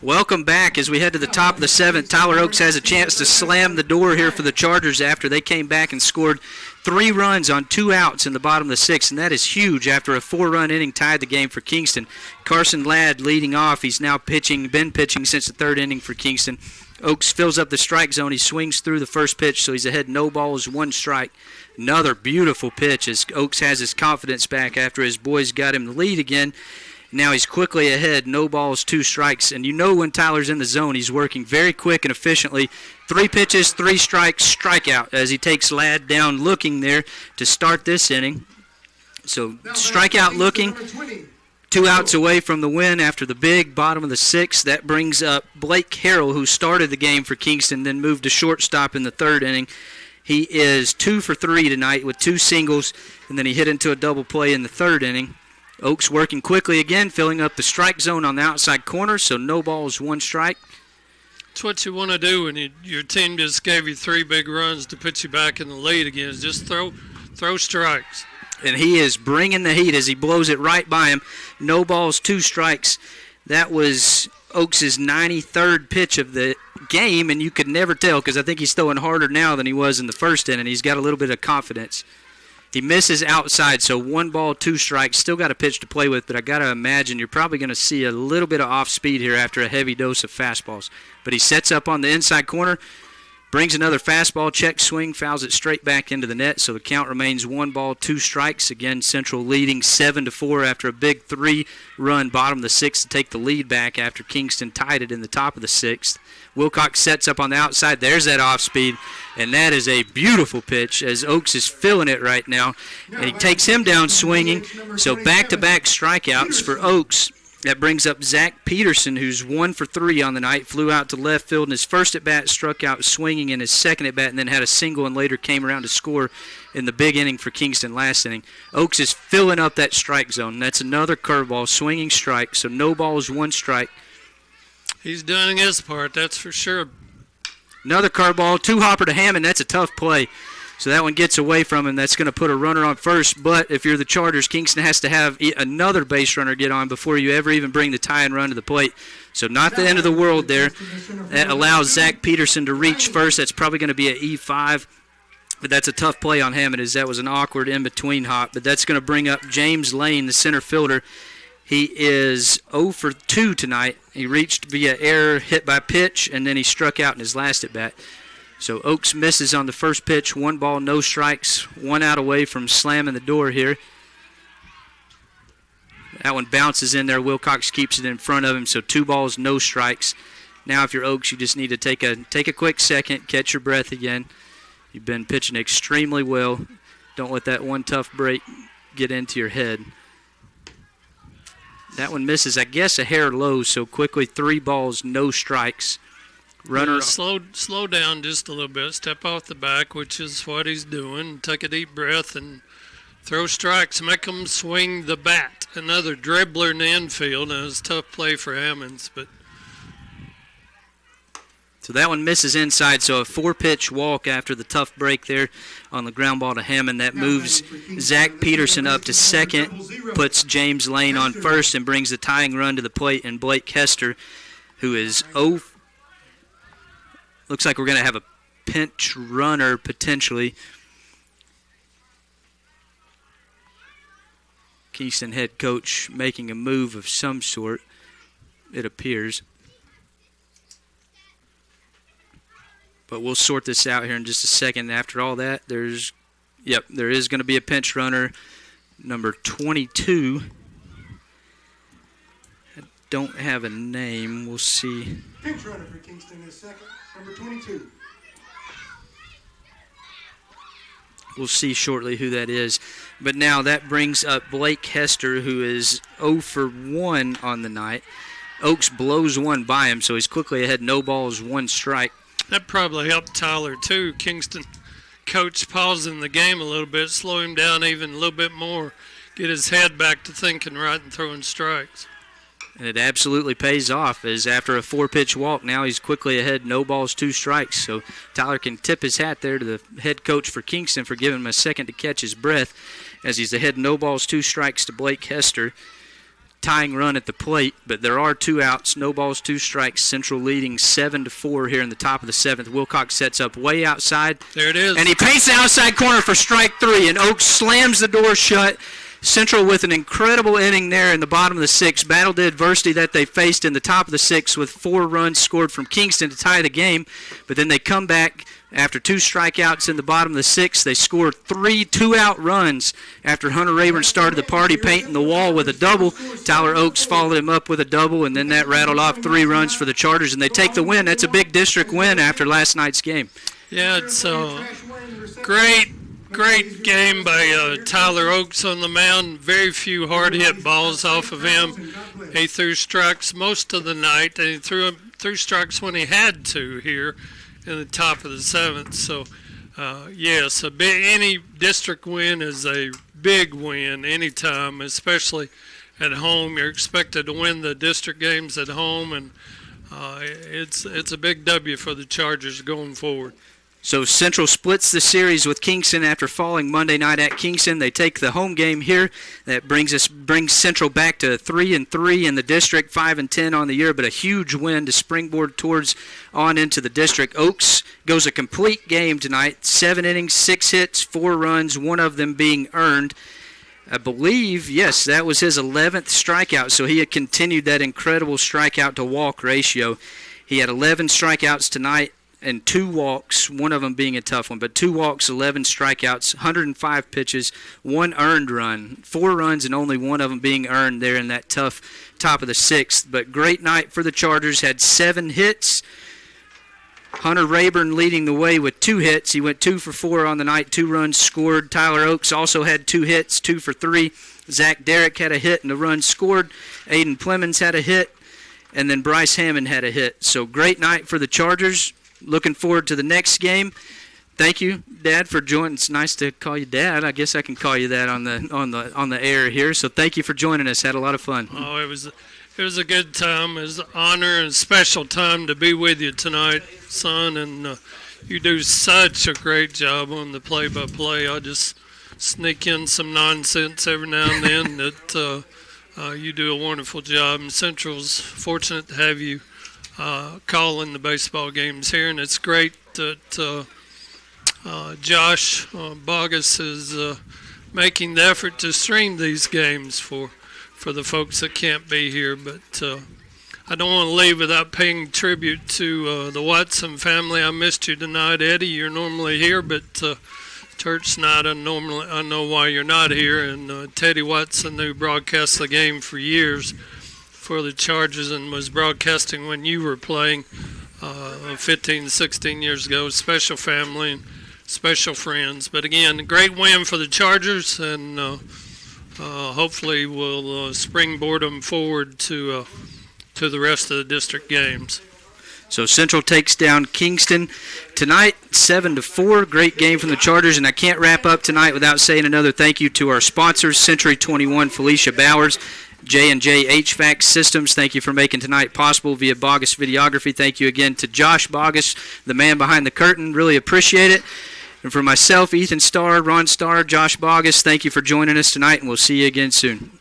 Welcome back as we head to the top of the 7th. Tyler Oaks has a chance to slam the door here for the Chargers after they came back and scored 3 runs on 2 outs in the bottom of the 6th, and that is huge after a 4-run inning tied the game for Kingston. Carson Ladd leading off. He's now been pitching since the 3rd inning for Kingston. Oaks fills up the strike zone. He swings through the first pitch, so he's ahead 0 balls, 1 strike. Another beautiful pitch as Oaks has his confidence back after his boys got him the lead again. Now he's quickly ahead, 0 balls, 2 strikes. And you know when Tyler's in the zone, he's working very quick and efficiently. 3 pitches, 3 strikes, strikeout as he takes Ladd down looking there to start this inning. So strikeout looking, 2 outs away from the win after the big bottom of the 6th. That brings up Blake Harrell, who started the game for Kingston, then moved to shortstop in the 3rd inning. He is 2 for 3 tonight with 2 singles, and then he hit into a double play in the 3rd inning. Oaks working quickly again, filling up the strike zone on the outside corner, so 0 balls, 1 strike. It's what you want to do when your team just gave you 3 big runs to put you back in the lead again, is just throw strikes. And he is bringing the heat as he blows it right by him. 0 balls, 2 strikes. That was Oaks' 93rd pitch of the game, and you could never tell because I think he's throwing harder now than he was in the 1st inning. He's got a little bit of confidence. He misses outside, so 1 ball, 2 strikes. Still got a pitch to play with, but I got to imagine you're probably going to see a little bit of off speed here after a heavy dose of fastballs. But he sets up on the inside corner, brings another fastball, check swing, fouls it straight back into the net, so the count remains 1 ball, 2 strikes. Again, Central leading 7-4 after a big 3-run bottom of the 6th to take the lead back after Kingston tied it in the top of the 6th. Wilcox sets up on the outside. There's that off speed, and that is a beautiful pitch as Oaks is feeling it right now. And he takes him down swinging. So back-to-back strikeouts for Oaks. That brings up Zach Peterson, who's 1 for 3 on the night, flew out to left field in his first at-bat, struck out swinging in his second at-bat, and then had a single and later came around to score in the big inning for Kingston last inning. Oaks is filling up that strike zone. That's another curveball, swinging strike, so 0 balls, 1 strike. He's doing his part, that's for sure. Another curveball, 2-hopper to Hammond. That's a tough play. So that one gets away from him. That's going to put a runner on first. But if you're the Chargers, Kingston has to have another base runner get on before you ever even bring the tie-in run to the plate. So not the end of the world there. That allows Zach Peterson to reach first. That's probably going to be an E5. But that's a tough play on Hammond, as that was an awkward in-between hop. But that's going to bring up James Lane, the center fielder. He is 0 for 2 tonight. He reached via error, hit by pitch, and then he struck out in his last at-bat. So Oaks misses on the first pitch, 1 ball, no strikes, 1 out away from slamming the door here. That one bounces in there. Wilcox keeps it in front of him, so 2 balls, no strikes. Now if you're Oaks, you just need to take a quick second, catch your breath again. You've been pitching extremely well. Don't let that one tough break get into your head. That one misses, I guess, a hair low, so quickly 3 balls, no strikes. Runner. Slow down just a little bit. Step off the back, which is what he's doing. Take a deep breath and throw strikes. Make him swing the bat. Another dribbler in the infield. Now, it's a tough play for Hammonds, but. So that one misses inside, so a 4-pitch walk after the tough break there on the ground ball to Hammond. That moves Zach Peterson up to second, puts James Lane on first, and brings the tying run to the plate, and Blake Hester, who is 0. Looks like we're going to have a pinch runner potentially. Kingston head coach making a move of some sort, it appears. But we'll sort this out here in just a second. After all that, there is going to be a pinch runner, number 22. I don't have a name. We'll see. Pinch runner for Kingston is second, number 22. We'll see shortly who that is. But now that brings up Blake Hester, who is 0 for 1 on the night. Oaks blows 1 by him, so he's quickly ahead. 0 balls, 1 strike. That probably helped Tyler, too. Kingston coach pausing the game a little bit, slow him down even a little bit more, get his head back to thinking right and throwing strikes. And it absolutely pays off, as after a 4-pitch walk, now he's quickly ahead, 0 balls, 2 strikes. So Tyler can tip his hat there to the head coach for Kingston for giving him a second to catch his breath, as he's ahead 0 balls, 2 strikes to Blake Hester. tying run at the plate, but there are 2 outs, no balls, 2 strikes. Central leading 7-4 here in the top of the 7th. Wilcox sets up way outside. There it is. And he paints the outside corner for strike 3, and Oaks slams the door shut. Central with an incredible inning there in the bottom of the 6th. Battled the adversity that they faced in the top of the 6th with 4 runs scored from Kingston to tie the game. But then they come back after 2 strikeouts in the bottom of the 6th. They scored 3 2-out runs after Hunter Rayburn started the party painting the wall with a double. Tyler Oaks followed him up with a double, and then that rattled off 3 runs for the Chargers, and they take the win. That's a big district win after last night's game. Yeah, it's great game by Tyler Oaks on the mound. Very few hard-hit balls off of him. He threw strikes most of the night, and he threw strikes when he had to here in the top of the 7th. So, yes, any district win is a big win anytime, especially at home. You're expected to win the district games at home, and it's a big W for the Chargers going forward. So Central splits the series with Kingston after falling Monday night at Kingston. They take the home game here. That brings Central back to 3-3 in the district, 5-10 on the year, but a huge win to springboard towards on into the district. Oaks goes a complete game tonight, 7 innings, 6 hits, 4 runs, 1 of them being earned. I believe, yes, that was his 11th strikeout, so he had continued that incredible strikeout to walk ratio. He had 11 strikeouts tonight and 2 walks, one of them being a tough one, but 2 walks, 11 strikeouts, 105 pitches, 1 earned run, 4 runs, and only 1 of them being earned there in that tough top of the 6th. But great night for the Chargers, had 7 hits. Hunter Rayburn leading the way with 2 hits. He went 2 for 4 on the night, 2 runs scored. Tyler Oaks also had 2 hits, 2 for 3. Zach Derrick had a hit and a run scored. Aiden Plemons had a hit, and then Bryce Hammond had a hit. So great night for the Chargers. Looking forward to the next game. Thank you, Dad, for joining. It's nice to call you Dad. I guess I can call you that on the air here. So thank you for joining us. Had a lot of fun. Oh, it was a good time. It was an honor and special time to be with you tonight, son. And you do such a great job on the play-by-play. I just sneak in some nonsense every now and then. That you do a wonderful job. And Central's fortunate to have you calling the baseball games here, and it's great that Josh Bogus is making the effort to stream these games for the folks that can't be here. But I don't want to leave without paying tribute to the Watson family. I missed you tonight, Eddie. You're normally here, but church night, I know why you're not here. And Teddy Watson, who broadcast the game for years for the Chargers and was broadcasting when you were playing 15, 16 years ago. Special family and special friends. But again, a great win for the Chargers, and hopefully we'll springboard them forward to the rest of the district games. So Central takes down Kingston tonight, 7-4. Great game from the Chargers, and I can't wrap up tonight without saying another thank you to our sponsors, Century 21, Felicia Bowers, J&J HVAC Systems. Thank you for making tonight possible via Bogus Videography. Thank you again to Josh Bogus, the man behind the curtain. Really appreciate it. And for myself, Ethan Starr, Ron Starr, Josh Bogus, thank you for joining us tonight, and we'll see you again soon.